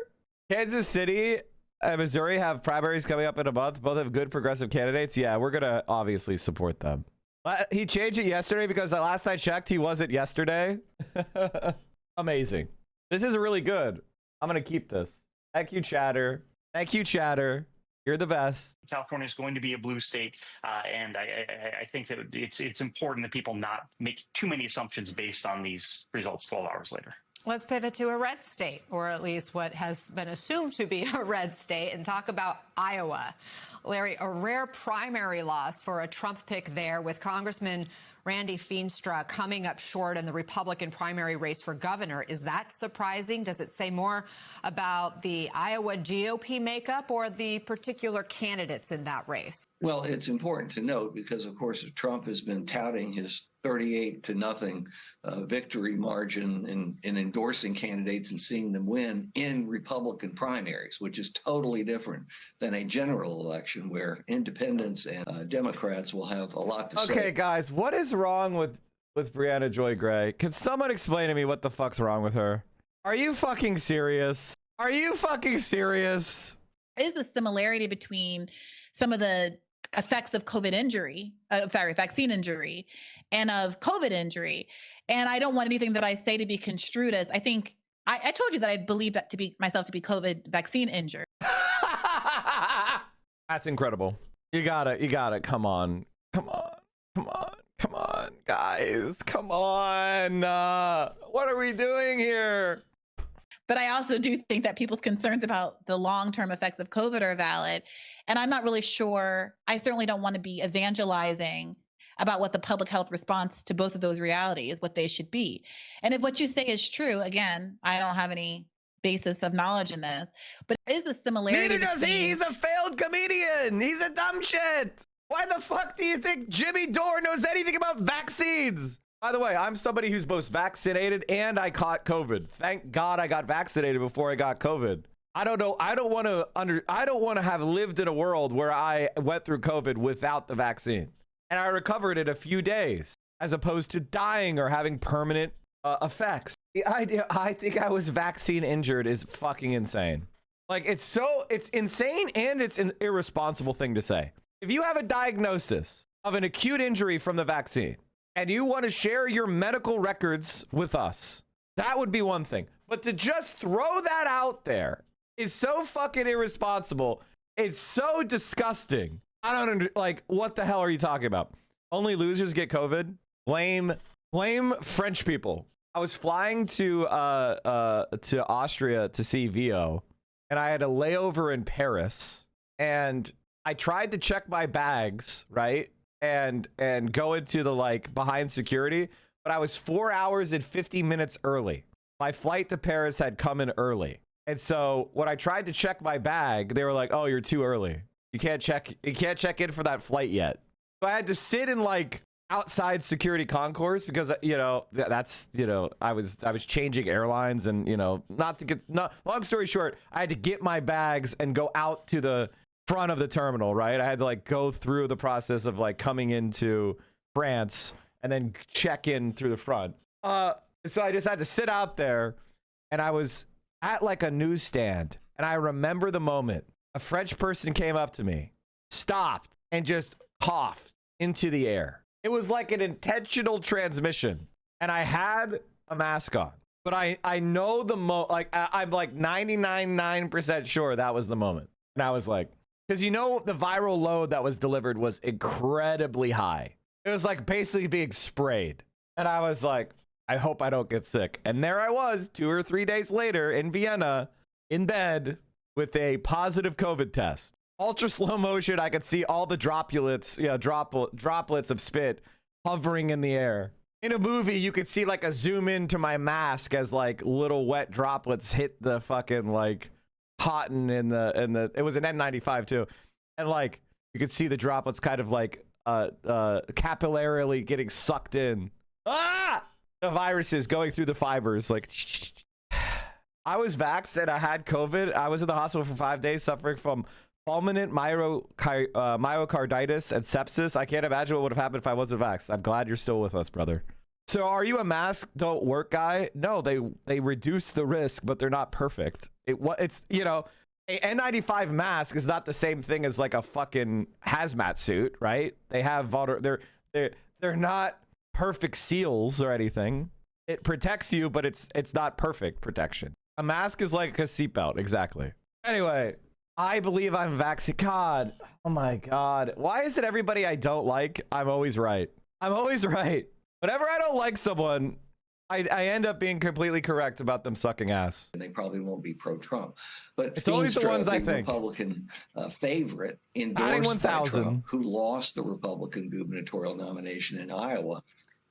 Kansas City and Missouri have primaries coming up in a month. Both have good progressive candidates. Yeah, we're going to obviously support them. He changed it yesterday because the last I checked, he wasn't yesterday. Amazing. This is really good. I'm going to keep this. Thank you, Chatter. Thank you, Chatter. You're the best. California is going to be a blue state, and I think that it's important that people not make too many assumptions based on these results 12 hours later. Let's pivot to a red state, or at least what has been assumed to be a red state, and talk about Iowa. Larry, a rare primary loss for a Trump pick there, with Congressman Randy Feenstra coming up short in the Republican primary race for governor. Is that surprising? Does it say more about the Iowa GOP makeup or the particular candidates in that race? Well, it's important to note because, of course, Trump has been touting his 38-0 victory margin in endorsing candidates and seeing them win in Republican primaries, which is totally different than a general election where independents and Democrats will have a lot to say. Okay, guys, what is wrong with Brianna Joy Gray? Can someone explain to me what the fuck's wrong with her? Are you fucking serious? Are you fucking serious? Is the similarity between some of the effects of vaccine injury and of COVID injury. And I don't want anything that I say to be construed as, I think, I told you that I believe that myself to be COVID vaccine injured. That's incredible. You got it. Come on, guys. Come on. What are we doing here? But I also do think that people's concerns about the long-term effects of COVID are valid. And I'm not really sure. I certainly don't want to be evangelizing about what the public health response to both of those realities, what they should be. And if what you say is true, again, I don't have any basis of knowledge in this, but there is the similarity. Neither does he. He's a failed comedian. He's a dumb shit. Why the fuck do you think Jimmy Dore knows anything about vaccines? By the way, I'm somebody who's both vaccinated and I caught COVID. Thank God I got vaccinated before I got COVID. I don't know. I don't want to have lived in a world where I went through COVID without the vaccine. And I recovered in a few days as opposed to dying or having permanent effects. The idea I think I was vaccine injured is fucking insane. Like, it's insane and it's an irresponsible thing to say. If you have a diagnosis of an acute injury from the vaccine and you want to share your medical records with us, that would be one thing. But to just throw that out there is so fucking irresponsible. It's so disgusting. I don't like, what the hell are you talking about? Only losers get COVID? Blame French people. I was flying to Austria to see VO, and I had a layover in Paris, and I tried to check my bags, right? And go into the, like, behind security, but I was 4 hours and 50 minutes early. My flight to Paris had come in early. And so when I tried to check my bag, they were like, "Oh, you're too early. You can't check in for that flight yet." So I had to sit in, like, outside security concourse because, you know, that's, you know, I was changing airlines, and, you know, long story short, I had to get my bags and go out to the front of the terminal, right? I had to, like, go through the process of, like, coming into France and then check in through the front. So I just had to sit out there, and I was at, like, a newsstand, and I remember the moment a French person came up to me, stopped, and just coughed into the air. It was like an intentional transmission, and I had a mask on, but I know I'm like 99.9% sure that was the moment. And I was like, because, you know, the viral load that was delivered was incredibly high. It was like basically being sprayed. And I was like, I hope I don't get sick. And there I was 2 or 3 days later in Vienna, in bed with a positive COVID test. Ultra slow motion, I could see all the droplets of spit hovering in the air. In a movie, you could see, like, a zoom into my mask as, like, little wet droplets hit the fucking, like, cotton in the it was an N95 too. And, like, you could see the droplets kind of, like, capillarily getting sucked in. Ah! The viruses going through the fibers, like. I was vaxxed and I had COVID. I was in the hospital for 5 days suffering from fulminant myocarditis and sepsis. I can't imagine what would have happened if I wasn't vaxxed. I'm glad you're still with us, brother. So are you a mask don't work guy? No, they reduce the risk, but they're not perfect. It's, you know, a N95 mask is not the same thing as, like, a fucking hazmat suit, right? They have they're not perfect seals or anything. It protects you, but it's not perfect protection. A mask is like a seatbelt, exactly. Anyway, I believe I'm vaccinated. God, oh my God. Why is it everybody I don't like, I'm always right? I'm always right. Whenever I don't like someone, I end up being completely correct about them sucking ass. And they probably won't be pro-Trump. But it's always the ones I think. Republican favorite endorsed by Trump, who lost the Republican gubernatorial nomination in Iowa,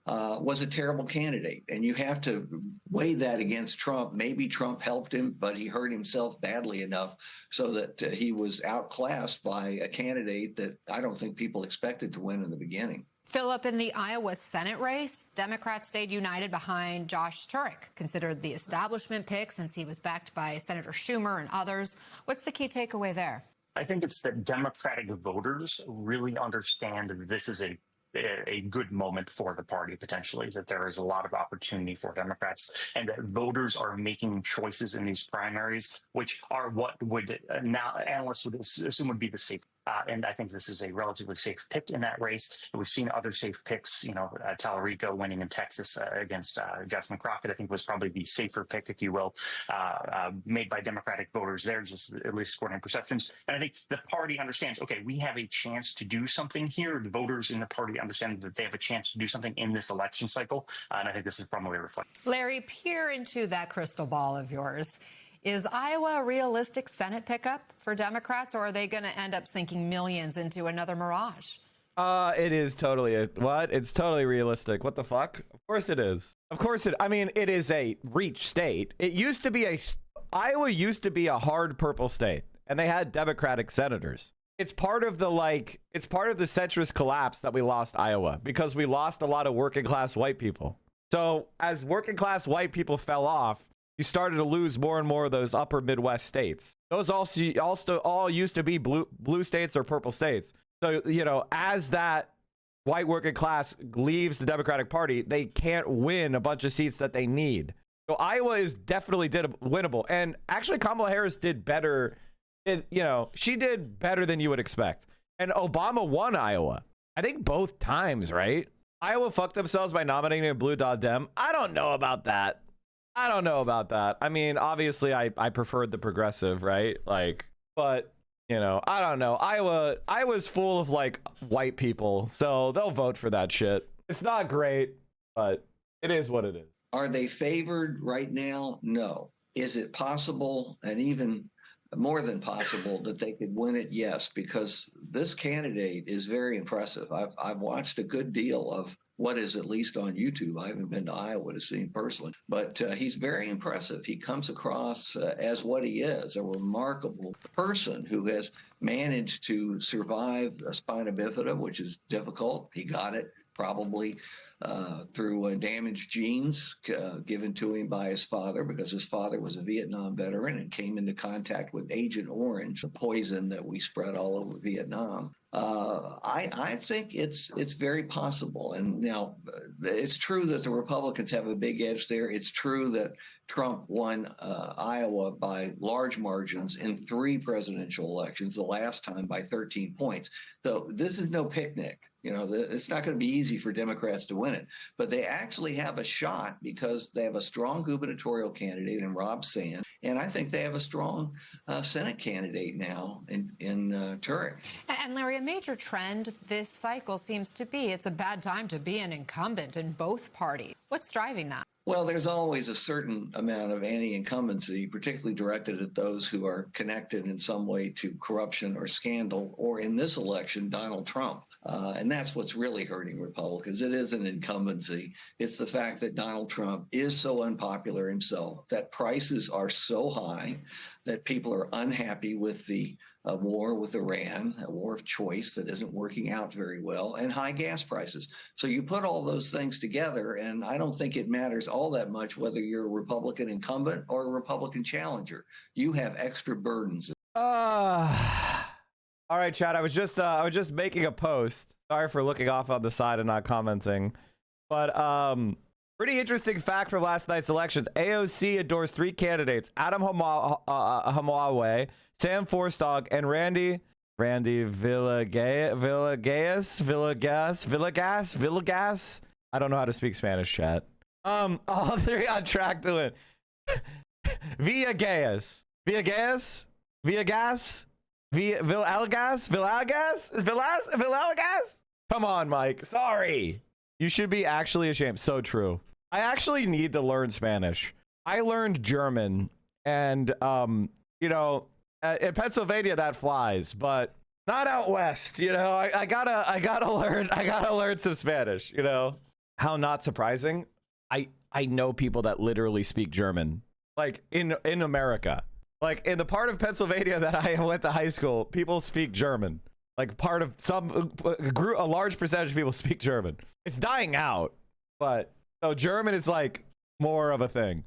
was a terrible candidate. And you have to weigh that against Trump. Maybe Trump helped him, but he hurt himself badly enough so that he was outclassed by a candidate that I don't think people expected to win in the beginning. Philip, in the Iowa Senate race, Democrats stayed united behind Josh Turek, considered the establishment pick since he was backed by Senator Schumer and others. What's the key takeaway there? I think it's that Democratic voters really understand that this is a good moment for the party, potentially, that there is a lot of opportunity for Democrats, and that voters are making choices in these primaries, which are what would now analysts would assume would be the safe. And I think this is a relatively safe pick in that race. We've seen other safe picks, you know, Tallarico winning in Texas against Jasmine Crockett, I think was probably the safer pick, if you will, made by Democratic voters there, just at least according to perceptions. And I think the party understands, okay, we have a chance to do something here. The voters in the party understand that they have a chance to do something in this election cycle. And I think this is probably reflected. Larry, peer into that crystal ball of yours. Is Iowa a realistic Senate pickup for Democrats, or are they going to end up sinking millions into another mirage? It is totally what? It's totally realistic. What the fuck? Of course it is. Of course it. I mean, it is a reach state. It used to be Iowa used to be a hard purple state, and they had Democratic senators. It's part of the centrist collapse that we lost Iowa because we lost a lot of working class white people. So as working class white people fell off, you started to lose more and more of those upper Midwest states. Those also all used to be blue states or purple states. So, you know, as that white working class leaves the Democratic Party, they can't win a bunch of seats that they need. So Iowa is definitely winnable. And actually, Kamala Harris did better. She did better than you would expect. And Obama won Iowa. I think both times, right? Iowa fucked themselves by nominating a blue dot Dem. I don't know about that. I mean, obviously, I preferred the progressive, right? Like, but, you know, I don't know. Iowa's full of, like, white people, so they'll vote for that shit. It's not great, but it is what it is. Are they favored right now? No. Is it possible, and even more than possible, that they could win it? Yes, because this candidate is very impressive. I've watched a good deal of what is at least on YouTube. I haven't been to Iowa to see him personally, but he's very impressive. He comes across as what he is, a remarkable person who has managed to survive a spina bifida, which is difficult. He got it probably through damaged genes given to him by his father, because his father was a Vietnam veteran and came into contact with Agent Orange, the poison that we spread all over Vietnam. I think it's very possible. And now it's true that the Republicans have a big edge there. It's true that Trump won Iowa by large margins in 3 presidential elections, the last time by 13 points. So this is no picnic. You know, it's not going to be easy for Democrats to win it, but they actually have a shot because they have a strong gubernatorial candidate in Rob Sand, and I think they have a strong Senate candidate now in Turek. And Larry, a major trend this cycle seems to be it's a bad time to be an incumbent in both parties. What's driving that? Well, there's always a certain amount of anti-incumbency, particularly directed at those who are connected in some way to corruption or scandal, or in this election, Donald Trump. And that's what's really hurting Republicans. It isn't incumbency. It's the fact that Donald Trump is so unpopular himself, that prices are so high, that people are unhappy with the war with Iran, a war of choice that isn't working out very well, and high gas prices. So you put all those things together, and I don't think it matters all that much whether you're a Republican incumbent or a Republican challenger. You have extra burdens. All right, Chad, I was just making a post. Sorry for looking off on the side and not commenting. But pretty interesting fact from last night's elections. AOC endorsed 3 candidates: Adam Hamawe, Sam Forstog, and Randy Villegas. I don't know how to speak Spanish, chat. All 3 on track to win. Villegas. Come on, Mike. Sorry. You should be actually ashamed. So true. I actually need to learn Spanish. I learned German, and you know, in Pennsylvania that flies, but not out west. You know, I gotta learn some Spanish. You know, how not surprising. I know people that literally speak German, like in America. Like in the part of Pennsylvania that I went to high school, people speak German. Like part of a large percentage of people speak German. It's dying out, but so German is like more of a thing.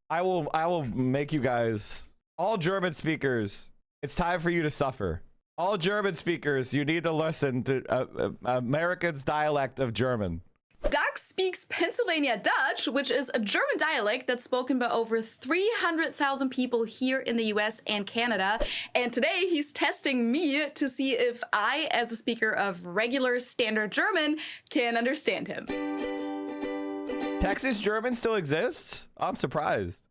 I will make you guys, all German speakers, it's time for you to suffer. All German speakers, you need to listen to Americans' dialect of German. Doug speaks Pennsylvania Dutch, which is a German dialect that's spoken by over 300,000 people here in the US and Canada. And today he's testing me to see if I, as a speaker of regular standard German, can understand him. Texas German still exists? I'm surprised.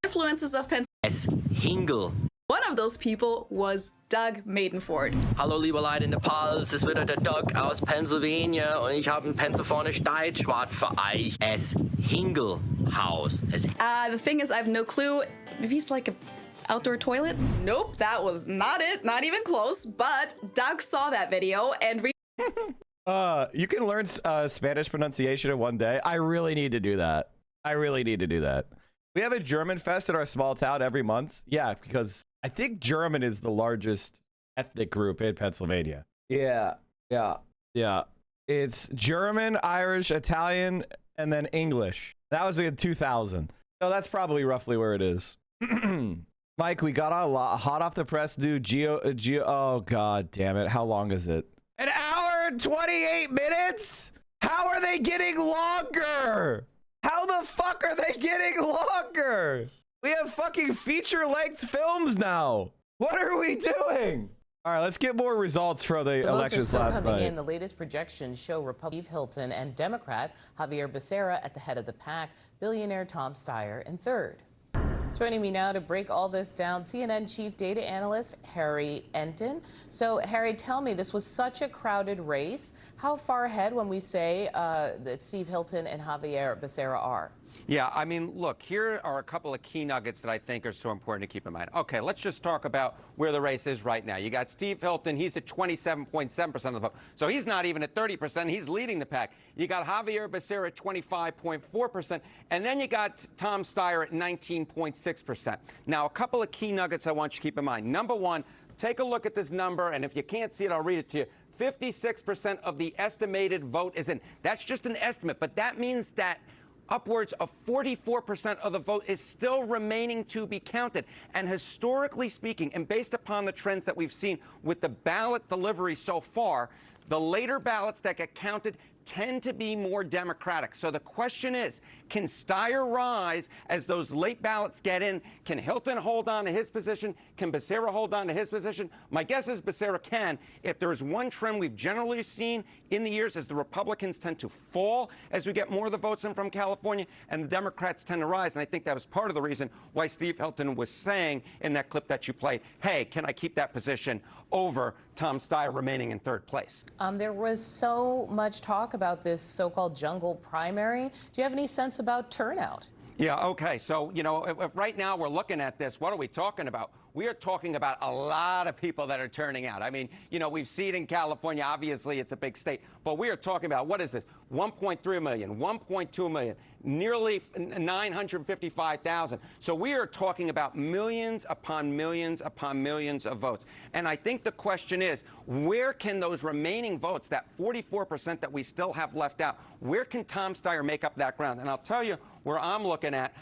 Influences of Pennsylvania. Es Hingel. One of those people was Doug Maidenford. Hallo liebe Leute in Nepal, es ist wieder der Doug aus Pennsylvania und ich habe ein pennsylvanisch Deutschwort für euch. Es Hingelhaus. The thing is, I have no clue. Maybe he's like outdoor toilet? Nope, that was not it. Not even close. But Doug saw that video and you can learn Spanish pronunciation in one day. I really need to do that. We have a German fest in our small town every month. Yeah, because I think German is the largest ethnic group in Pennsylvania. Yeah. It's German, Irish, Italian, and then English. That was in 2000. So that's probably roughly where it is. Mike, we got a lot hot off the press. Dude, Geo. Oh god damn it! How long is it? An hour and 28 minutes? How are they getting longer? How the fuck are they getting longer? We have fucking feature-length films now. What are we doing? All right, let's get more results for the elections last night. The latest projections show Republican Steve Hilton and Democrat Javier Becerra at the head of the pack, billionaire Tom Steyer in third. Joining me now to break all this down, CNN chief data analyst Harry Enton. So, Harry, tell me, this was such a crowded race. How far ahead when we say that Steve Hilton and Javier Becerra are? Yeah, I mean, look, here are a couple of key nuggets that I think are so important to keep in mind. Okay, let's just talk about where the race is right now. You got Steve Hilton, he's at 27.7% of the vote. So he's not even at 30%, he's leading the pack. You got Javier Becerra at 25.4%, and then you got Tom Steyer at 19.6%. Now, a couple of key nuggets I want you to keep in mind. Number one, take a look at this number, and if you can't see it, I'll read it to you. 56% of the estimated vote is in. That's just an estimate, but that means that upwards of 44% of the vote is still remaining to be counted. And historically speaking, and based upon the trends that we've seen with the ballot delivery so far, the later ballots that get counted tend to be more Democratic. So the question is, can Steyer rise as those late ballots get in? Can Hilton hold on to his position? Can Becerra hold on to his position? My guess is Becerra can. If there is one trend we've generally seen in the years is the Republicans tend to fall as we get more of the votes in from California, and the Democrats tend to rise. And I think that was part of the reason why Steve Hilton was saying in that clip that you played, hey, can I keep that position over Tom Steyer remaining in third place? There was so much talk about this so-called jungle primary. Do you have any sense about turnout? Yeah, okay. So, you know, if right now we're looking at this, what are we talking about? We are talking about a lot of people that are turning out. I mean, you know, we've seen in California, obviously it's a big state, but we are talking about, what is this, 1.3 million, 1.2 million, nearly 955,000. So we are talking about millions upon millions upon millions of votes. And I think the question is, where can those remaining votes, that 44% that we still have left out, where can Tom Steyer make up that ground? And I'll tell you where I'm looking at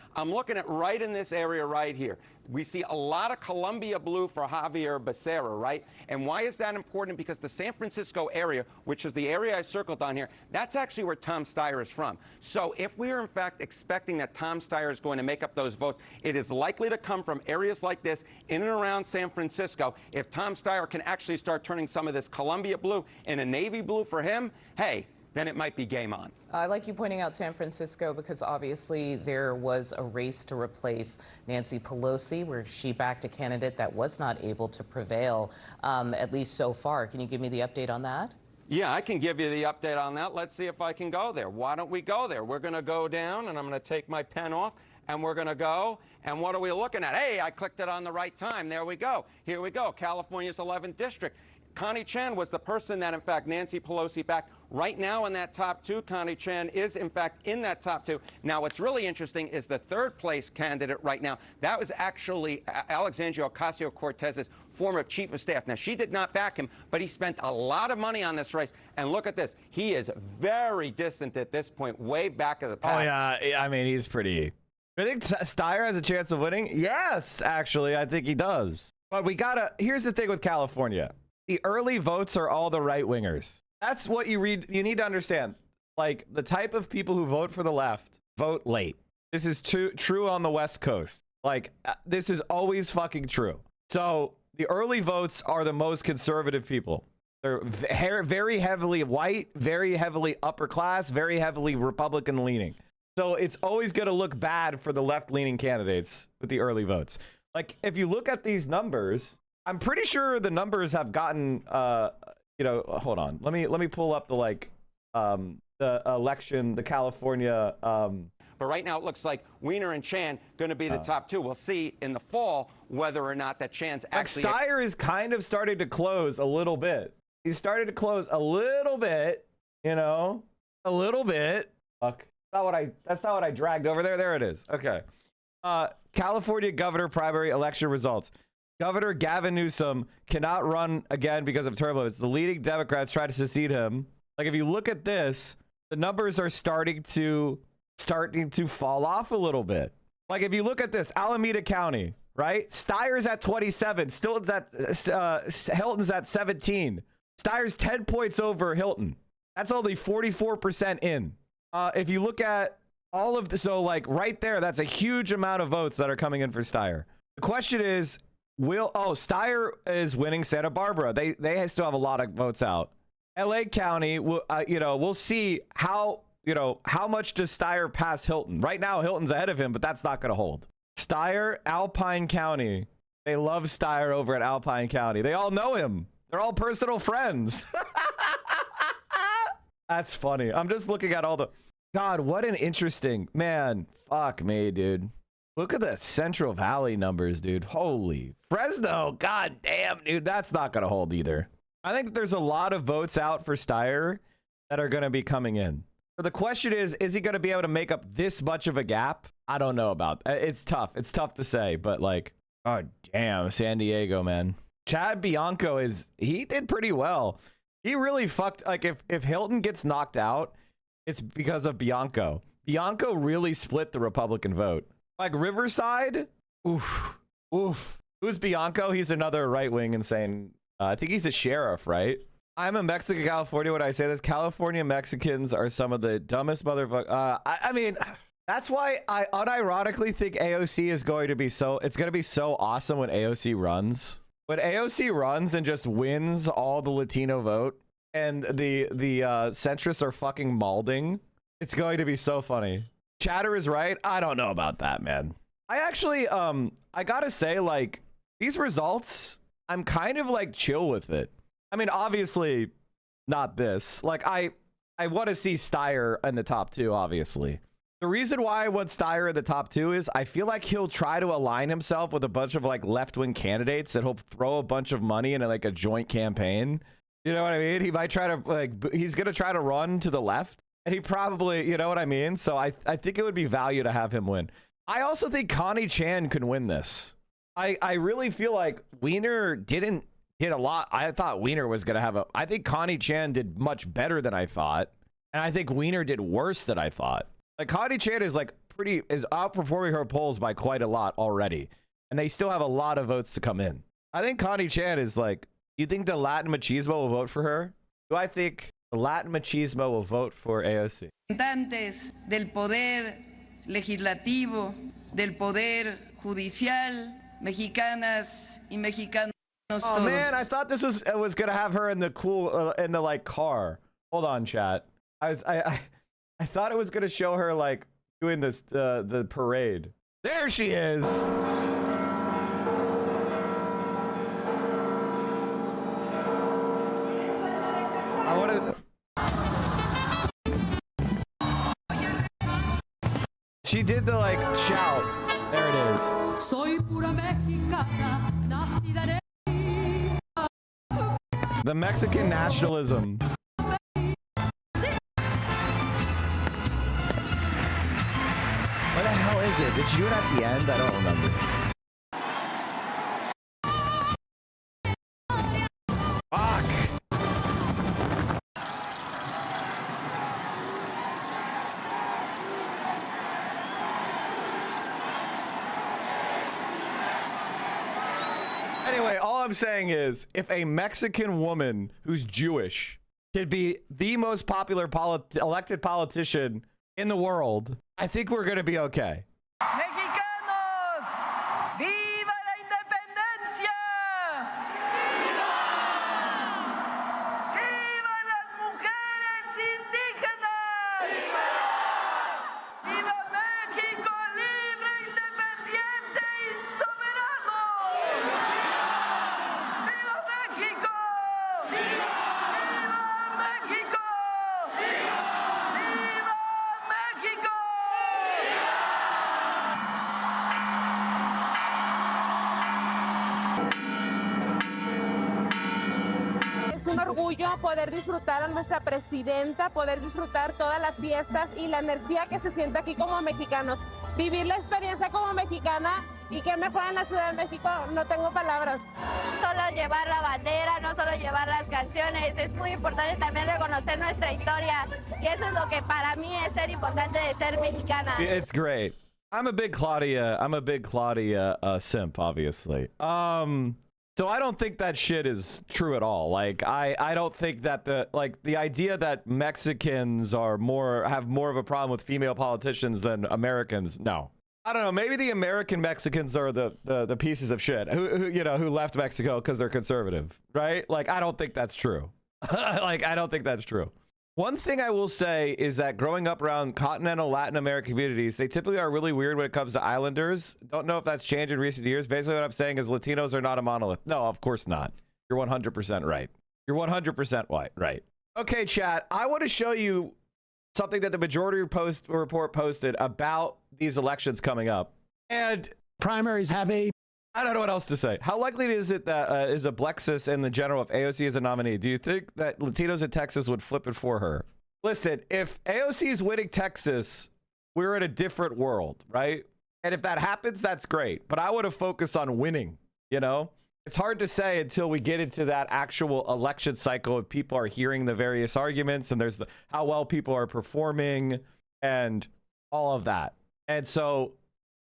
right in this area right here. We see a lot of Columbia blue for Javier Becerra, right? And why is that important? Because the San Francisco area, which is the area I circled on here, that's actually where Tom Steyer is from. So if we are in fact expecting that Tom Steyer is going to make up those votes, it is likely to come from areas like this in and around San Francisco. If Tom Steyer can actually start turning some of this Columbia blue into navy blue for him, hey, then it might be game on. I like you pointing out San Francisco because obviously there was a race to replace Nancy Pelosi where she backed a candidate that was not able to prevail, at least so far. Can you give me the update on that? Yeah, I can give you the update on that. Let's see if I can go there. Why don't we go there? We're going to go down, and I'm going to take my pen off, and we're going to go. And what are we looking at? Hey, I clicked it on the right time. There we go. Here we go. California's 11th district. Connie Chan was the person that, in fact, Nancy Pelosi backed. Right now in that top two, Connie Chan is, in fact, in that top two. Now, what's really interesting is the third place candidate right now. That was actually Alexandria Ocasio-Cortez's former chief of staff. Now, she did not back him, but he spent a lot of money on this race. And look at this. He is very distant at this point, way back of the pack. Oh, yeah. I mean, he's pretty... I think Steyer has a chance of winning. Yes, actually, I think he does. But we gotta... Here's the thing with California. The early votes are all the right-wingers. That's what you read. You need to understand. Like, the type of people who vote for the left vote late. This is true on the West Coast. Like, this is always fucking true. So the early votes are the most conservative people. They're very heavily white, very heavily upper class, very heavily Republican leaning. So it's always going to look bad for the left leaning candidates with the early votes. Like, if you look at these numbers, I'm pretty sure the numbers have gotten, you know, hold on. Let me pull up the, like, the election, the California. But right now it looks like Weiner and Chan going to be the top two. We'll see in the fall whether or not that Chan's actually. Like Steyer is kind of started to close a little bit. He's started to close a little bit, you know, a little bit. Fuck. That's not what I dragged over there. There it is. Okay. California governor primary election results. Governor Gavin Newsom cannot run again because of turbulence. The leading Democrats try to succeed him. Like if you look at this, the numbers are starting to fall off a little bit. Like if you look at this, Alameda County, right? Steyer's at 27, Hilton's at 17. Steyer's 10 points over Hilton. That's only 44% in. If you look at all of the, so like right there, that's a huge amount of votes that are coming in for Steyer. The question is, Steyer is winning Santa Barbara. They still have a lot of votes out. LA County, we'll see how much does Steyer pass Hilton? Right now, Hilton's ahead of him, but that's not going to hold. Steyer, Alpine County. They love Steyer over at Alpine County. They all know him. They're all personal friends. That's funny. I'm just looking at all the... God, what an interesting... Man, fuck me, dude. Look at the Central Valley numbers, dude. Holy... Fresno, god damn, dude. That's not going to hold either. I think there's a lot of votes out for Steyer that are going to be coming in. So the question is he going to be able to make up this much of a gap? I don't know about. It's tough. It's tough to say, but like, oh damn, San Diego, man. Chad Bianco he did pretty well. He really fucked. Like if Hilton gets knocked out, it's because of Bianco. Bianco really split the Republican vote. Like Riverside, oof. Who's Bianco? He's another right-wing insane. I think he's a sheriff, right? I'm a Mexican California when I say this. California Mexicans are some of the dumbest motherfuckers. I mean, that's why I unironically think AOC is going to be it's going to be so awesome when AOC runs. When AOC runs and just wins all the Latino vote and the centrists are fucking malding, it's going to be so funny. Chatter is right. I don't know about that, man. I actually, I gotta say, like, these results, I'm kind of like chill with it. I mean, obviously not this. Like I want to see Steyer in the top two, obviously. The reason why I want Steyer in the top two is I feel like he'll try to align himself with a bunch of like left-wing candidates and he'll throw a bunch of money into like a joint campaign. You know what I mean? He might try to he's going to try to run to the left and he probably, you know what I mean? So I think it would be value to have him win. I also think Connie Chan can win this. I really feel like Weiner did a lot. I thought Weiner was going to have I think Connie Chan did much better than I thought. And I think Weiner did worse than I thought. Like Connie Chan is is outperforming her polls by quite a lot already. And they still have a lot of votes to come in. I think Connie Chan is like, you think the Latin machismo will vote for her? Do I think the Latin machismo will vote for AOC? Representantes del poder legislativo, del poder judicial, mexicanas y mexicanos todos. Oh man, I thought this was gonna have her in the cool in the like car. Hold on, chat. I thought it was gonna show her like doing this the parade. There she is. I wanted. She did the like shout. There it is. Soy pura mexicana, nacida en... The Mexican nationalism. What the hell is it? Did she do it at the end? I don't remember. Fuck! Anyway, all I'm saying is, if a Mexican woman who's Jewish could be the most popular elected politician in the world, I think we're going to be okay. Mexicanos, viva la independencia. Viva las mujeres indígenas. Viva México libre, independiente y soberano. Viva México. Viva México. Viva un orgullo poder disfrutar a nuestra presidenta, poder disfrutar todas las fiestas y la energía que se siente aquí como mexicanos. Vivir la experiencia como mexicana y qué mejor en la Ciudad de México, no tengo palabras. Solo llevar la bandera, no solo llevar las canciones, es muy importante también reconocer nuestra historia y eso es lo que para mí es ser importante de ser mexicana. It's great. I'm a big Claudia simp, obviously. So I don't think that shit is true at all. Like I don't think that the idea that Mexicans have more of a problem with female politicians than Americans. No. I don't know. Maybe the American Mexicans are the pieces of shit who left Mexico because they're conservative, right? Like I don't think that's true. Like I don't think that's true. One thing I will say is that growing up around continental Latin American communities, they typically are really weird when it comes to islanders. Don't know if that's changed in recent years. Basically what I'm saying is Latinos are not a monolith. No, of course not. You're 100% right. You're 100% right. Okay, chat. I want to show you something that the Majority Report posted about these elections coming up. And primaries have I don't know what else to say. How likely is it that is a Blexis in the general if AOC is a nominee? Do you think that Latinos in Texas would flip it for her? Listen, if AOC is winning Texas, we're in a different world, right? And if that happens, that's great. But I want to focus on winning, It's hard to say until we get into that actual election cycle and people are hearing the various arguments and there's how well people are performing and all of that. And so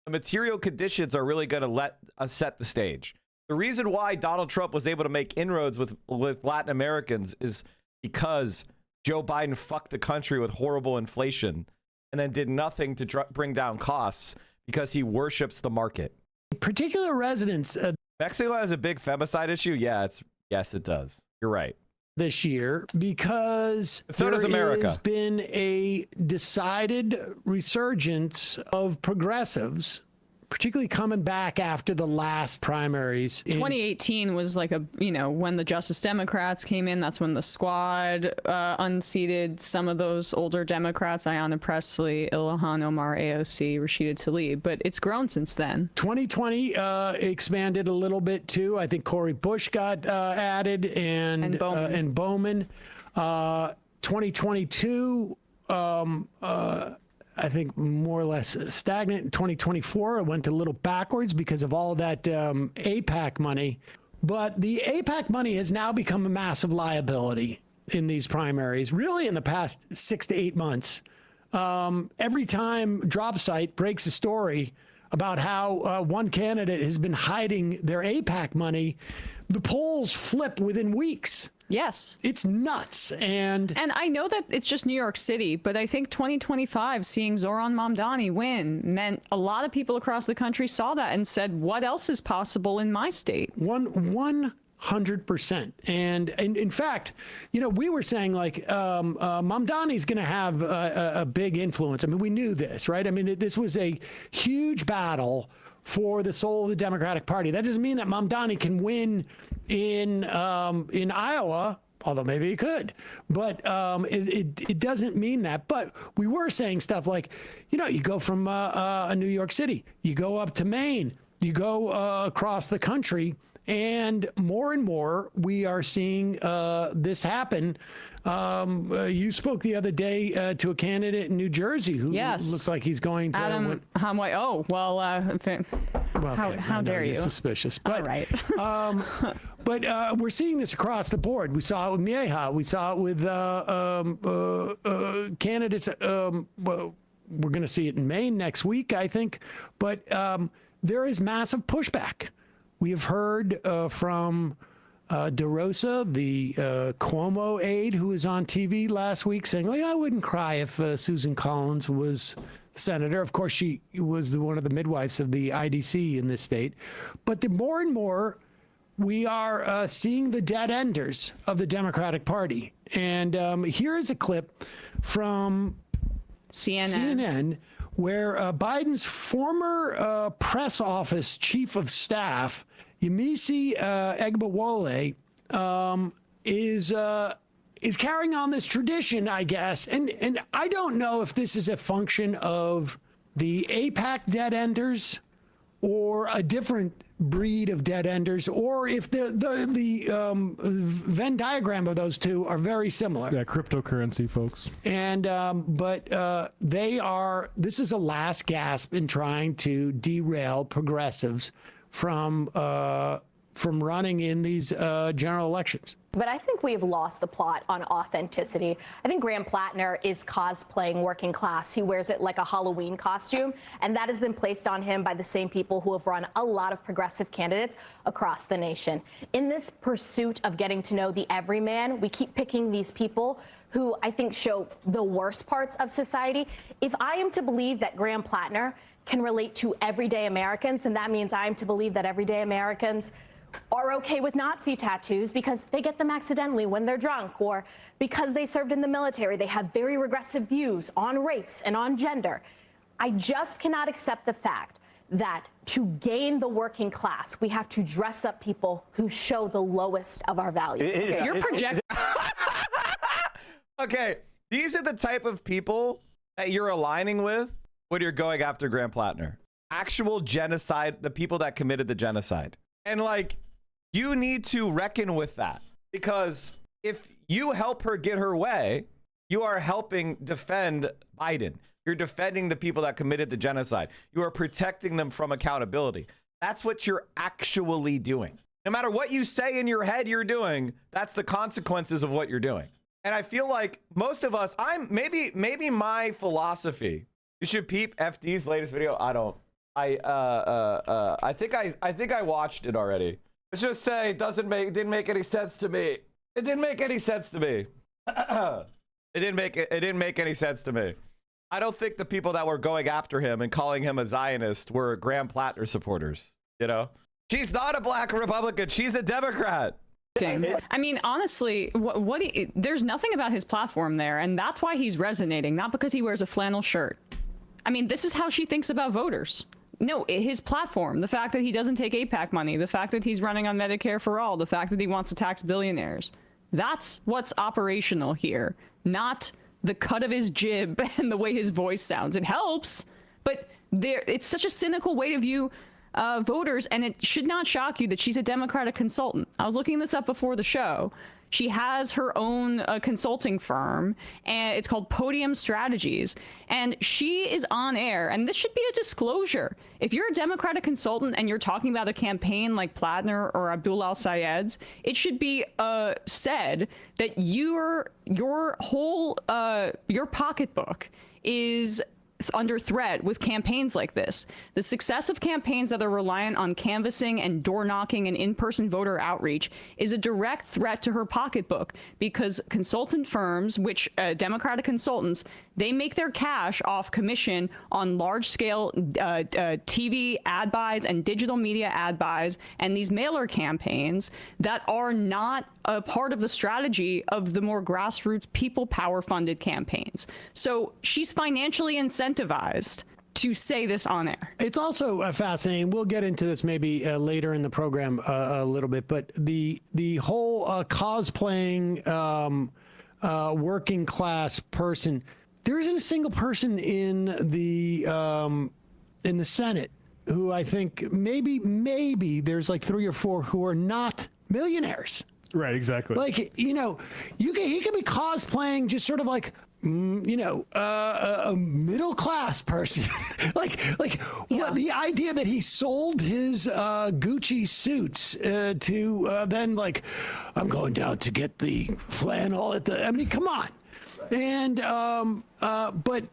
the material conditions are really going to let us set the stage. The reason why Donald Trump was able to make inroads with Latin Americans is because Joe Biden fucked the country with horrible inflation and then did nothing to bring down costs because he worships the market. Particular residents. Mexico has a big femicide issue. Yeah, yes, it does. You're right. This year because so does America. Has been a decided resurgence of progressives, particularly coming back after the last primaries. 2018 was like when the Justice Democrats came in, that's when the squad unseated some of those older Democrats, Ayanna Pressley, Ilhan Omar, AOC, Rashida Tlaib, but it's grown since then. 2020 expanded a little bit too. I think Cori Bush got added and Bowman. 2022, I think more or less stagnant. In 2024, it went a little backwards because of all that AIPAC money. But the AIPAC money has now become a massive liability in these primaries, really in the past 6 to 8 months. Every time DropSite breaks a story about how one candidate has been hiding their AIPAC money, the polls flip within weeks. Yes. It's nuts. And I know that it's just New York City, but I think 2025, seeing Zoran Mamdani win meant a lot of people across the country saw that and said, what else is possible in my state? 100%. And in fact, we were saying like Mamdani's going to have a big influence. I mean, we knew this, right? I mean, this was a huge battle for the soul of the Democratic Party. That doesn't mean that Mamdani can win in Iowa, although maybe he could. But it doesn't mean that. But we were saying stuff like, you go from New York City, you go up to Maine, you go across the country, and more we are seeing this happen. You spoke the other day to a candidate in New Jersey who looks like he's going to Adam Hamway. Oh, well, how dare you? Suspicious. But, all right. But we're seeing this across the board. We saw it with Mieja. We saw it with candidates. We're going to see it in Maine next week, I think. But there is massive pushback. We have heard from DeRosa, the Cuomo aide who was on TV last week saying, I wouldn't cry if Susan Collins was senator. Of course, she was one of the midwives of the IDC in this state. But the more and more we are seeing the dead enders of the Democratic Party. And here is a clip from CNN where Biden's former press office chief of staff, Yemisi Egbawole, is carrying on this tradition, I guess. And I don't know if this is a function of the AIPAC dead enders or a different breed of dead enders, or if the Venn diagram of those two are very similar. Yeah, cryptocurrency folks. And but they are. This is a last gasp in trying to derail progressives from running in these general elections. But I think we have lost the plot on authenticity. I think Graham Plattner is cosplaying working class. He wears it like a Halloween costume, and that has been placed on him by the same people who have run a lot of progressive candidates across the nation. In this pursuit of getting to know the everyman, we keep picking these people who I think show the worst parts of society. If I am to believe that Graham Plattner can relate to everyday Americans, then that means I am to believe that everyday Americans are okay with Nazi tattoos because they get them accidentally when they're drunk, or because they served in the military. They have very regressive views on race and on gender. I just cannot accept the fact that to gain the working class, we have to dress up people who show the lowest of our values. You're projecting. Okay, these are the type of people that you're aligning with when you're going after Graham Plattner. Actual genocide, the people that committed the genocide. And like, you need to reckon with that, because if you help her get her way, you are helping defend Biden. You're defending the people that committed the genocide. You are protecting them from accountability. That's what you're actually doing. No matter what you say in your head you're doing, that's the consequences of what you're doing. And I feel like most of us, maybe my philosophy, you should peep FD's latest video. I think I watched it already. Let's just say it didn't make any sense to me. It didn't make any sense to me. It didn't make any sense to me. I don't think the people that were going after him and calling him a Zionist were Graham Plattner supporters. You know, she's not a black Republican. She's a Democrat. I mean, honestly, there's nothing about his platform there, and that's why he's resonating, not because he wears a flannel shirt. I mean, this is how she thinks about voters. No, his platform, the fact that he doesn't take AIPAC money, the fact that he's running on Medicare for all, the fact that he wants to tax billionaires. That's what's operational here, not the cut of his jib and the way his voice sounds. It helps, but it's such a cynical way to view voters, and it should not shock you that she's a Democratic consultant. I was looking this up before the show. She has her own consulting firm, and it's called Podium Strategies. And she is on air, and this should be a disclosure. If you're a Democratic consultant and you're talking about a campaign like Plattner or Abdul al-Sayed's, it should be said that your whole your pocketbook is under threat with campaigns like this. The success of campaigns that are reliant on canvassing and door knocking and in-person voter outreach is a direct threat to her pocketbook, because consultant firms, which Democratic consultants, they make their cash off commission on large-scale TV ad buys and digital media ad buys and these mailer campaigns that are not a part of the strategy of the more grassroots people power funded campaigns. So she's financially incentivized to say this on air. It's also fascinating. We'll get into this maybe later in the program a little bit, but the whole cosplaying working class person, there isn't a single person in the Senate who I think maybe there's like 3 or 4 who are not millionaires. Right, exactly. Like, you know, he could be cosplaying just sort of like, you know, a middle class person. like what, the idea that he sold his Gucci suits to then like, I'm going down to get the flannel at the, I mean, come on. And but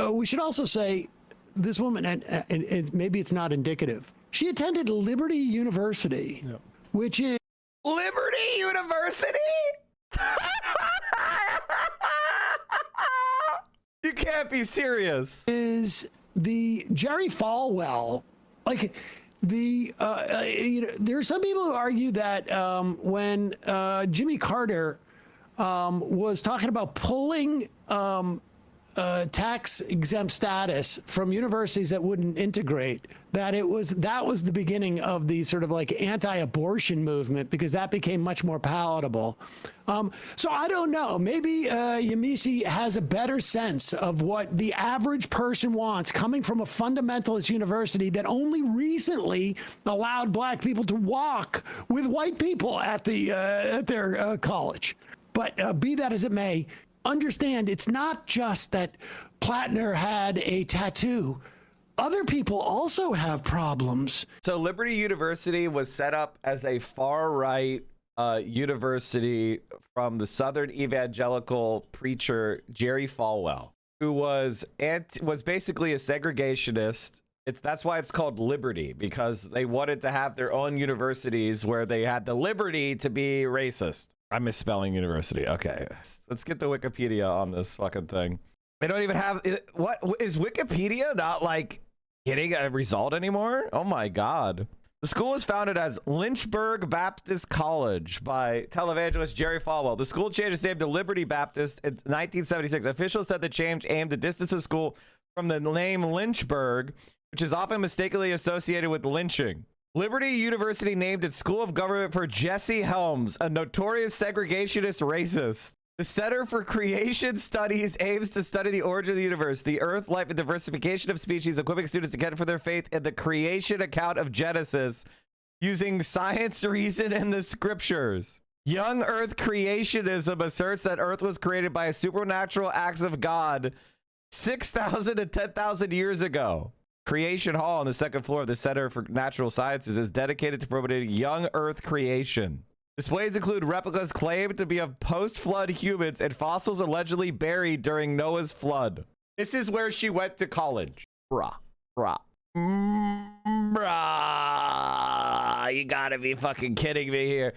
we should also say this woman, and maybe it's not indicative, she attended Liberty University, which is Liberty University? You can't be serious. Is the Jerry Falwell, like the you know, there are some people who argue that when Jimmy Carter was talking about pulling tax exempt status from universities that wouldn't integrate, that was the beginning of the sort of like anti-abortion movement, because that became much more palatable. So I don't know. Maybe Yamisi has a better sense of what the average person wants, coming from a fundamentalist university that only recently allowed black people to walk with white people at their college. But be that as it may, understand it's not just that Plattner had a tattoo. Other people also have problems. So Liberty University was set up as a far-right university from the Southern evangelical preacher Jerry Falwell, who was basically a segregationist. That's why it's called Liberty, because they wanted to have their own universities where they had the liberty to be racist. I'm misspelling university. Okay, let's get the Wikipedia on this fucking thing. They don't even have it. What is Wikipedia not like getting a result anymore? Oh my God. The school was founded as Lynchburg Baptist College by televangelist Jerry Falwell. The school changed its name to Liberty Baptist in 1976. Officials said the change aimed to distance the school from the name Lynchburg, which is often mistakenly associated with lynching. Liberty University named its School of Government for Jesse Helms, a notorious segregationist racist. The Center for Creation Studies aims to study the origin of the universe, the earth, life, and diversification of species, equipping students to care for their faith in the creation account of Genesis using science, reason, and the scriptures. Young Earth creationism asserts that Earth was created by supernatural acts of God 6,000 to 10,000 years ago. Creation Hall on the second floor of the Center for Natural Sciences is dedicated to promoting young Earth creation. Displays include replicas claimed to be of post-flood humans and fossils allegedly buried during Noah's flood. This is where she went to college. Bruh. You gotta be fucking kidding me here.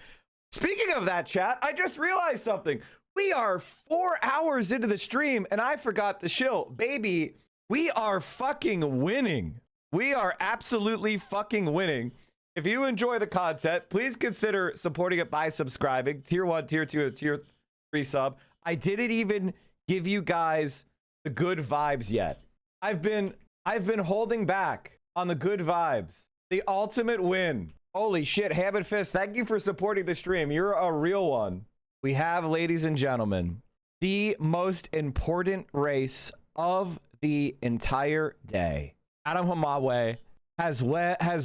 Speaking of that, chat, I just realized something. We are 4 hours into the stream and I forgot to chill. Baby, we are fucking winning. We are absolutely fucking winning. If you enjoy the content, please consider supporting it by subscribing. Tier 1, Tier 2, Tier 3 sub. I didn't even give you guys the good vibes yet. I've been holding back on the good vibes. The ultimate win. Holy shit, Ham and Fist, thank you for supporting the stream. You're a real one. We have, ladies and gentlemen, the most important race of the entire day. Adam Hamawe has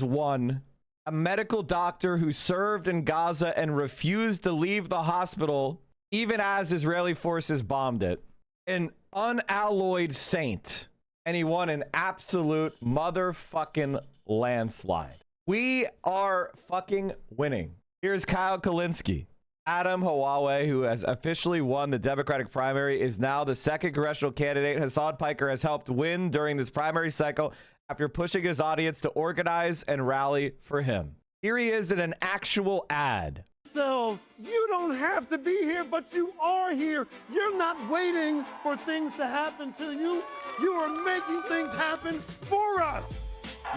won. A medical doctor who served in Gaza and refused to leave the hospital even as Israeli forces bombed it. An unalloyed saint. And he won an absolute motherfucking landslide. We are fucking winning. Here's Kyle Kalinske. Adam Hawawe, who has officially won the Democratic primary, is now the second congressional candidate Hassan Piker has helped win during this primary cycle after pushing his audience to organize and rally for him. Here he is in an actual ad. You don't have to be here, but you are here. You're not waiting for things to happen to you. You are making things happen for us.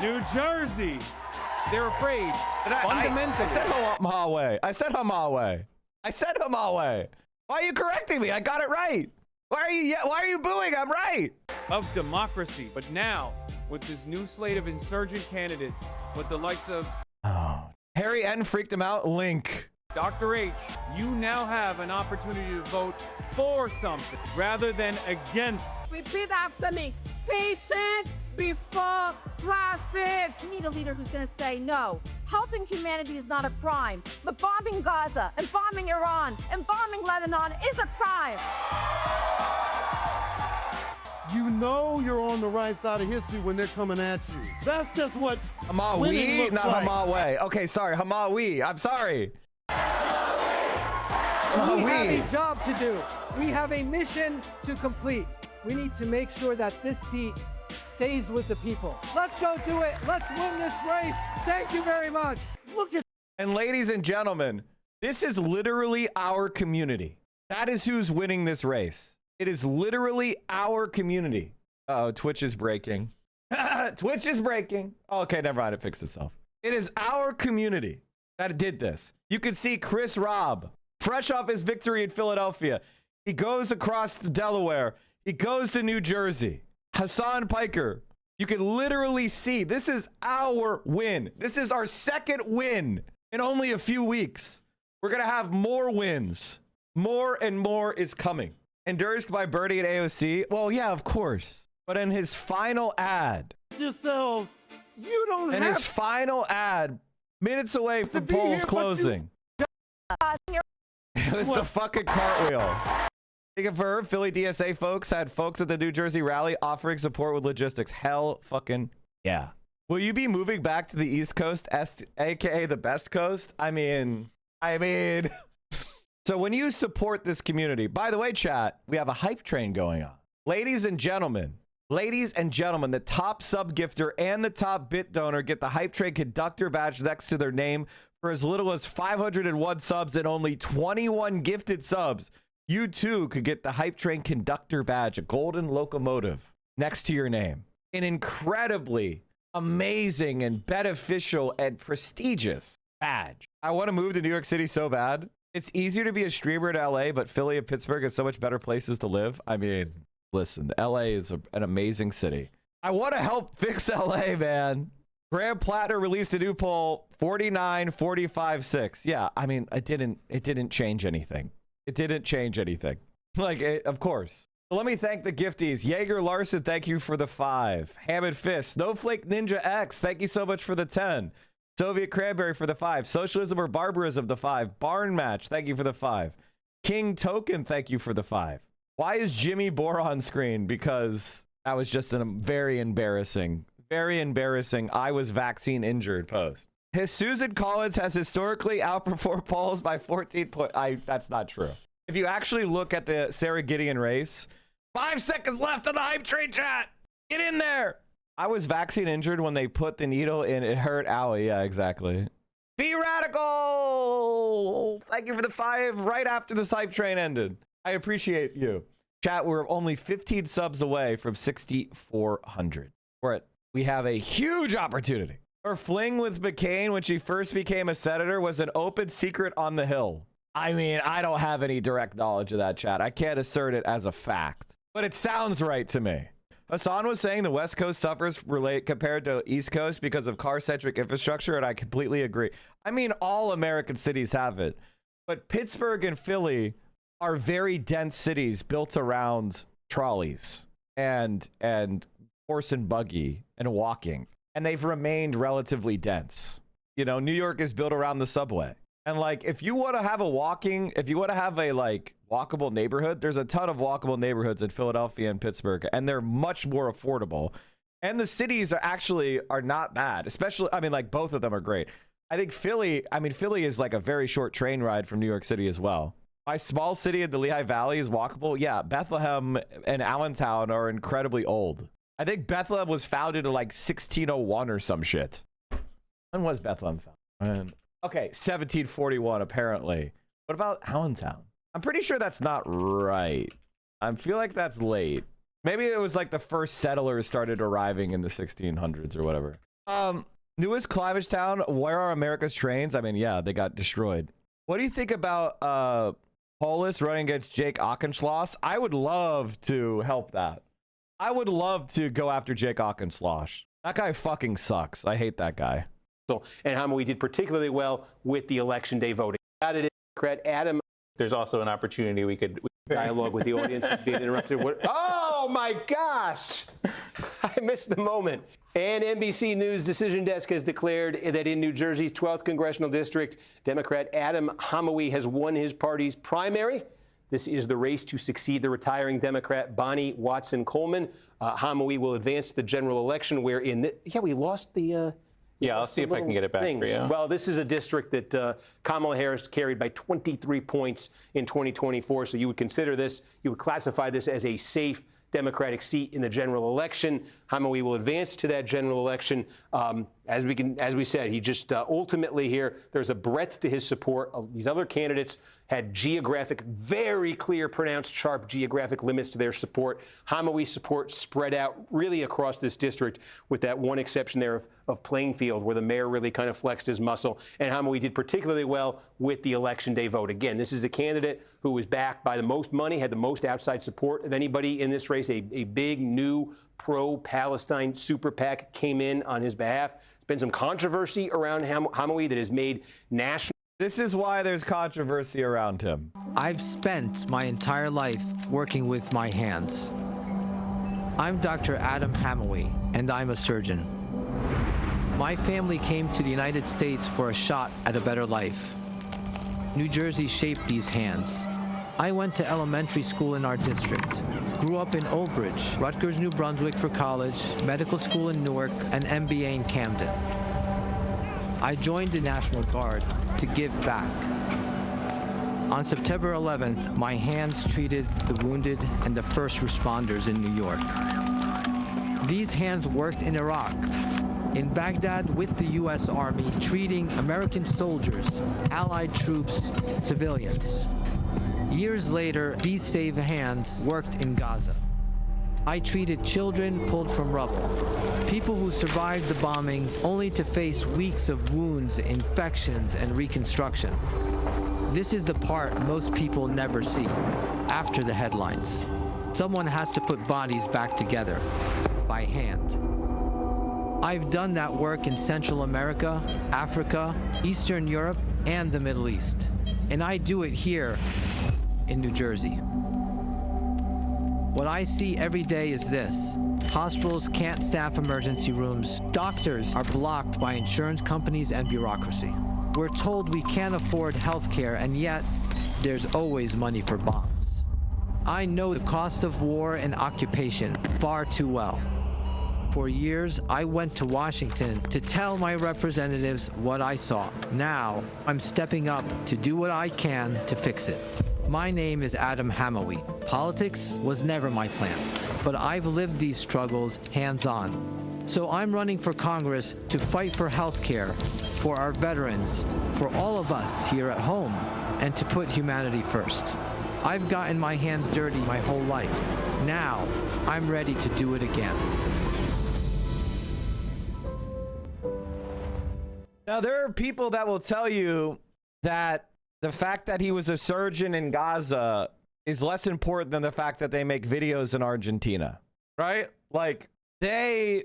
New Jersey. They're afraid. I said Hamawe. I said Hamawe. I said Hamawe. Why are you correcting me? I got it right. Why are you booing? I'm right. Of democracy. But now, with this new slate of insurgent candidates, with the likes of Harry N freaked him out. Link. Dr. H, you now have an opportunity to vote for something rather than against. Repeat after me. Patient before profit. We need a leader who's going to say no. Helping humanity is not a crime, but bombing Gaza and bombing Iran and bombing Lebanon is a crime. You know you're on the right side of history when they're coming at you. That's just what winning looks not like. Hamawe. Okay, sorry, Hamawi. I'm sorry. We have a job to do. We have a mission to complete. We need to make sure that this seat stays with the people. Let's go do it. Let's win this race. Thank you very much. And ladies and gentlemen, this is literally our community. That is who's winning this race. It is literally our community. Uh-oh, Twitch is breaking. Twitch is breaking. Okay, never mind. It fixed itself. It is our community that did this. You can see Chris Robb, fresh off his victory in Philadelphia. He goes across the Delaware. He goes to New Jersey. Hassan Piker, you can literally see this is our win. This is our second win in only a few weeks. We're going to have more wins. More and more is coming. Endorsed by Birdie and AOC. Well, yeah, of course. But in his final ad, yourselves, you don't in have his final ad, minutes away from polls closing, it was the fucking cartwheel. Speaking for her, Philly DSA folks had folks at the New Jersey rally offering support with logistics. Hell fucking yeah. Will you be moving back to the East Coast, aka the best coast? I mean, so when you support this community, by the way, chat, we have a hype train going on. Ladies and gentlemen, the top sub gifter and the top bit donor get the hype train conductor badge next to their name for as little as 501 subs and only 21 gifted subs. You too could get the hype train conductor badge, a golden locomotive next to your name. An incredibly amazing and beneficial and prestigious badge. I want to move to New York City so bad. It's easier to be a streamer in LA, but Philly and Pittsburgh are so much better places to live. I mean, listen, LA is an amazing city. I want to help fix LA, man. Graham Platter released a new poll, 49, 45, 6. Yeah, I mean, it didn't change anything. It didn't change anything. Of course. So let me thank the gifties. Jaeger Larson, thank you for the 5. Hammond Fist. Snowflake Ninja X, thank you so much for the 10. Soviet Cranberry for the 5. Socialism or Barbarism, the 5. Barn Match, thank you for the 5. King Token, thank you for the 5. Why is Jimmy Bore on screen? Because that was just a very embarrassing I was vaccine injured post. His Susan Collins has historically outperformed polls by 14 points. That's not true. If you actually look at the Sarah Gideon race, 5 seconds left on the hype train, chat. Get in there. I was vaccine injured when they put the needle in. It hurt. Owie. Yeah, exactly. Be radical. Thank you for the 5 right after the hype train ended. I appreciate you. Chat, we're only 15 subs away from 6,400. We have a huge opportunity. Her fling with McCain when she first became a senator was an open secret on the Hill. I mean, I don't have any direct knowledge of that, chat. I can't assert it as a fact, but it sounds right to me. Hassan was saying the West Coast suffers compared to East Coast because of car-centric infrastructure, and I completely agree. I mean, all American cities have it, but Pittsburgh and Philly are very dense cities built around trolleys and horse and buggy and walking. And they've remained relatively dense. You know, New York is built around the subway. And if you want to have a walkable neighborhood, there's a ton of walkable neighborhoods in Philadelphia and Pittsburgh, and they're much more affordable. And the cities are not bad, especially, both of them are great. I think Philly is a very short train ride from New York City as well. My small city in the Lehigh Valley is walkable. Yeah, Bethlehem and Allentown are incredibly old. I think Bethlehem was founded in 1601 or some shit. When was Bethlehem founded? Okay, 1741 apparently. What about Allentown? I'm pretty sure that's not right. I feel like that's late. Maybe it was the first settlers started arriving in the 1600s or whatever. Newest climate town, where are America's trains? I mean, yeah, they got destroyed. What do you think about Polis running against Jake Auchincloss? I would love to help that. I would love to go after Jake Auchincloss. That guy fucking sucks. I hate that guy. And Hamawi did particularly well with the election day voting. Adam, there's also an opportunity we could dialogue with the audience is being interrupted. Oh my gosh! I missed the moment. And NBC News Decision Desk has declared that in New Jersey's 12th congressional district, Democrat Adam Hamawi has won his party's primary. This is the race to succeed the retiring Democrat Bonnie Watson Coleman. Hamawi will advance to the general election where we lost the... I'll see if I can get it back for you. Well, this is a district that Kamala Harris carried by 23 points in 2024. So you would classify this as a safe Democratic seat in the general election. Hamawi will advance to that general election. As we said, he just ultimately here, there's a breadth to his support. These other candidates had very clear, pronounced, sharp geographic limits to their support. Hamawi's support spread out really across this district, with that one exception there of Plainfield, where the mayor really kind of flexed his muscle. And Hamawi did particularly well with the election day vote. Again, this is a candidate who was backed by the most money, had the most outside support of anybody in this race. A big, new, pro-Palestine super PAC came in on his behalf. There's been some controversy around Hamawi that has made national. This is why there's controversy around him. I've spent my entire life working with my hands. I'm Dr. Adam Hamawi, and I'm a surgeon. My family came to the United States for a shot at a better life. New Jersey shaped these hands. I went to elementary school in our district, grew up in Old Bridge, Rutgers, New Brunswick for college, medical school in Newark, and MBA in Camden. I joined the National Guard to give back. On September 11th, my hands treated the wounded and the first responders in New York. These hands worked in Iraq, in Baghdad with the U.S. Army, treating American soldiers, Allied troops, civilians. Years later, these same hands worked in Gaza. I treated children pulled from rubble, people who survived the bombings only to face weeks of wounds, infections, and reconstruction. This is the part most people never see, after the headlines. Someone has to put bodies back together, by hand. I've done that work in Central America, Africa, Eastern Europe, and the Middle East. And I do it here in New Jersey. What I see every day is this. Hospitals can't staff emergency rooms. Doctors are blocked by insurance companies and bureaucracy. We're told we can't afford health care, and yet there's always money for bombs. I know the cost of war and occupation far too well. For years, I went to Washington to tell my representatives what I saw. Now, I'm stepping up to do what I can to fix it. My name is Adam Hamawi. Politics was never my plan, but I've lived these struggles hands-on. So I'm running for Congress to fight for health care, for our veterans, for all of us here at home, and to put humanity first. I've gotten my hands dirty my whole life. Now, I'm ready to do it again. Now, there are people that will tell you that the fact that he was a surgeon in Gaza is less important than the fact that they make videos in Argentina, right? Like they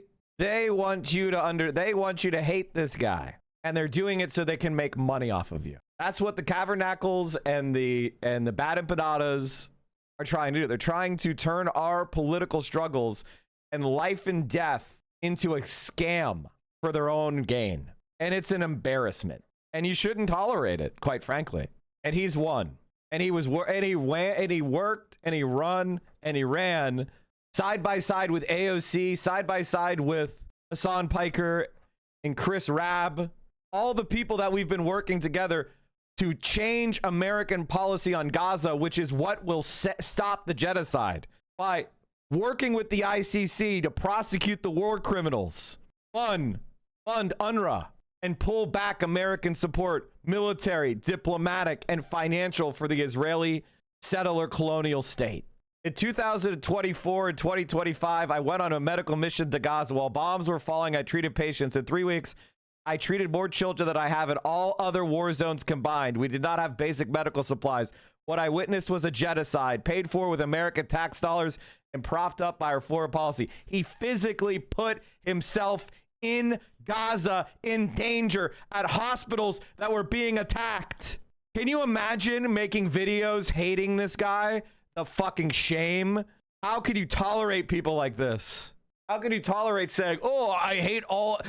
want you to hate this guy, and they're doing it so they can make money off of you. That's what the Cavernacles and the Bad Empanadas are trying to do. They're trying to turn our political struggles and life and death into a scam for their own gain. And it's an embarrassment. And you shouldn't tolerate it, quite frankly. And he's won. And he worked and he ran side by side with AOC, side by side with Hassan Piker and Chris Rabb, all the people that we've been working together to change American policy on Gaza, which is what will stop the genocide, by working with the ICC to prosecute the war criminals, fund UNRWA, and pull back American support, military, diplomatic, and financial for the Israeli settler colonial state. In 2024 and 2025, I went on a medical mission to Gaza. While bombs were falling, I treated patients. In 3 weeks, I treated more children than I have in all other war zones combined. We did not have basic medical supplies. What I witnessed was a genocide, paid for with American tax dollars and propped up by our foreign policy. He physically put himself in Gaza, in danger, at hospitals that were being attacked. Can you imagine making videos hating this guy? The fucking shame. How could you tolerate people like this? How can you tolerate saying, oh, I hate all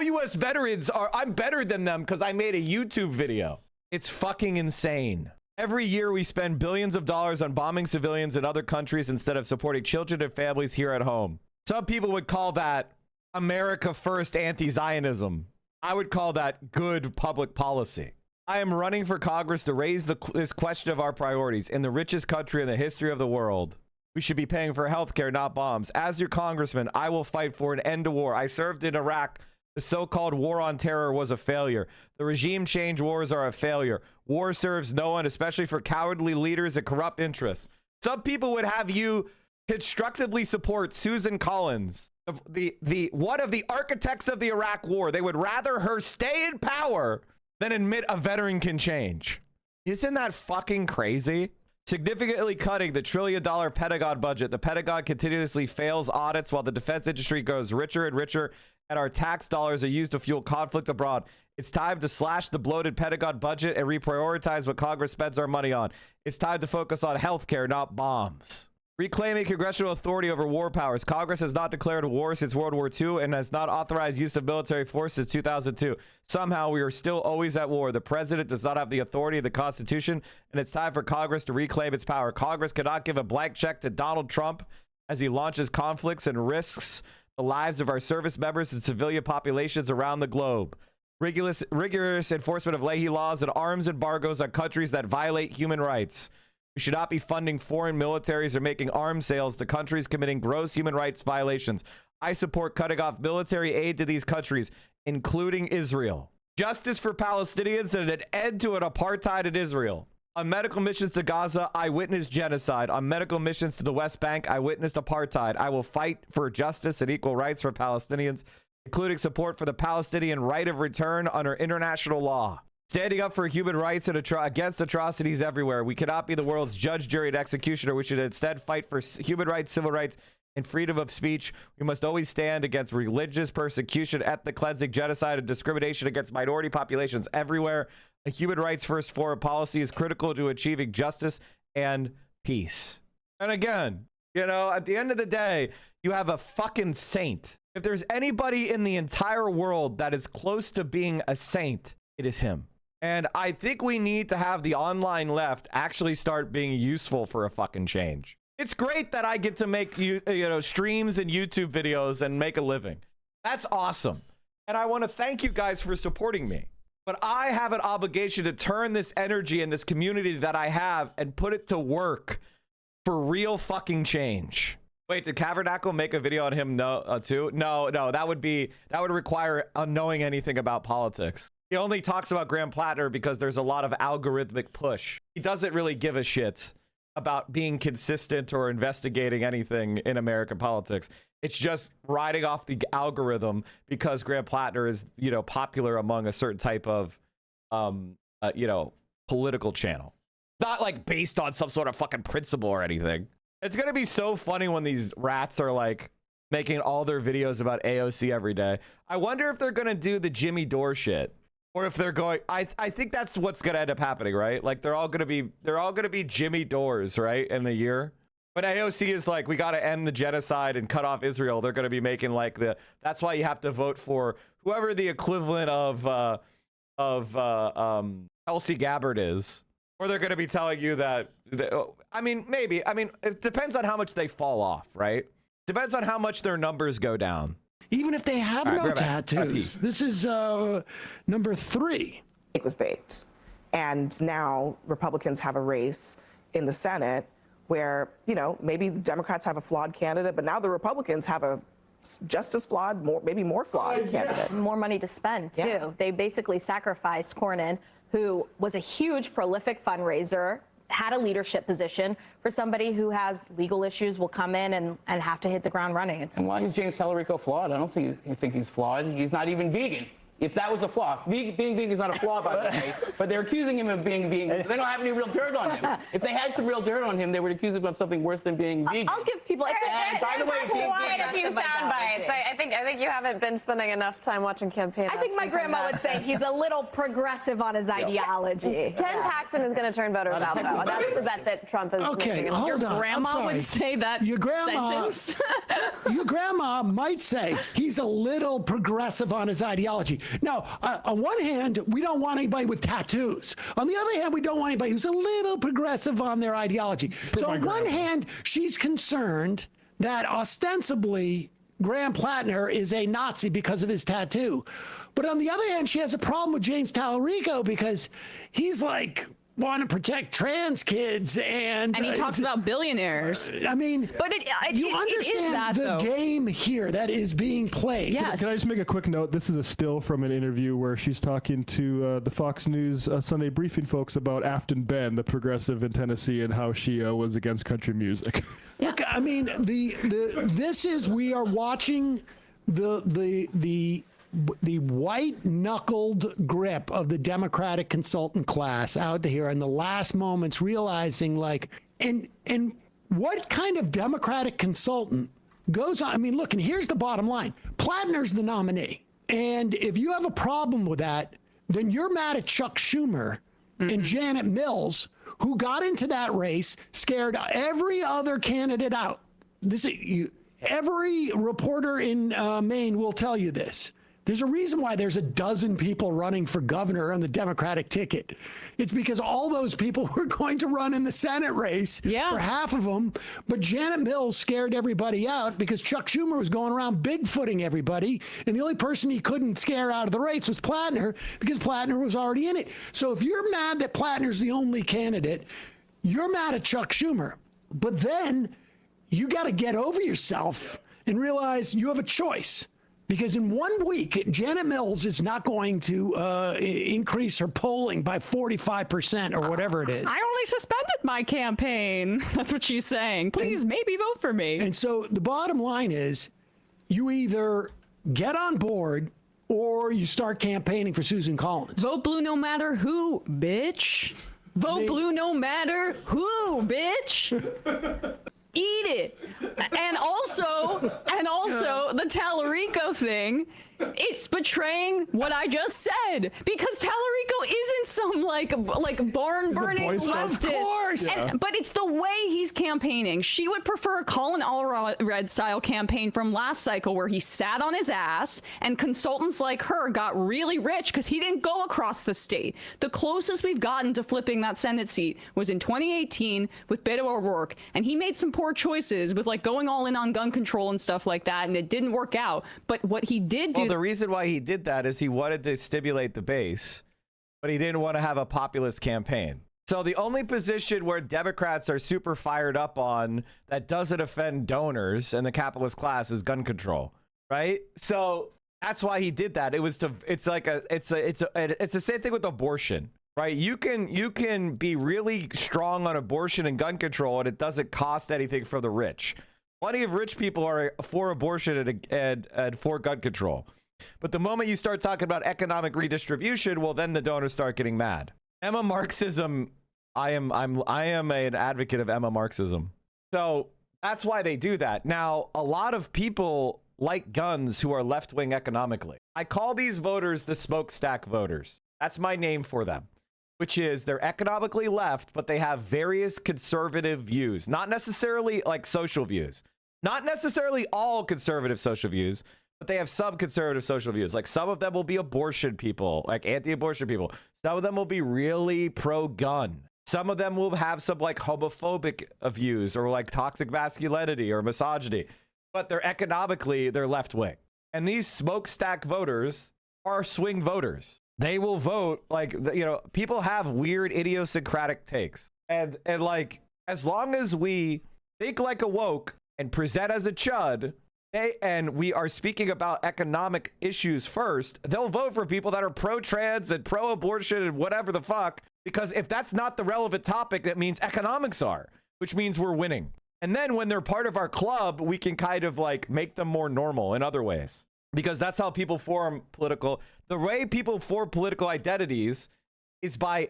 U.S. veterans I'm better than them because I made a YouTube video? It's fucking insane. Every year we spend billions of dollars on bombing civilians in other countries instead of supporting children and families here at home. Some people would call that America First anti-Zionism. I would call that good public policy. I am running for Congress to raise this question of our priorities in the richest country in the history of the world. We should be paying for healthcare, not bombs. As your congressman, I will fight for an end to war. I served in Iraq. The so-called war on terror was a failure. The regime change wars are a failure. War serves no one, especially for cowardly leaders and corrupt interests. Some people would have you constructively support Susan Collins, the one of the architects of the Iraq war. They would rather her stay in power than admit a veteran can change. Isn't that fucking crazy? Significantly cutting the $1 trillion Pentagon budget. The Pentagon continuously fails audits while the defense industry goes richer and richer, and our tax dollars are used to fuel conflict abroad. It's time to slash the bloated Pentagon budget and reprioritize what Congress spends our money on. It's time to focus on healthcare, not bombs. Reclaiming congressional authority over war powers. Congress has not declared a war since World War II and has not authorized use of military force since 2002. Somehow, we are still always at war. The president does not have the authority of the Constitution, and it's time for Congress to reclaim its power. Congress cannot give a blank check to Donald Trump as he launches conflicts and risks the lives of our service members and civilian populations around the globe. Rigorous enforcement of Leahy laws and arms embargoes on countries that violate human rights. We should not be funding foreign militaries or making arms sales to countries committing gross human rights violations. I support cutting off military aid to these countries, including Israel. Justice for Palestinians and an end to an apartheid in Israel. On medical missions to Gaza, I witnessed genocide. On medical missions to the West Bank, I witnessed apartheid. I will fight for justice and equal rights for Palestinians, including support for the Palestinian right of return under international law. Standing up for human rights and against atrocities everywhere. We cannot be the world's judge, jury, and executioner. We should instead fight for human rights, civil rights, and freedom of speech. We must always stand against religious persecution, ethnic cleansing, genocide, and discrimination against minority populations everywhere. A human rights first foreign policy is critical to achieving justice and peace. And again, you know, at the end of the day, you have a fucking saint. If there's anybody in the entire world that is close to being a saint, it is him. And I think we need to have the online left actually start being useful for a fucking change. It's great that I get to make streams and YouTube videos and make a living. That's awesome. And I want to thank you guys for supporting me. But I have an obligation to turn this energy and this community that I have and put it to work for real fucking change. Wait, did Cavernacle make a video on him too? No, that would require unknowing anything about politics. He only talks about Graham Plattner because there's a lot of algorithmic push. He doesn't really give a shit about being consistent or investigating anything in American politics. It's just riding off the algorithm because Graham Plattner is, popular among a certain type of, political channel. Not like based on some sort of fucking principle or anything. It's going to be so funny when these rats are like making all their videos about AOC every day. I wonder if they're going to do the Jimmy Dore shit. Or if they're going, I think that's what's gonna end up happening, right? Like they're all gonna be Jimmy Dores, right? In the year. But AOC is like, we gotta end the genocide and cut off Israel. They're gonna be making like that's why you have to vote for whoever the equivalent of Tulsi Gabbard is. Or they're gonna be telling you that, maybe. It depends on how much they fall off, right? Depends on how much their numbers go down. Even if they have no tattoos. This is number 3. It was baked. And now Republicans have a race in the Senate where, maybe the Democrats have a flawed candidate, but now the Republicans have a just as flawed, maybe more flawed candidate. More money to spend, too. Yeah. They basically sacrificed Cornyn, who was a huge, prolific fundraiser, had a leadership position, for somebody who has legal issues, will come in and have to hit the ground running. And why is James Tallarico flawed? I don't think he's flawed. He's not even vegan. If that was a flaw. Being vegan is not a flaw, by the way, but they're accusing him of being vegan. They don't have any real dirt on him. If they had some real dirt on him, they would accuse him of something worse than being vegan. I'll give people... There's quite a few sound bites. I think you haven't been spending enough time watching campaign. I think my grandma would say he's a little progressive on his ideology. Ken Paxton is going to turn voters out, though. That's the bet that Trump is making. Hold on. Your grandma would say that sentence? Your grandma might say he's a little progressive on his ideology. Now, on one hand, we don't want anybody with tattoos. On the other hand, we don't want anybody who's a little progressive on their ideology. So on one hand, she's concerned that ostensibly Graham Plattner is a Nazi because of his tattoo. But on the other hand, she has a problem with James Tallarico because he's like want to protect trans kids, and he talks about billionaires. I mean, but you understand the game here that is being played. Yes. Can I just make a quick note? This is a still from an interview where she's talking to the Fox News Sunday briefing folks about Afton Ben, the progressive in Tennessee, and how she was against country music. Look, I mean, we are watching the white-knuckled grip of the Democratic consultant class out here in the last moments, realizing and what kind of Democratic consultant goes on? I mean, look, and here's the bottom line. Plattner's the nominee. And if you have a problem with that, then you're mad at Chuck Schumer and Janet Mills, who got into that race, scared every other candidate out. Every reporter in Maine will tell you this. There's a reason why there's a dozen people running for governor on the Democratic ticket. It's because all those people were going to run in the Senate race, or half of them. But Janet Mills scared everybody out because Chuck Schumer was going around bigfooting everybody. And the only person he couldn't scare out of the race was Plattner because Plattner was already in it. So if you're mad that Plattner's the only candidate, you're mad at Chuck Schumer. But then you got to get over yourself and realize you have a choice. Because in 1 week, Janet Mills is not going to increase her polling by 45% or whatever it is. I only suspended my campaign. That's what she's saying. Please, maybe vote for me. And so the bottom line is you either get on board or you start campaigning for Susan Collins. Vote blue no matter who, bitch. Vote blue no matter who, bitch. Eat it. And also the Tallarico thing, it's betraying what I just said, because Tallarico isn't some like barn burning leftist. Of course. But it's the way he's campaigning. She would prefer a Colin Allred style campaign from last cycle where he sat on his ass and consultants like her got really rich because he didn't go across the state. The closest we've gotten to flipping that Senate seat was in 2018 with Beto O'Rourke, and he made some poor choices with going all in on gun control and stuff like that, and it didn't work out. But what he did do... Well, the reason why he did that is he wanted to stimulate the base, but he didn't want to have a populist campaign. So the only position where Democrats are super fired up on that doesn't offend donors and the capitalist class is gun control, right? So that's why he did that. It's the same thing with abortion, right? You can be really strong on abortion and gun control, and it doesn't cost anything for the rich. Plenty of rich people are for abortion and for gun control. But the moment you start talking about economic redistribution, well, then the donors start getting mad. Emma Marxism, I am an advocate of Emma Marxism. So that's why they do that. Now, a lot of people like guns who are left-wing economically. I call these voters the smokestack voters. That's my name for them, which is they're economically left, but they have various conservative views, not necessarily like social views, not necessarily all conservative social views, but they have some conservative social views. Like some of them will be abortion people, like anti-abortion people. Some of them will be really pro-gun. Some of them will have some like homophobic views or like toxic masculinity or misogyny, but they're left-wing. And these smokestack voters are swing voters. They will vote like, people have weird idiosyncratic takes. And like, as long as we think like a woke and present as a chud, and we are speaking about economic issues first, they'll vote for people that are pro-trans and pro-abortion and whatever the fuck, because if that's not the relevant topic, that means economics are, which means we're winning. And then when they're part of our club, we can kind of like make them more normal in other ways, because that's how people form the way people form political identities is by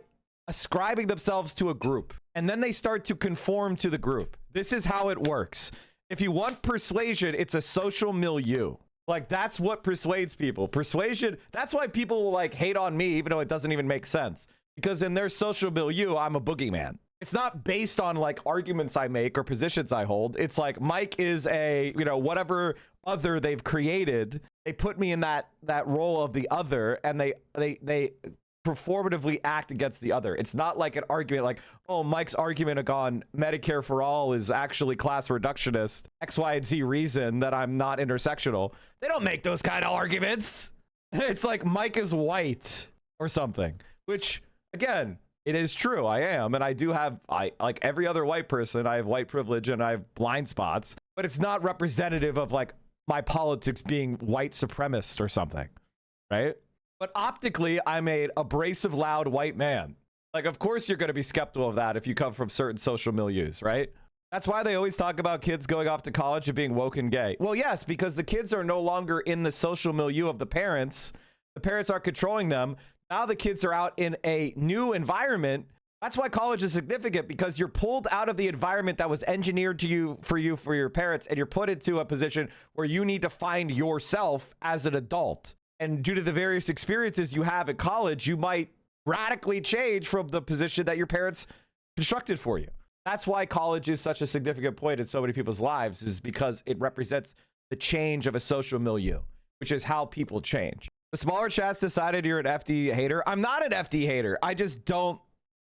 ascribing themselves to a group, and then they start to conform to the group. This is how it works. If you want persuasion, it's a social milieu. Like, that's what persuades people. Persuasion, that's why people like hate on me, even though it doesn't even make sense. Because in their social milieu, I'm a boogeyman. It's not based on like arguments I make or positions I hold. It's like Mike is a, whatever other they've created. They put me in that role of the other, and they performatively act against the other. It's not like an argument like, oh, Mike's argument on Medicare for all is actually class reductionist, X, Y, and Z reason that I'm not intersectional. They don't make those kind of arguments. It's like Mike is white or something, which again, It is true. I am. And I do have, like every other white person, I have white privilege and I have blind spots, but it's not representative of like my politics being white supremacist or something, right? But optically, I'm a abrasive, loud white man. Like, of course, you're going to be skeptical of that if you come from certain social milieus, right? That's why they always talk about kids going off to college and being woke and gay. Well, yes, because the kids are no longer in the social milieu of the parents. The parents are controlling them. Now the kids are out in a new environment. That's why college is significant, because you're pulled out of the environment that was engineered to you for your parents, and you're put into a position where you need to find yourself as an adult. And due to the various experiences you have at college, you might radically change from the position that your parents constructed for you. That's why college is such a significant point in so many people's lives, is because it represents the change of a social milieu, which is how people change. The smaller chat's decided you're an FD hater. I'm not an FD hater. I just don't.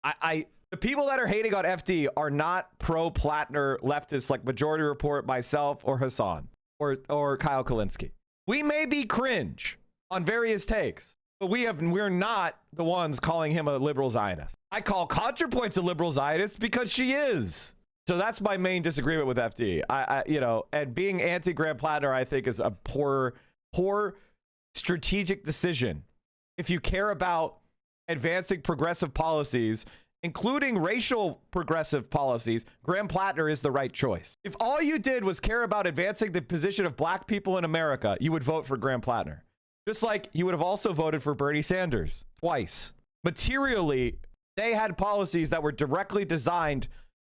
The people that are hating on FD are not pro-Plattner leftists like Majority Report, myself, or Hassan, or Kyle Kalinske. We may be cringe on various takes, but we're not the ones calling him a liberal Zionist. I call ContraPoints a liberal Zionist because she is. So that's my main disagreement with FD. And being anti-Graham Plattner, I think, is a poor strategic decision. If you care about advancing progressive policies, including racial progressive policies, Graham Plattner is the right choice. If all you did was care about advancing the position of black people in America, you would vote for Graham Plattner. Just like you would have also voted for Bernie Sanders twice. Materially, they had policies that were directly designed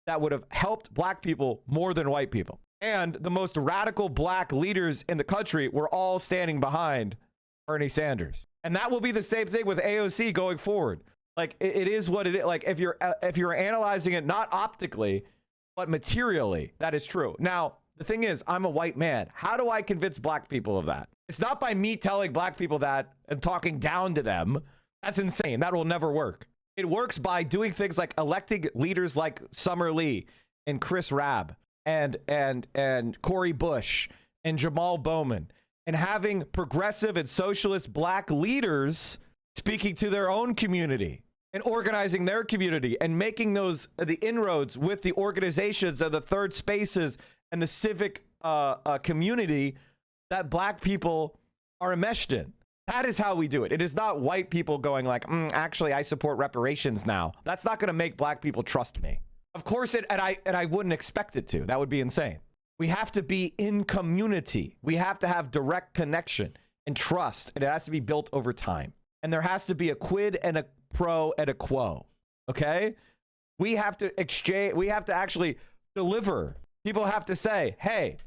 that would have helped black people more than white people. And the most radical black leaders in the country were all standing behind Bernie Sanders. And that will be the same thing with AOC going forward. Like, it is what it is. Like, if you're analyzing it not optically, but materially, that is true. Now, the thing is, I'm a white man. How do I convince black people of that? It's not by me telling black people that and talking down to them. That's insane. That will never work. It works by doing things like electing leaders like Summer Lee and Chris Rabb and Cori Bush and Jamal Bowman, and having progressive and socialist black leaders speaking to their own community and organizing their community and making those the inroads with the organizations and the third spaces and the civic community that black people are enmeshed in. That is how we do it. It is not white people going like, actually, I support reparations now. That's not going to make black people trust me. Of course, and I wouldn't expect it to. That would be insane. We have to be in community. We have to have direct connection and trust, and it has to be built over time. And there has to be a quid and a pro and a quo. Okay? We have to exchange. We have to actually deliver. People have to say, hey,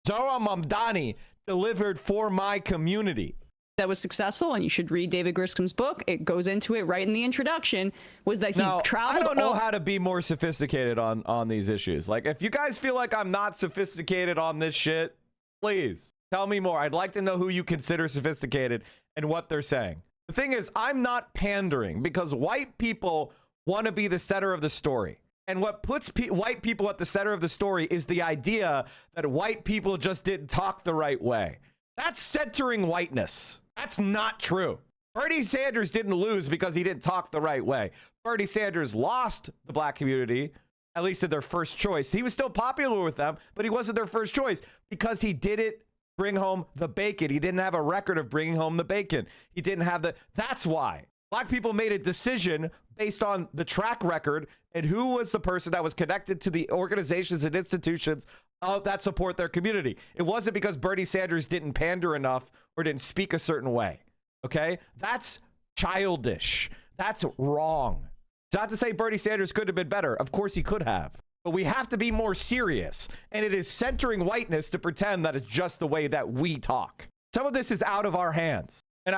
Zohran Mamdani delivered for my community. That was successful, and you should read David Griscom's book. It goes into it right in the introduction, was that he traveled. I don't know how to be more sophisticated on these issues. Like, if you guys feel like I'm not sophisticated on this shit, please tell me more. I'd like to know who you consider sophisticated and what they're saying. The thing is, I'm not pandering because white people want to be the center of the story. And what puts white people at the center of the story is the idea that white people just didn't talk the right way. That's centering whiteness. That's not true. Bernie Sanders didn't lose because he didn't talk the right way. Bernie Sanders lost the black community, at least in their first choice. He was still popular with them, but he wasn't their first choice because he didn't bring home the bacon. He didn't have a record of bringing home the bacon. He didn't have that's why. Black people made a decision based on the track record and who was the person that was connected to the organizations and institutions that support their community. It wasn't because Bernie Sanders didn't pander enough or didn't speak a certain way. Okay? That's childish. That's wrong. It's not to say Bernie Sanders could have been better. Of course he could have. But we have to be more serious. And it is centering whiteness to pretend that it's just the way that we talk. Some of this is out of our hands. And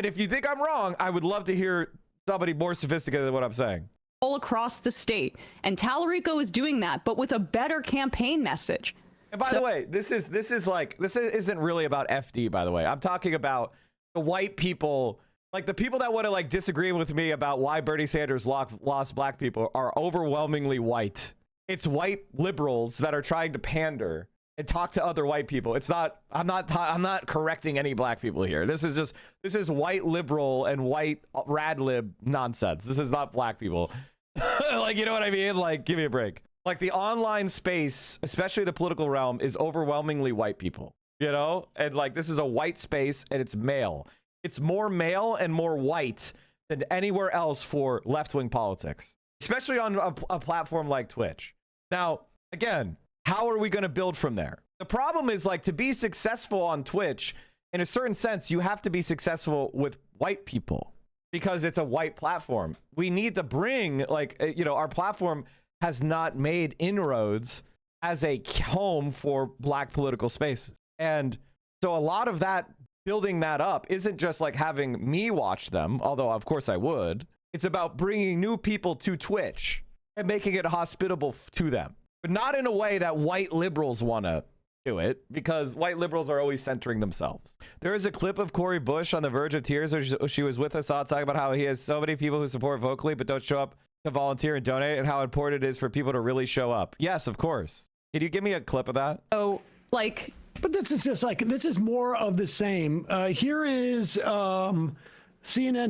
if you think I'm wrong, I would love to hear somebody more sophisticated than what I'm saying. All across the state. And Tallarico is doing that, but with a better campaign message. And by the way, this isn't really about FD, by the way. I'm talking about the white people, like the people that want to like disagree with me about why Bernie Sanders lost black people are overwhelmingly white. It's white liberals that are trying to pander and talk to other white people. It's not, I'm not correcting any black people here. This is white liberal and white rad lib nonsense. This is not black people. Like, you know what I mean? Like, give me a break. Like, the online space, especially the political realm, is overwhelmingly white people, you know? And like, this is a white space and it's male. It's more male and more white than anywhere else for left-wing politics, especially on a platform like Twitch. Now, again, how are we going to build from there? The problem is, like, to be successful on Twitch, in a certain sense, you have to be successful with white people because it's a white platform. We need to bring, like, you know, our platform has not made inroads as a home for black political spaces. And so a lot of that, building that up, isn't just like having me watch them, although of course I would. It's about bringing new people to Twitch and making it hospitable to them, but not in a way that white liberals want to do it, because white liberals are always centering themselves. There is a clip of Cori Bush on the verge of tears where she was with us all talking about how he has so many people who support vocally but don't show up to volunteer and donate, and how important it is for people to really show up. Yes, of course. Can you give me a clip of that? Oh, like... But this is just like, this is more of the same. Here is CNN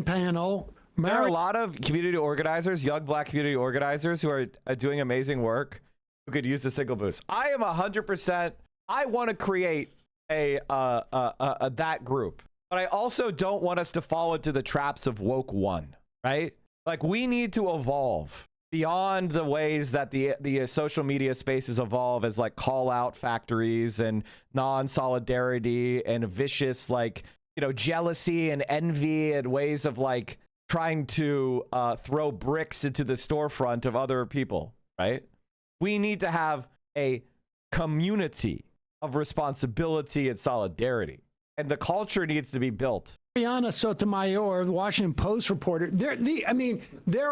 panel. There are a lot of community organizers, young black community organizers, who are doing amazing work, who could use the signal boost. I am 100%. I want to create that group, but I also don't want us to fall into the traps of woke one, right? Like, we need to evolve beyond the ways that the social media spaces evolve as like call out factories and non-solidarity and vicious, like, you know, jealousy and envy and ways of like trying to throw bricks into the storefront of other people, right? We need to have a community of responsibility and solidarity, and the culture needs to be built. Mariana Sotomayor, the Washington Post reporter, there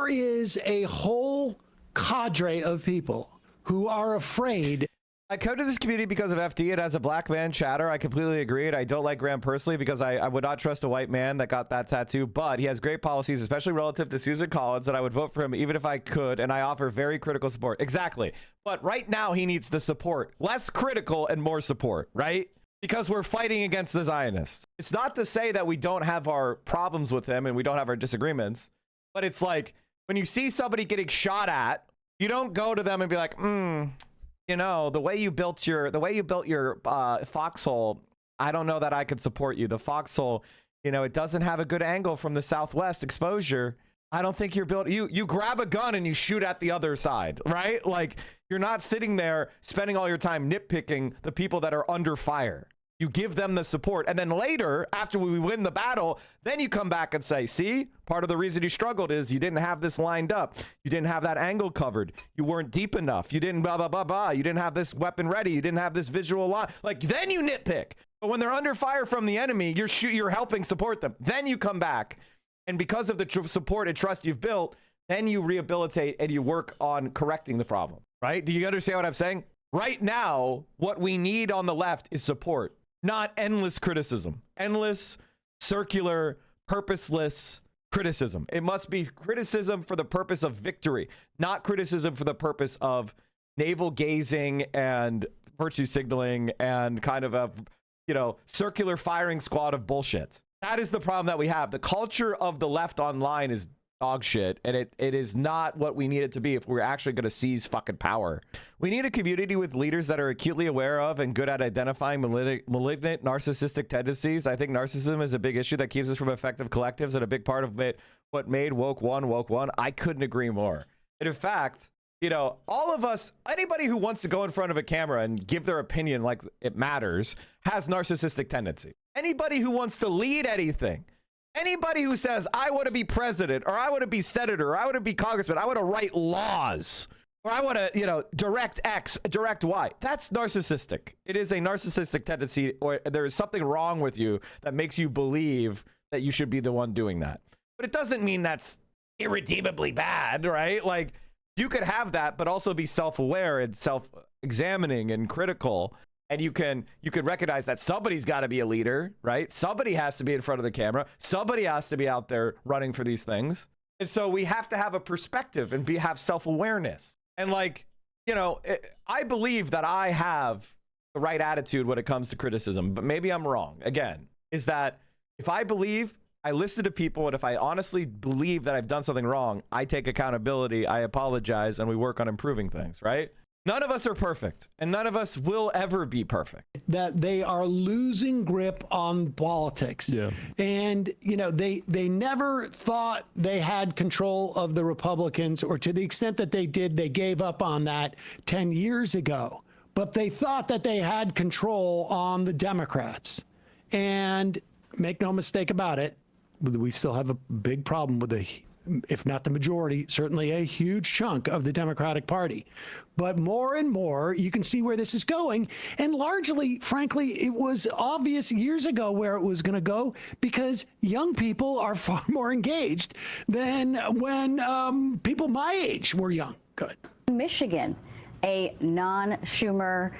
is a whole cadre of people who are afraid. I come to this community because of FD, and as a black man chatter, I completely agree. And I don't like Graham personally because I would not trust a white man that got that tattoo, but he has great policies, especially relative to Susan Collins, and I would vote for him even if I could, and I offer very critical support. Exactly. But right now he needs the support. Less critical and more support, right? Because we're fighting against the Zionists. It's not to say that we don't have our problems with him and we don't have our disagreements, but it's like, when you see somebody getting shot at, you don't go to them and be like, you know, the way you built your foxhole, I don't know that I could support you. The foxhole, you know, it doesn't have a good angle from the southwest exposure. I don't think you're built. You grab a gun and you shoot at the other side, right? Like, you're not sitting there spending all your time nitpicking the people that are under fire. You give them the support, and then later, after we win the battle, then you come back and say, see, part of the reason you struggled is you didn't have this lined up. You didn't have that angle covered. You weren't deep enough. You didn't blah, blah, blah, blah. You didn't have this weapon ready. You didn't have this visual line. Like, then you nitpick. But when they're under fire from the enemy, you're helping support them. Then you come back, and because of the support and trust you've built, then you rehabilitate and you work on correcting the problem, right? Do you understand what I'm saying? Right now, what we need on the left is support. Not endless criticism, endless, circular, purposeless criticism. It must be criticism for the purpose of victory, not criticism for the purpose of navel gazing and virtue signaling and kind of a, you know, circular firing squad of bullshit. That is the problem that we have. The culture of the left online is dog shit, and it is not what we need it to be if we're actually going to seize fucking power. We need a community with leaders that are acutely aware of and good at identifying malignant narcissistic tendencies. I think narcissism is a big issue that keeps us from effective collectives, and a big part of it, what made woke one. I couldn't agree more. And in fact, you know, all of us, anybody who wants to go in front of a camera and give their opinion like it matters, has narcissistic tendency. Anybody who wants to lead anything, anybody who says, I want to be president, or I want to be senator, or I want to be congressman, I want to write laws, or I want to, you know, direct X, direct Y, that's narcissistic. It is a narcissistic tendency, or there is something wrong with you that makes you believe that you should be the one doing that. But it doesn't mean that's irredeemably bad, right? Like, you could have that, but also be self-aware and self-examining and critical. And you could recognize that somebody's got to be a leader, right? Somebody has to be in front of the camera. Somebody has to be out there running for these things. And so we have to have a perspective and have self-awareness. And like, you know, I believe that I have the right attitude when it comes to criticism, but maybe I'm wrong. Again, is that if I believe, I listen to people, and if I honestly believe that I've done something wrong, I take accountability, I apologize, and we work on improving things, right? None of us are perfect, and none of us will ever be perfect. That they are losing grip on politics. Yeah. And, you know, they never thought they had control of the Republicans, or to the extent that they did, they gave up on that 10 years ago. But they thought that they had control on the Democrats. And make no mistake about it, we still have a big problem with if not the majority, certainly a huge chunk of the Democratic Party. But more and more, you can see where this is going. And largely, frankly, it was obvious years ago where it was going to go, because young people are far more engaged than when people my age were young. Good. Michigan, a non-Schumer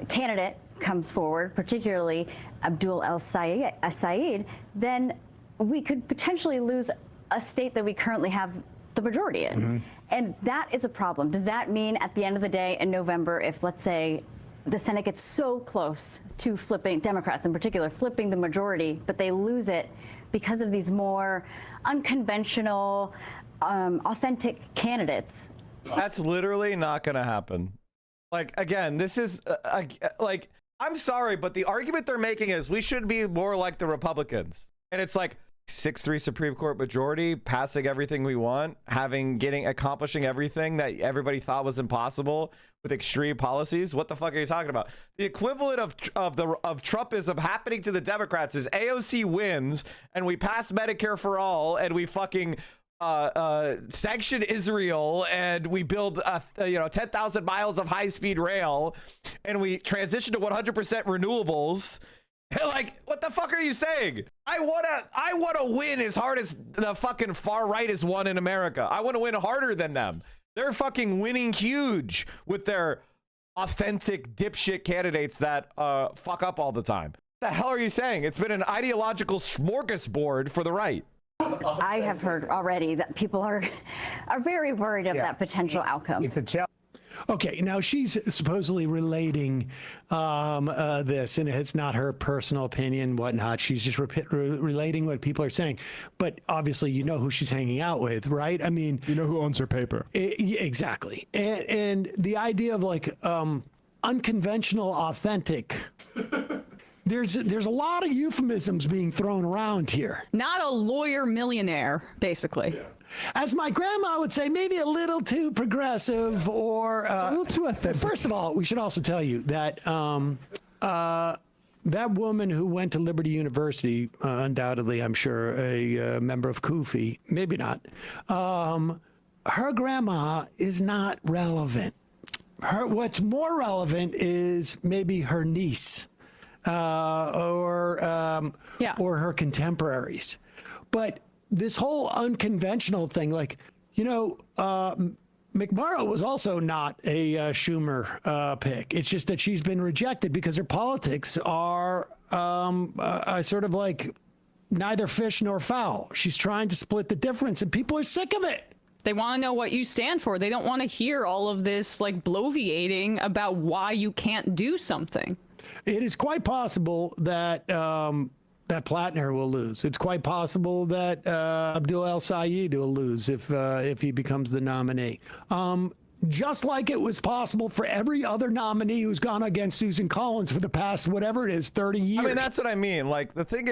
candidate comes forward, particularly Abdul El-Sayed, then we could potentially lose a state that we currently have the majority in. Mm-hmm. And that is a problem. Does that mean at the end of the day in November, if let's say the Senate gets so close to flipping, Democrats in particular, flipping the majority, but they lose it because of these more unconventional, authentic candidates? That's literally not going to happen. Like, again, this is like, I'm sorry, but the argument they're making is we should be more like the Republicans. And it's like, 6-3 Supreme Court majority, passing everything we want, accomplishing everything that everybody thought was impossible with extreme policies. What the fuck are you talking about? The equivalent of Trumpism happening to the Democrats is AOC wins and we pass Medicare for all and we fucking sanction Israel and we build 10,000 miles of high-speed rail and we transition to 100% renewables. Like, what the fuck are you saying? I wanna win as hard as the fucking far right has won in America. I want to win harder than them. They're fucking winning huge with their authentic dipshit candidates that fuck up all the time. What the hell are you saying? It's been an ideological smorgasbord for the right. I have heard already that people are very worried of that potential outcome. It's a challenge. Okay, now she's supposedly relating this, and it's not her personal opinion, whatnot. She's just relating what people are saying. But obviously, you know who she's hanging out with, right? I mean, you know who owns her paper. Exactly. And the idea of like unconventional, authentic. There's a lot of euphemisms being thrown around here. Not a lawyer millionaire, basically. Yeah. As my grandma would say, maybe a little too progressive or a little too authentic. First of all, we should also tell you that that woman who went to Liberty University, undoubtedly, I'm sure, a member of Kufi, maybe not. Her grandma is not relevant. What's more relevant is maybe her niece. Or her contemporaries. But this whole unconventional thing, like, McMurrow was also not a Schumer pick. It's just that she's been rejected because her politics are sort of like neither fish nor fowl. She's trying to split the difference, and people are sick of it. They want to know what you stand for. They don't want to hear all of this like bloviating about why you can't do something. It is quite possible that that Plattner will lose. It's quite possible that Abdul El-Sayed will lose if he becomes the nominee. Just like it was possible for every other nominee who's gone against Susan Collins for the past, whatever it is, 30 years. I mean, that's what I mean. Like, the thing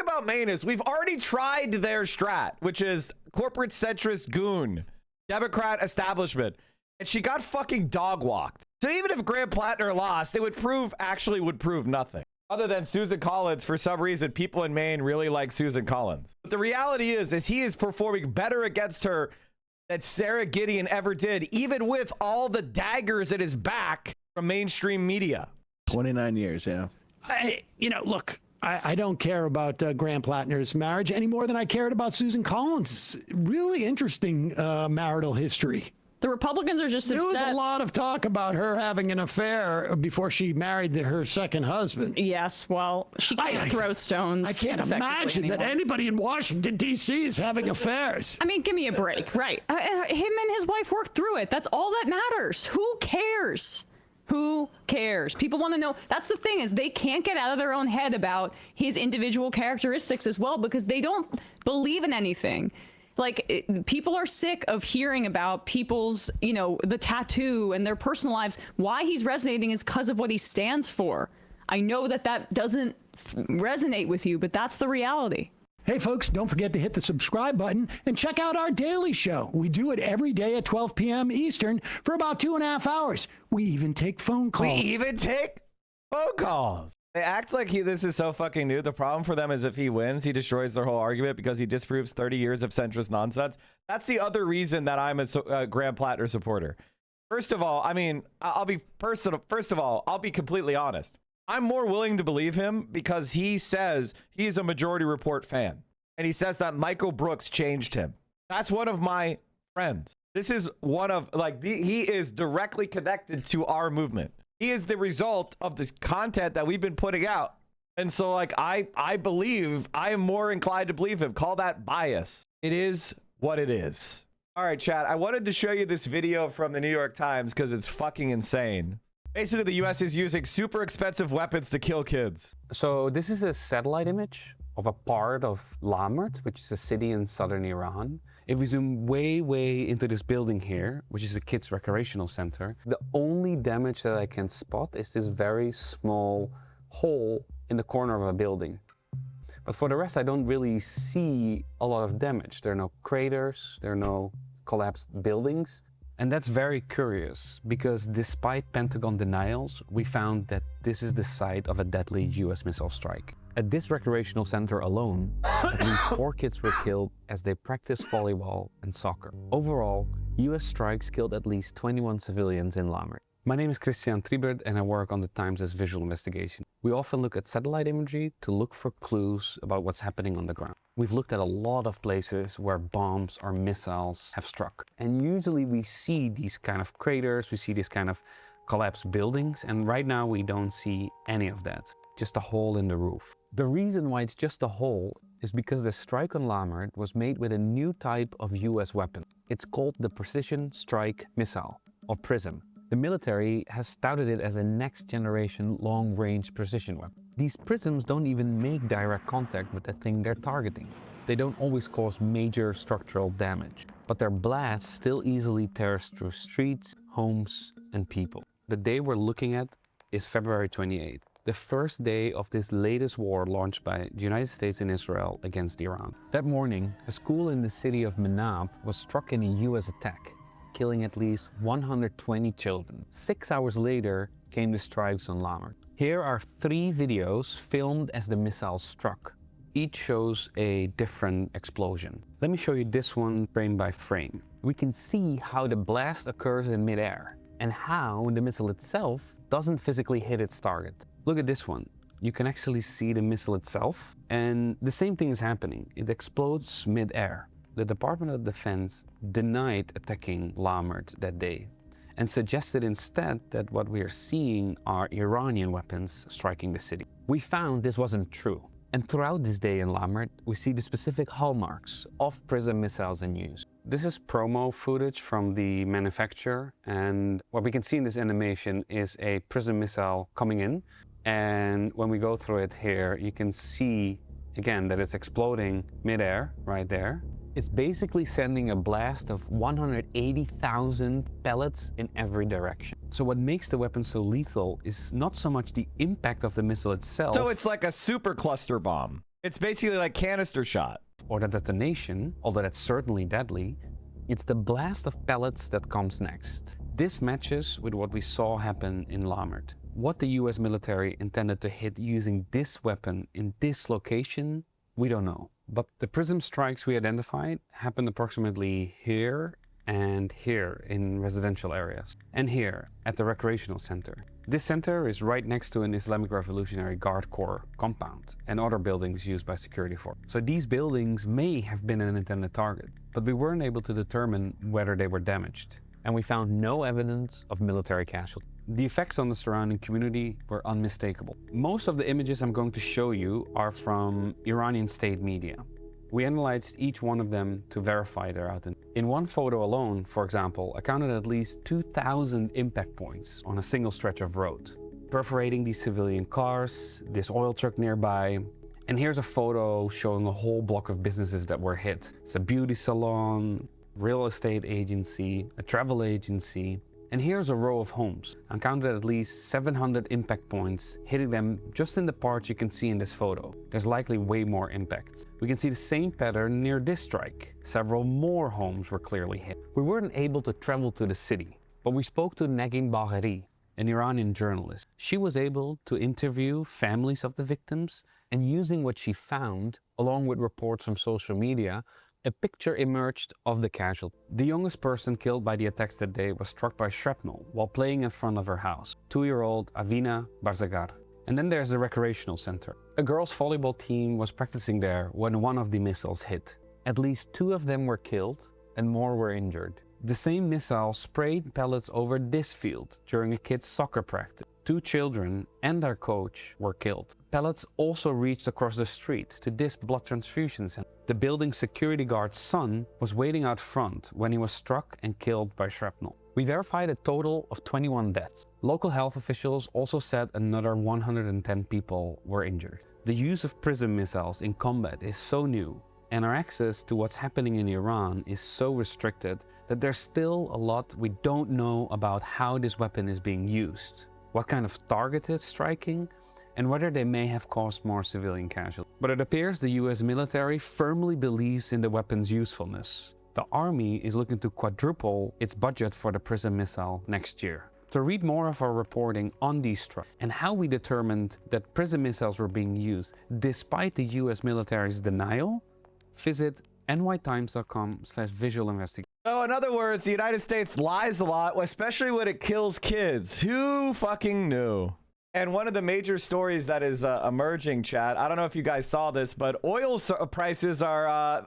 about Maine is we've already tried their strat, which is corporate centrist goon, Democrat establishment. And she got fucking dog walked. So even if Graham Plattner lost, it would prove nothing. Other than Susan Collins, for some reason, people in Maine really like Susan Collins. But the reality is he is performing better against her than Sarah Gideon ever did, even with all the daggers at his back from mainstream media. 29 years, yeah. Look, I don't care about Graham Plattner's marriage any more than I cared about Susan Collins' really interesting marital history. The Republicans are just upset. There was a lot of talk about her having an affair before she married her second husband. Yes, well, she can't throw stones. I can't imagine that anybody in Washington, D.C. is having affairs. I mean, give me a break, right? Him and his wife worked through it. That's all that matters. Who cares? Who cares? People want to know. That's the thing, is they can't get out of their own head about his individual characteristics as well, because they don't believe in anything. Like, people are sick of hearing about people's, you know, the tattoo and their personal lives. Why he's resonating is because of what he stands for. I know that that doesn't resonate with you, but that's the reality. Hey folks, don't forget to hit the subscribe button and check out our daily show. We do it every day at 12 p.m. Eastern for about 2.5 hours. We even take phone calls. We even take phone calls. They act like this is so fucking new. The problem for them is if he wins, he destroys their whole argument because he disproves 30 years of centrist nonsense. That's the other reason that I'm a Graham Plattner supporter. First of all, I mean, I'll be personal. First of all, I'll be completely honest. I'm more willing to believe him because he says he's a Majority Report fan. And he says that Michael Brooks changed him. That's one of my friends. This is one of, like, he is directly connected to our movement. He is the result of the content that we've been putting out. And so, like, I believe, I am more inclined to believe him. Call that bias. It is what it is. All right, chat. I wanted to show you this video from the New York Times because it's fucking insane. Basically, the U.S. is using super expensive weapons to kill kids. So this is a satellite image of a part of Lamert, which is a city in southern Iran. If we zoom way, way into this building here, which is a kids' recreational center, the only damage that I can spot is this very small hole in the corner of a building. But for the rest, I don't really see a lot of damage. There are no craters, there are no collapsed buildings. And that's very curious, because despite Pentagon denials, we found that this is the site of a deadly US missile strike. At this recreational center alone, at least 4 kids were killed as they practiced volleyball and soccer. Overall, US strikes killed at least 21 civilians in Lamert. My name is Christian Triebert and I work on the Times' visual investigation. We often look at satellite imagery to look for clues about what's happening on the ground. We've looked at a lot of places where bombs or missiles have struck. And usually we see these kind of craters, we see these kind of collapsed buildings, and right now we don't see any of that. Just a hole in the roof. The reason why it's just a hole is because the strike on Lamert was made with a new type of US weapon. It's called the Precision Strike Missile, or PrSM. The military has touted it as a next-generation long-range precision weapon. These PrSMs don't even make direct contact with the thing they're targeting. They don't always cause major structural damage, but their blast still easily tears through streets, homes, and people. The day we're looking at is February 28th, the first day of this latest war launched by the United States and Israel against Iran. That morning, a school in the city of Menab was struck in a US attack, killing at least 120 children. 6 hours later came the strikes on Lamert. Here are 3 videos filmed as the missile struck. Each shows a different explosion. Let me show you this one frame by frame. We can see how the blast occurs in midair and how the missile itself doesn't physically hit its target. Look at this one. You can actually see the missile itself, and the same thing is happening. It explodes midair. The Department of Defense denied attacking Lamert that day and suggested instead that what we are seeing are Iranian weapons striking the city. We found this wasn't true. And throughout this day in Lamert, we see the specific hallmarks of PrSM missiles in use. This is promo footage from the manufacturer, and what we can see in this animation is a PrSM missile coming in. And when we go through it here, you can see again that it's exploding midair right there. It's basically sending a blast of 180,000 pellets in every direction. So what makes the weapon so lethal is not so much the impact of the missile itself. So it's like a super cluster bomb. It's basically like canister shot. Or the detonation, although that's certainly deadly. It's the blast of pellets that comes next. This matches with what we saw happen in Lamert. What the US military intended to hit using this weapon in this location, we don't know. But the PrSM strikes we identified happened approximately here and here in residential areas, and here at the recreational center. This center is right next to an Islamic Revolutionary Guard Corps compound and other buildings used by security forces. So these buildings may have been an intended target, but we weren't able to determine whether they were damaged. And we found no evidence of military casualties. The effects on the surrounding community were unmistakable. Most of the images I'm going to show you are from Iranian state media. We analyzed each one of them to verify their authenticity. In one photo alone, for example, I counted at least 2,000 impact points on a single stretch of road, perforating these civilian cars, this oil truck nearby. And here's a photo showing a whole block of businesses that were hit. It's a beauty salon, real estate agency, a travel agency. And here's a row of homes. I counted at least 700 impact points, hitting them just in the parts you can see in this photo. There's likely way more impacts. We can see the same pattern near this strike. Several more homes were clearly hit. We weren't able to travel to the city, but we spoke to Negin Bagheri, an Iranian journalist. She was able to interview families of the victims, and using what she found, along with reports from social media, a picture emerged of the casualty. The youngest person killed by the attacks that day was struck by shrapnel while playing in front of her house, 2-year-old Avina Barzagar. And then there's the recreational center. A girls' volleyball team was practicing there when one of the missiles hit. At least 2 of them were killed and more were injured. The same missile sprayed pellets over this field during a kid's soccer practice. 2 children and their coach were killed. Pellets also reached across the street to this blood transfusion center. The building's security guard's son was waiting out front when he was struck and killed by shrapnel. We verified a total of 21 deaths. Local health officials also said another 110 people were injured. The use of PRISM missiles in combat is so new, and our access to what's happening in Iran is so restricted that there's still a lot we don't know about how this weapon is being used, what kind of targeted striking, and whether they may have caused more civilian casualties. But it appears the US military firmly believes in the weapon's usefulness. The army is looking to quadruple its budget for the PRISM missile next year. To read more of our reporting on these strikes and how we determined that PRISM missiles were being used despite the US military's denial, visit nytimes.com/visualinvestigation. So in other words, the United States lies a lot, especially when it kills kids. Who fucking knew? And one of the major stories that is emerging, chat, I don't know if you guys saw this, but oil prices are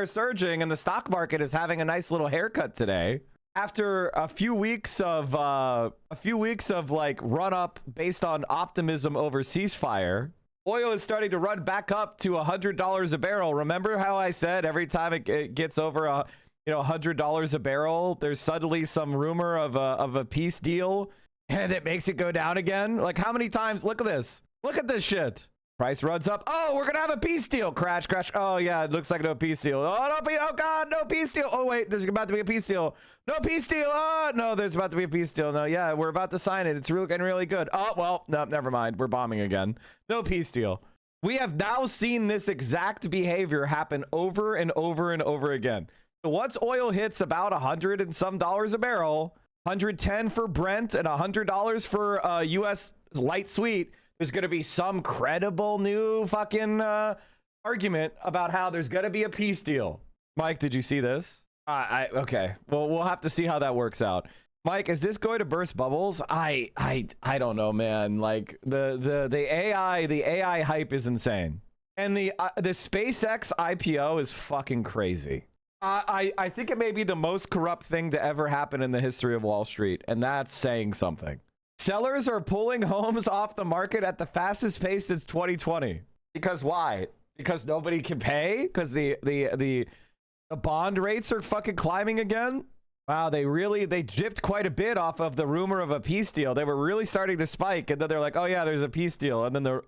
surging, and the stock market is having a nice little haircut today. After a few weeks of like run up based on optimism over ceasefire, oil is starting to run back up to $100 a barrel. Remember how I said every time it gets over $100 a barrel, there's suddenly some rumor of a peace deal, and it makes it go down again? Like, how many times? Look at this. Look at this shit. Price runs up. Oh, we're gonna have a peace deal. Crash, crash. Oh yeah, it looks like no peace deal. Oh god, no peace deal. Oh wait, there's about to be a peace deal. No peace deal. Oh no, there's about to be a peace deal. No, yeah, we're about to sign it. It's really getting really good. Oh well, no, never mind. We're bombing again. No peace deal. We have now seen this exact behavior happen over and over and over again. So once oil hits about $100 and some a barrel, 110 for Brent and $100 for US light sweet, there's going to be some credible new fucking argument about how there's going to be a peace deal. Mike, did you see this? Okay. Well, we'll have to see how that works out. Mike, is this going to burst bubbles? I don't know, man. Like the AI hype is insane. And the SpaceX IPO is fucking crazy. I think it may be the most corrupt thing to ever happen in the history of Wall Street, and that's saying something. Sellers are pulling homes off the market at the fastest pace since 2020. Because why? Because nobody can pay? Because the bond rates are fucking climbing again? Wow, they dipped quite a bit off of the rumor of a peace deal. They were really starting to spike, and then they're like, oh yeah, there's a peace deal. And then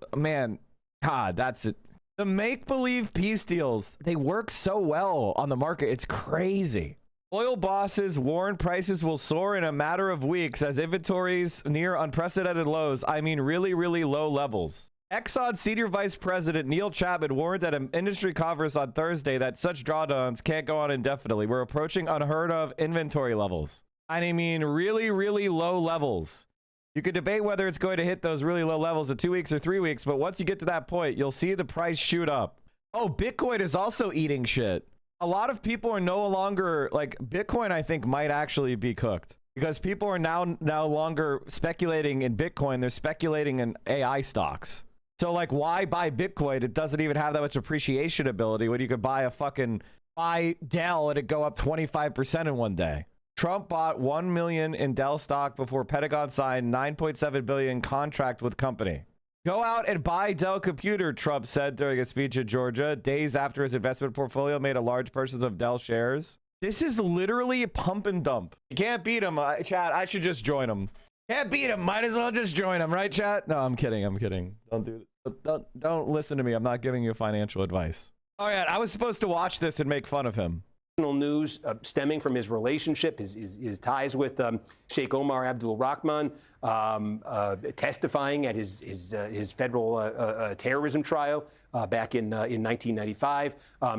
that's it. The make-believe peace deals, they work so well on the market. It's crazy. Oil bosses warn prices will soar in a matter of weeks as inventories near unprecedented lows. I mean, really, really low levels. Exxon Senior Vice President Neil Chapman warned at an industry conference on Thursday that such drawdowns can't go on indefinitely. We're approaching unheard of inventory levels. I mean, really, really low levels. You could debate whether it's going to hit those really low levels in 2 weeks or 3 weeks, but once you get to that point, you'll see the price shoot up. Oh, Bitcoin is also eating shit. A lot of people are no longer, like, Bitcoin, I think, might actually be cooked. Because people are now longer speculating in Bitcoin. They're speculating in AI stocks. So, like, why buy Bitcoin? It doesn't even have that much appreciation ability when you could buy Dell and it go up 25% in one day. Trump bought $1 million in Dell stock before Pentagon signed $9.7 billion contract with company. Go out and buy Dell Computer, Trump said during a speech in Georgia, days after his investment portfolio made a large purchase of Dell shares. This is literally a pump and dump. You can't beat him, chat. I should just join him. Can't beat him. Might as well just join him, right, chat? No, I'm kidding. I'm kidding. Don't listen to me. I'm not giving you financial advice. All right, I was supposed to watch this and make fun of him. News stemming from his relationship, his ties with Sheikh Omar Abdul Rahman, testifying at his federal terrorism trial back in 1995.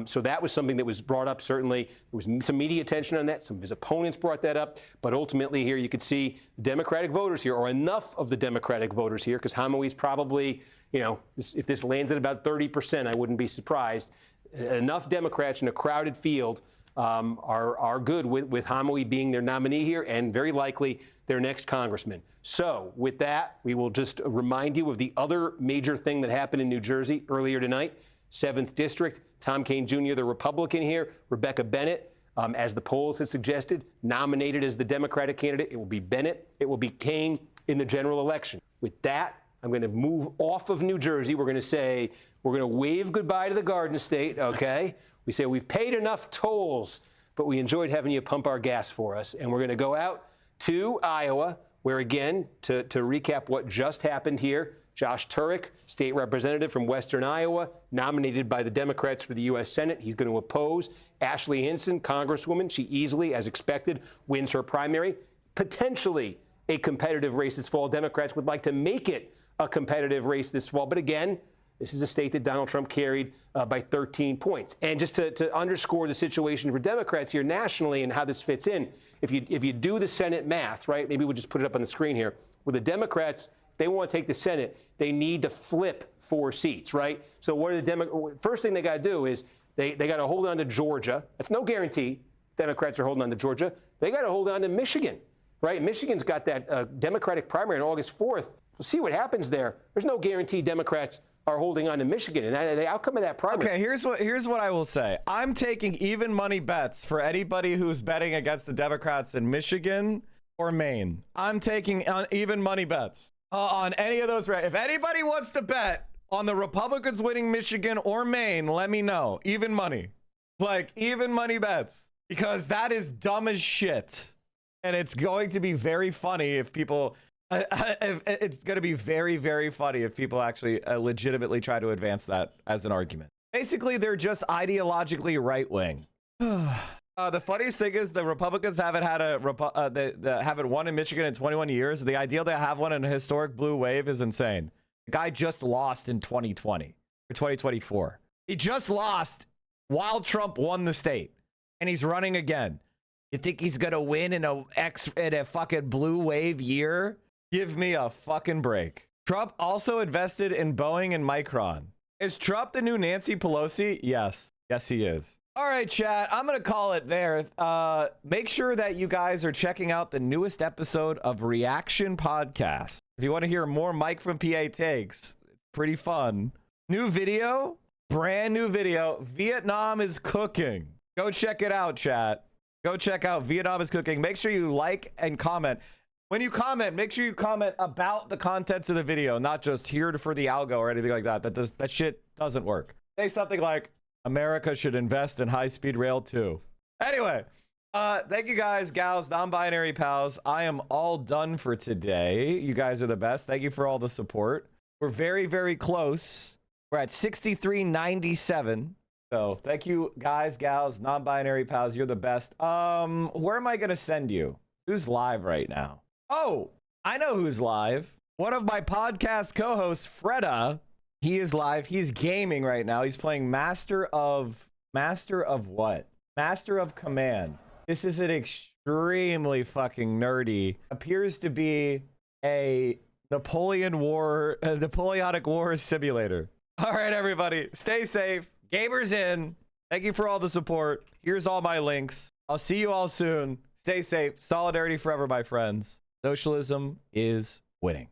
So that was something that was brought up. Certainly, there was some media attention on that. Some of his opponents brought that up. But ultimately, here you could see the Democratic voters here, or enough of the Democratic voters here, because Hamoui's probably, you know, if this lands at about 30%, I wouldn't be surprised. Enough Democrats in a crowded field are good with Hamoui being their nominee here and very likely their next congressman. So with that, we will just remind you of the other major thing that happened in New Jersey earlier tonight. 7th District, Tom Kean Jr., the Republican here, Rebecca Bennett, as the polls had suggested, nominated as the Democratic candidate. It will be Bennett. It will be Kean in the general election. With that, I'm going to move off of New Jersey. We're going to say, we're going to wave goodbye to the Garden State, okay? We say we've paid enough tolls, but we enjoyed having you pump our gas for us. And we're going to go out to Iowa, where, again, to recap what just happened here, Josh Turek, state representative from Western Iowa, nominated by the Democrats for the U.S. Senate. He's going to oppose Ashley Hinson, congresswoman. She easily, as expected, wins her primary. Potentially a competitive race this fall. Democrats would like to make it a competitive race this fall. But again, this is a state that Donald Trump carried by 13 points. And just to underscore the situation for Democrats here nationally and how this fits in, if you do the Senate math, right, maybe we'll just put it up on the screen here, where the Democrats, they want to take the Senate, they need to flip 4 seats, right? So what are the first thing they got to do is they got to hold on to Georgia. That's no guarantee Democrats are holding on to Georgia. They got to hold on to Michigan, right? Michigan's got that Democratic primary on August 4th. We'll see what happens there. There's no guarantee Democrats are holding on to Michigan, and the outcome of that primary. Okay, here's what I will say. I'm taking even money bets for anybody who's betting against the Democrats in Michigan or Maine. I'm taking even money bets on any of those. If anybody wants to bet on the Republicans winning Michigan or Maine, let me know. Even money, like even money bets, because that is dumb as shit, and it's going to be very funny if people. It's going to be very, very funny if people actually legitimately try to advance that as an argument. Basically, they're just ideologically right-wing. The funniest thing is the Republicans haven't had haven't won in Michigan in 21 years. The idea they have one in a historic blue wave is insane. The guy just lost in 2020 or 2024. He just lost while Trump won the state, and he's running again. You think he's going to win in a fucking blue wave year? Give me a fucking break. Trump also invested in Boeing and Micron. Is Trump the new Nancy Pelosi? Yes. Yes, he is. All right, chat. I'm going to call it there. Make sure that you guys are checking out the newest episode of Reaction Podcast. If you want to hear more Mike from PA takes, it's pretty fun. New video, brand new video. Vietnam is cooking. Go check it out, chat. Go check out Vietnam is cooking. Make sure you like and comment. When you comment, make sure you comment about the contents of the video, not just here for the algo or anything like that. That shit doesn't work. Say something like, America should invest in high-speed rail too. Anyway, thank you guys, gals, non-binary pals. I am all done for today. You guys are the best. Thank you for all the support. We're very, very close. We're at 63.97. So thank you, guys, gals, non-binary pals. You're the best. Where am I going to send you? Who's live right now? Oh, I know who's live. One of my podcast co-hosts, Freda, he is live. He's gaming right now. He's playing Master of what? Master of Command. This is an extremely fucking nerdy. Appears to be a Napoleonic War simulator. All right, everybody, stay safe. Gamers in. Thank you for all the support. Here's all my links. I'll see you all soon. Stay safe. Solidarity forever, my friends. Socialism is winning.